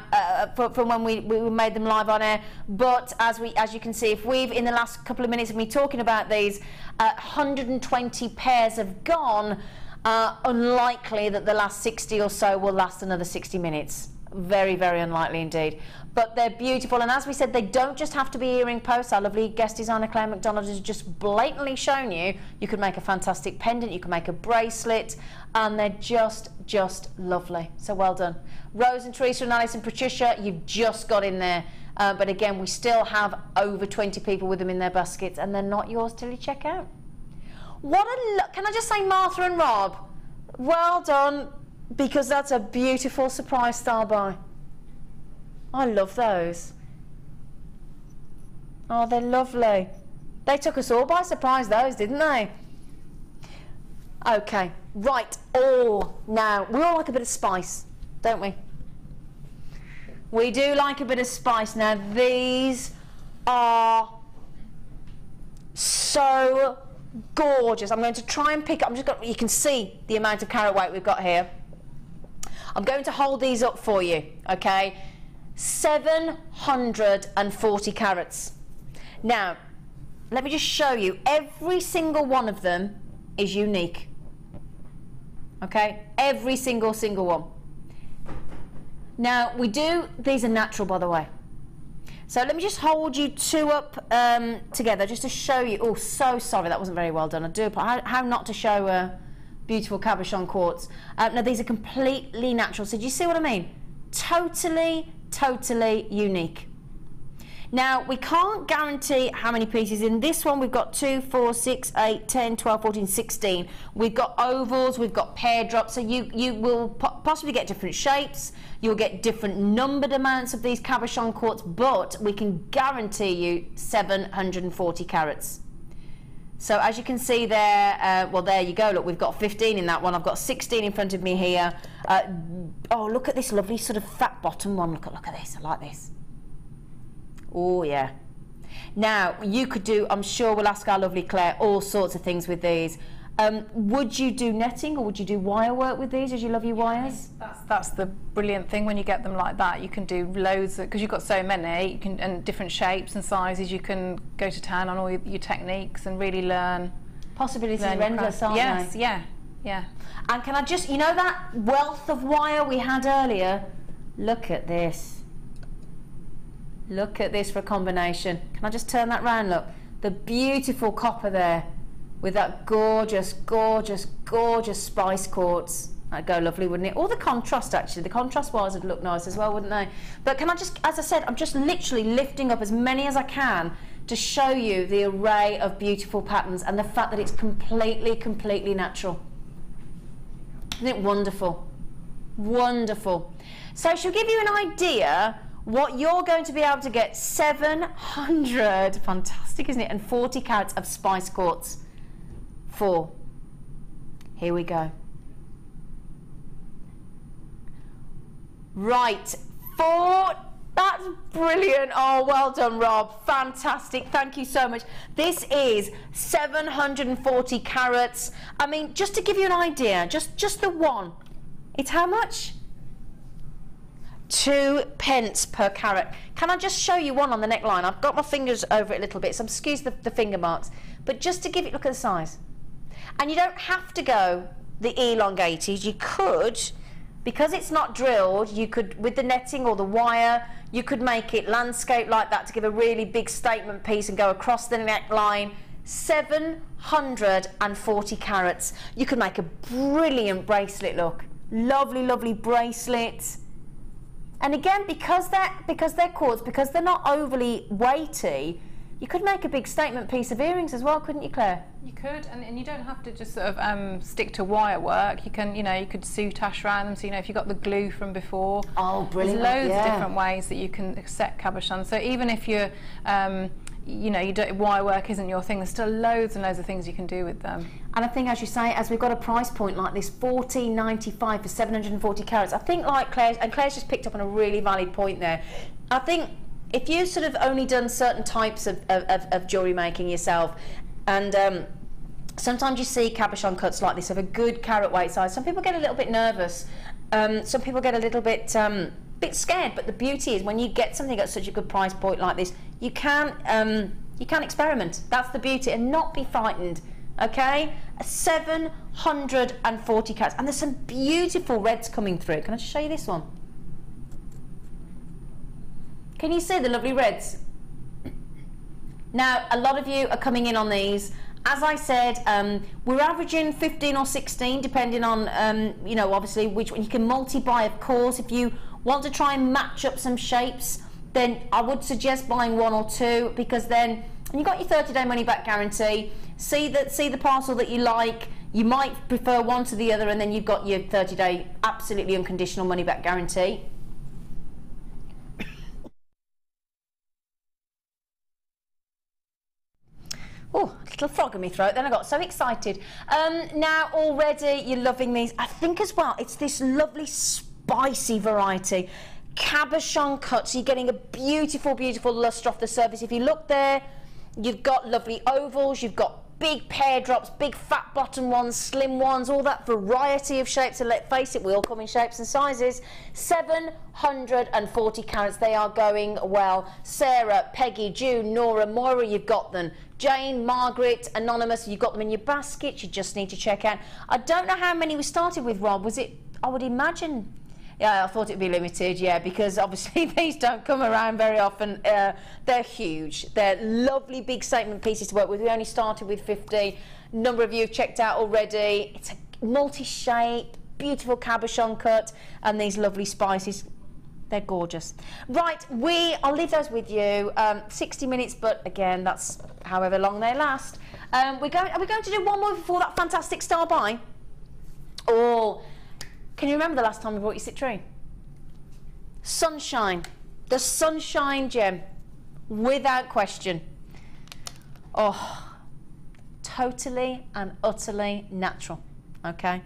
from when we made them live on air. But as you can see, if we've in the last couple of minutes of me talking about these, 120 pairs have gone. Unlikely that the last 60 or so will last another 60 minutes. Very, very unlikely indeed. But they're beautiful, and as we said, they don't just have to be earring posts. Our lovely guest designer Claire McDonald has just blatantly shown you could make a fantastic pendant, you can make a bracelet, and they're just lovely. So well done. Rose and Teresa and Alice and Patricia, you've just got in there. But again, we still have over 20 people with them in their baskets, and they're not yours till you check out. What a look. Can I just say, Martha and Rob, well done, because that's a beautiful surprise style buy. I love those. Oh, they're lovely. They took us all by surprise, those, didn't they? Okay, right. Oh, now, we all like a bit of spice, don't we? We do like a bit of spice. Now, these are so gorgeous. I'm going to try and pick up, you can see the amount of carat weight we've got here. I'm going to hold these up for you, okay? 740 carats. Now, let me just show you, every single one of them is unique. Okay? Every single one. Now, these are natural, by the way. So let me just hold you two up together just to show you. Oh, so sorry, that wasn't very well done. I do apologize. How not to show beautiful cabochon quartz. Now, these are completely natural. So do you see what I mean? Totally unique. Now, we can't guarantee how many pieces. In this one, we've got 2, 4, 6, 8, 10, 12, 14, 16. We've got ovals, we've got pear drops, so you will possibly get different shapes. You'll get different numbered amounts of these cabochon quartz, but we can guarantee you 740 carats. So as you can see there, well, there you go. Look, we've got 15 in that one. I've got 16 in front of me here. Oh, look at this lovely sort of fat bottom one. Look at this. I like this. Oh, yeah. Now, you could do, I'm sure we'll ask our lovely Claire, all sorts of things with these. Would you do netting or would you do wire work with these? As you love your wires? That's the brilliant thing when you get them like that. You can do loads, because you've got so many, and different shapes and sizes. You can go to town on all your techniques and really learn. Possibilities are endless, aren't they? Yes, yeah. And can I just, you know that wealth of wire we had earlier? Look at this. Look at this for a combination. Can I just turn that round, look? The beautiful copper there with that gorgeous spice quartz. That'd go lovely, wouldn't it? Or the contrast, actually. The contrast wires would look nice as well, wouldn't they? But can I just, as I said, I'm just literally lifting up as many as I can to show you the array of beautiful patterns and the fact that it's completely natural. Isn't it wonderful? Wonderful. So she'll give you an idea what you're going to be able to get. 700, fantastic, isn't it? And 40 carats of spice quartz for. Here we go. Right, that's brilliant. Oh, well done, Rob. Fantastic. Thank you so much. This is 740 carats. I mean, just to give you an idea, just the one, it's how much? 2 pence per carat. Can I just show you one on the neckline? I've got my fingers over it a little bit, so excuse the finger marks. But just to give it, look at the size. And you don't have to go the elongated. You could, because it's not drilled, you could, with the netting or the wire, you could make it landscape like that to give a really big statement piece and go across the neckline. 740 carats. You could make a brilliant bracelet, look. Lovely bracelet. And again, because they're quartz, because they're not overly weighty, you could make a big statement piece of earrings as well, couldn't you, Claire? You could, and you don't have to just sort of stick to wire work. You can, you could soutache around them. So if you've got the glue from before, oh, brilliant! There's loads of different ways that you can set cabochon. So even if you're you know, wire work isn't your thing, there's still loads and loads of things you can do with them. And I think, as you say, as we've got a price point like this, $14.95 for 740 carats, I think, like Claire, and Claire's just picked up on a really valid point there. I think if you've sort of only done certain types of jewellery making yourself, and sometimes you see cabochon cuts like this of a good carat weight size, some people get a little bit nervous, some people get a little bit scared, but the beauty is when you get something at such a good price point like this, you can experiment. That's the beauty, and not be frightened. Okay, 740 carats, and there's some beautiful reds coming through. Can I just show you this one? Can you see the lovely reds? Now, a lot of you are coming in on these. As I said, we're averaging 15 or 16, depending on, you know, obviously which one. You can multi-buy, of course. If you want to try and match up some shapes, then I would suggest buying 1 or 2, because then, and you've got your 30-day money-back guarantee. See the parcel that you like. You might prefer one to the other, and then you've got your 30-day absolutely unconditional money-back guarantee. Oh, a little frog in my throat, then I got so excited. Now already you're loving these. I think as well, it's this lovely spicy variety. Cabochon cut, so you're getting a beautiful, beautiful lustre off the surface. If you look there, you've got lovely ovals, you've got big pear drops, big fat bottom ones, slim ones, all that variety of shapes. And let's face it, we all come in shapes and sizes. 740 carats, they are going well. Sarah, Peggy, June, Nora, Moira, you've got them. Jane, Margaret, Anonymous, you've got them in your basket. You just need to check out. I don't know how many we started with, Rob. Was it, I would imagine, yeah, I thought it'd be limited, yeah, because obviously these don't come around very often. They're huge. They're lovely big statement pieces to work with. We only started with 50. A number of you have checked out already. It's a multi-shape, beautiful cabochon cut, and these lovely spices. They're gorgeous. Right, I'll leave those with you. 60 minutes, but again, that's however long they last. Are we going to do one more before that fantastic star buy? Oh, can you remember the last time we brought you citrine? Sunshine. The Sunshine gem. Without question. Oh, totally and utterly natural. Okay?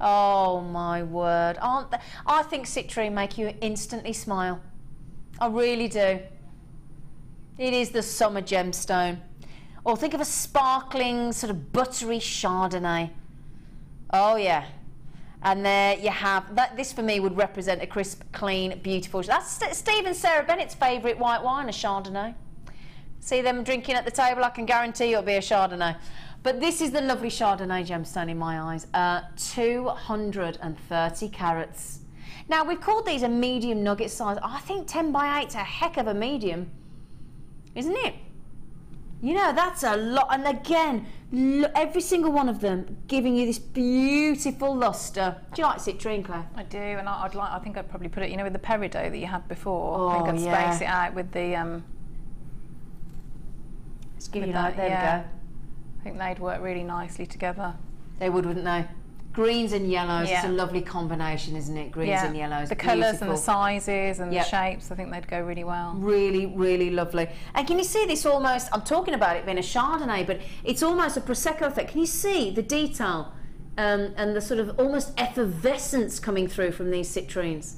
Oh my word. Aren't they? I think citrine make you instantly smile. I really do. It is the summer gemstone. Or think of a sparkling, sort of buttery Chardonnay. Oh yeah. And there you have that. This for me would represent a crisp, clean, beautiful. That's Steve and Sarah Bennett's favourite white wine, a Chardonnay. See them drinking at the table, I can guarantee it'll be a Chardonnay. But this is the lovely Chardonnay gemstone in my eyes. 230 carats. Now we've called these a medium nugget size. I think 10 by 8's a heck of a medium, isn't it? You know, that's a lot. And again, every single one of them giving you this beautiful lustre. Do you like citrine, Claire? I do, and I think I'd probably put it, you know, with the peridot that you had before. Oh, I think I'd yeah. space it out with the Let's give you that, that. There yeah. we go. I think they'd work really nicely together. They would, wouldn't they? Greens and yellows. Yeah. It's a lovely combination, isn't it? Greens and yellows. The colours and the Beautiful. sizes and the shapes, I think they'd go really well. Really, really lovely. And can you see this almost, I'm talking about it being a Chardonnay, but it's almost a Prosecco effect. Can you see the detail and the sort of almost effervescence coming through from these citrines?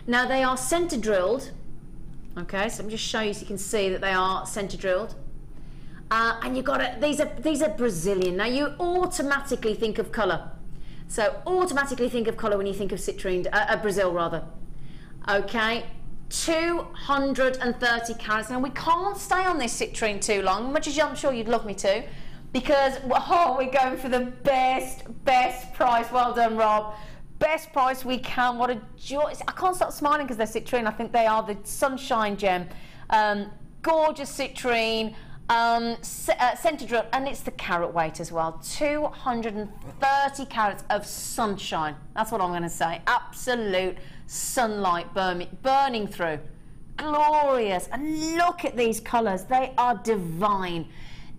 Now they are centre drilled. Okay, so let me just show you so you can see that they are centre drilled. And you've got these are Brazilian. Now you automatically think of colour. So automatically think of colour when you think of citrine, Brazil rather. Okay, 230 carats. Now we can't stay on this citrine too long, much as I'm sure you'd love me to, because we're going for the best price. Well done, Rob. Best price we can. What a joy. I can't stop smiling because they're citrine. I think they are the Sunshine gem. Gorgeous citrine. Centre drill, and it's the carat weight as well. 230 carats of sunshine. That's what I'm going to say. Absolute sunlight burning through. Glorious. And look at these colours. They are divine.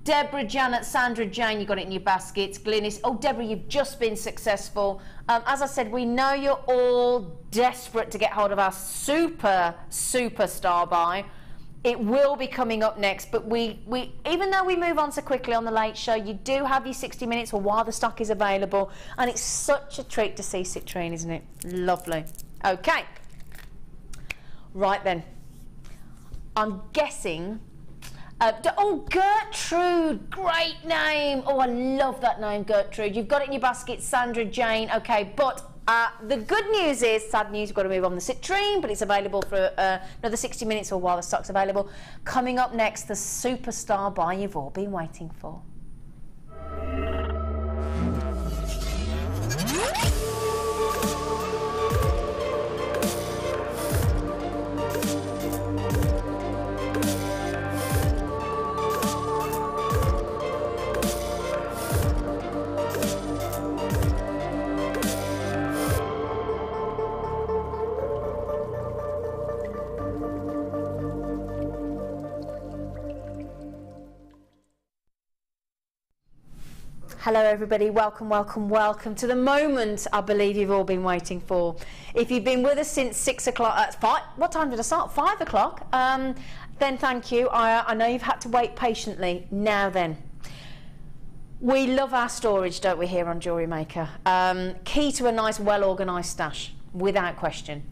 Deborah, Janet, Sandra, Jane, you got it in your baskets. Glynis. Oh, Deborah, you've just been successful. As I said, we know you're all desperate to get hold of our super star buy. It will be coming up next, but we even though we move on so quickly on the Late Show, you do have your 60 minutes or while the stock is available, and it's such a treat to see citrine, isn't it? Lovely. Okay. Right then. I'm guessing... oh, Gertrude, great name. Oh, I love that name, Gertrude. You've got it in your basket, Sandra, Jane. Okay, but the good news is, sad news, we've got to move on the citrine, but it's available for another 60 minutes or while the stock's available. Coming up next, the superstar buy you've all been waiting for. Hello everybody, welcome, welcome, welcome to the moment I believe you've all been waiting for. If you've been with us since 6 o'clock, what time did I start? 5 o'clock? Then thank you. I know you've had to wait patiently. Now then. We love our storage, don't we, here on JewelleryMaker? Key to a nice, well-organised stash, without question.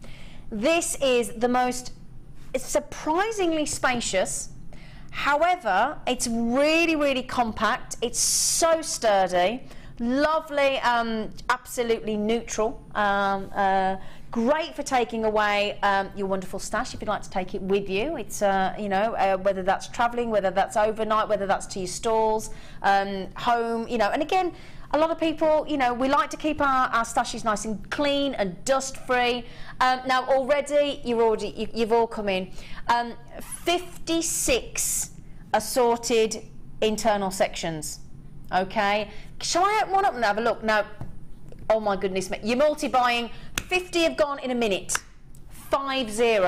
This is the most surprisingly spacious. However, it's really, really compact. It's so sturdy, lovely, absolutely neutral. Great for taking away your wonderful stash if you'd like to take it with you. It's, you know, whether that's travelling, whether that's overnight, whether that's to your stalls, home, you know. And again, a lot of people, you know, we like to keep our stashes nice and clean and dust-free. Now, already, you've all come in. 56 assorted internal sections. Okay, shall I open one up and have a look? Now, oh my goodness me, you're multi-buying. 50 have gone in a minute. 50.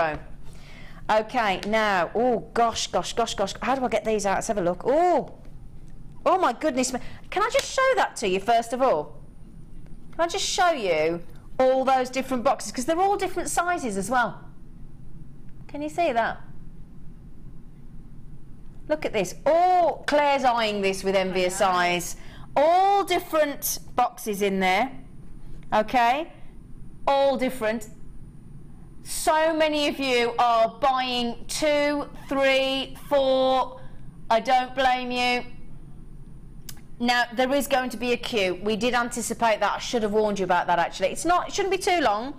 Okay, now, oh gosh, how do I get these out? Let's have a look. Oh my goodness me. Can I just show that to you first of all? Can I just show you all those different boxes, because they're all different sizes as well. Can you see that? Look at this. Oh, Claire's eyeing this with envious eyes. All different boxes in there. Okay? All different. So many of you are buying 2, 3, 4. I don't blame you. Now, there is going to be a queue. We did anticipate that. I should have warned you about that, actually. It shouldn't be too long.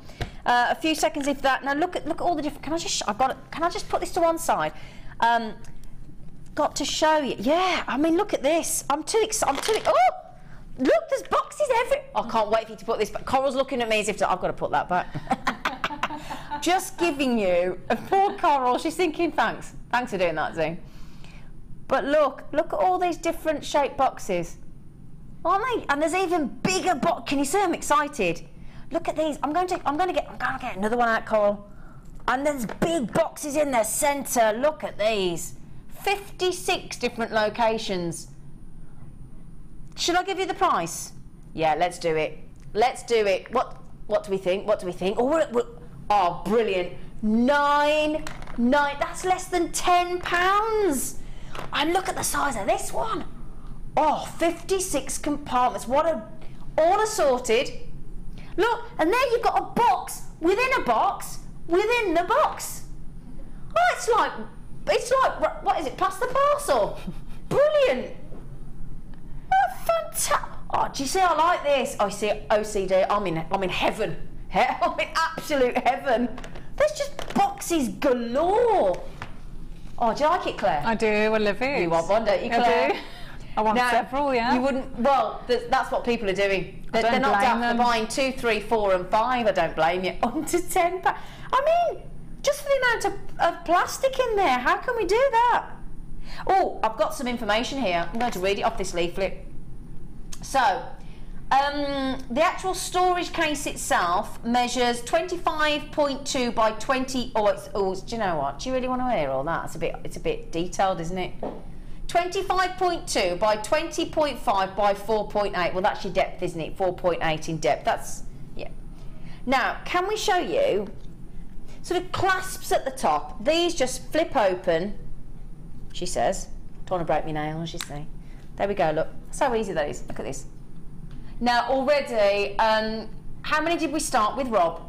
A few seconds if that. Now, look at all the different... Can I just put this to one side? Got to show you. Yeah, I mean, look at this. I'm too excited. Oh! Look, there's boxes everywhere. I can't wait for you to put this back. Coral's looking at me as if I've got to put that back. Just giving you... Poor Coral, she's thinking, thanks. Thanks for doing that, Zena. But look at all these different shaped boxes. Aren't they? And there's even bigger box. Can you see I'm excited? Look at these. I'm going to get another one out, Coral. And there's big boxes in their centre. Look at these. 56 different locations. Should I give you the price? Yeah, let's do it. Let's do it. What do we think? What do we think? Oh, brilliant. $9. That's less than £10. And look at the size of this one. Oh, 56 compartments. All assorted. Look, and there you've got a box within a box within the box. Oh, it's like what is it? Past the parcel. Brilliant. Oh, fantastic. Oh, do you see? I like this. I see OCD. I'm in heaven. I'm in absolute heaven. There's just boxes galore. Oh, do you like it, Claire? I do, I love it. You want one, don't you, Claire? I do. I want several, yeah. You wouldn't, well, that's what people are doing. They're not daft, they're buying 2, 3, 4 and 5, I don't blame you. Under £10. I mean, just for the amount of plastic in there, how can we do that? Oh, I've got some information here. I'm going to read it off this leaflet. So, the actual storage case itself measures 25.2 by 20. Do you know what? Do you really want to hear all that? It's a bit detailed, isn't it? 25.2 by 20.5 by 4.8. Well, that's your depth, isn't it? 4.8 in depth. That's, yeah. Now, can we show you? sort of clasps at the top. These just flip open, she says. Don't want to break my nails, you see. There we go, look. That's how easy that is. Look at this. Now, already, how many did we start with, Rob?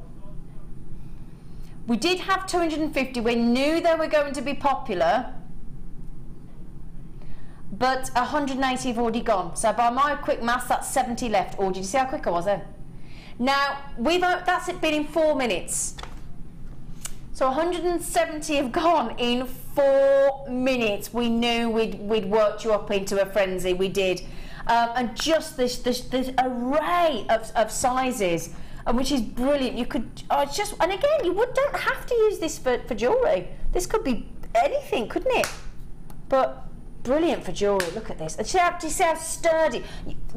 We did have 250. We knew they were going to be popular, but 180 have already gone. So by my quick maths, that's 70 left. Or did you see how quick I was then? Now, that's it been in 4 minutes. So 170 have gone in 4 minutes. We knew we'd worked you up into a frenzy. We did. And just this array of sizes, which is brilliant. You could and again, you don't have to use this for jewellery. This could be anything, couldn't it? But brilliant for jewellery. Look at this. Do you see how sturdy?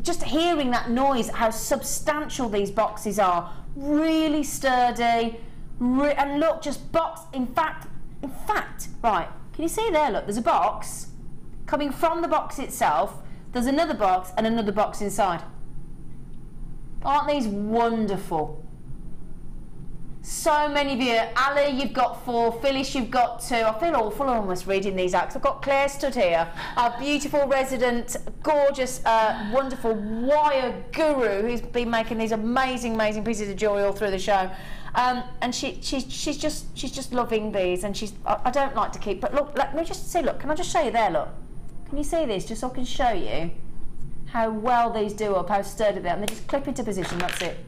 Just hearing that noise, how substantial these boxes are. Really sturdy. And look, just box. In fact, right. Can you see there? Look, there's a box coming from the box itself. There's another box and another box inside. Aren't these wonderful? So many of you. Ali, you've got 4. Phyllis, you've got 2. I feel awful almost reading these out because I've got Claire stood here, our beautiful resident, gorgeous, wonderful wire guru who's been making these amazing pieces of jewellery all through the show. And she's just loving these, and I don't like to keep, but look, let me just see, look, can I just show you there, look. Can you see this, just so I can show you how well these do up, how sturdy they are, and they just clip into position, that's it.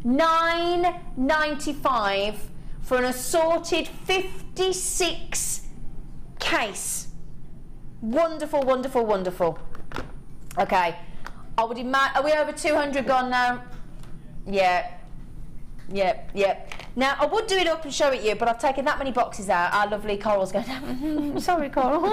$9.95 for an assorted 56 case. Wonderful, wonderful, wonderful. Okay, I would imagine, are we over 200 gone now? Yeah. Yep. Now, I would do it up and show it you, but I've taken that many boxes out. Our lovely Coral's going, sorry, Coral.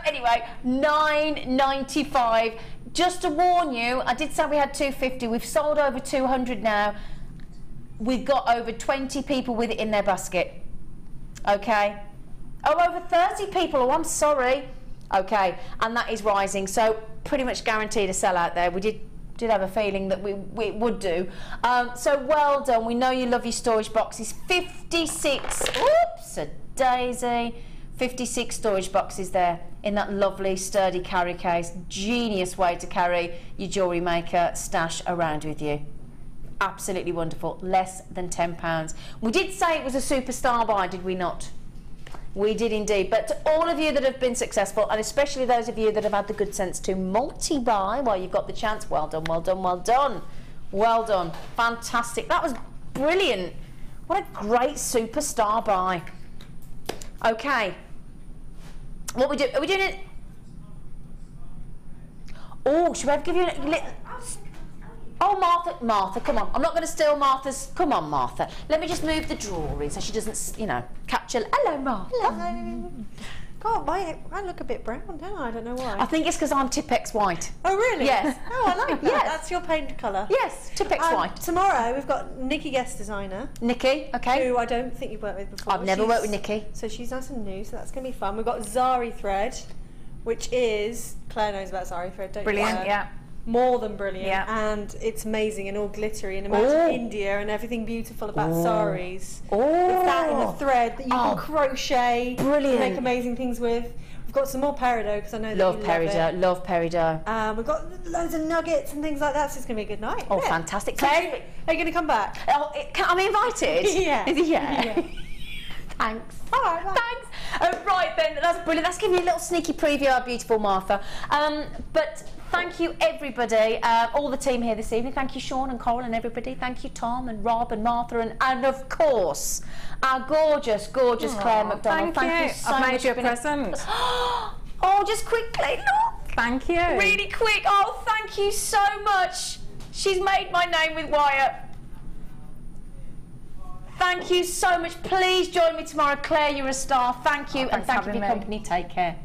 Anyway, $9.95. Just to warn you, I did say we had 250. We've sold over 200 now. We've got over 20 people with it in their basket. Okay? Oh, over 30 people. Oh, I'm sorry. Okay, and that is rising. So, pretty much guaranteed a sellout there. We did have a feeling that we would do. So well done. We know you love your storage boxes. 56, oops, a daisy. 56 storage boxes there in that lovely sturdy carry case. Genius way to carry your JewelleryMaker stash around with you. Absolutely wonderful. Less than £10. We did say it was a superstar buy, did we not? We did indeed. But to all of you that have been successful, and especially those of you that have had the good sense to multi-buy while you've got the chance, well done, well done, well done. Well done. Fantastic. That was brilliant. What a great superstar buy. Okay. What we do? Are we doing it? Oh, should we give you a little... Oh, Martha, come on. I'm not going to steal Martha's... Come on, Martha. Let me just move the drawer in so she doesn't, you know, capture... Hello, Martha. Hello. God, I look a bit brown, don't I? I don't know why. I think it's because I'm Tipex white. Oh, really? Yes. Oh, I like that. Yes. That's your paint colour. Yes, Tipex white. Tomorrow, we've got Nikki, guest designer. Nikki, okay. Who I don't think you've worked with before. I've never worked with Nikki. So she's nice and new, so that's going to be fun. We've got Zari thread, which is... Claire knows about Zari thread, don't you? Brilliant, yeah. More than brilliant, yeah. And it's amazing and all glittery, and imagine India and everything beautiful about saris. With that in the thread that you can crochet, brilliant, make amazing things with. We've got some more peridot because I know that love you peridot. Love peridot. We've got loads of nuggets and things like that, so it's going to be a good night. Oh, fantastic! Claire, are you going to come back? Oh, am I invited? Yeah. Yeah. Thanks. All right, bye. Thanks. Right then, that's brilliant. That's giving you a little sneaky preview of our beautiful Martha. But thank you everybody, all the team here this evening. Thank you Sean and Coral and everybody. Thank you Tom and Rob and Martha and of course our gorgeous Claire McDonald. Thank you so much. I've made you a present. Oh, just quickly, look. Thank you. Really quick. Oh, thank you so much. She's made my name with Wyatt. Thank you so much. Please join me tomorrow. Claire, you're a star. Thank you, and thank you for your company. Take care.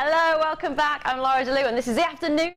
Hello, welcome back. I'm Laura DeLu and this is the afternoon.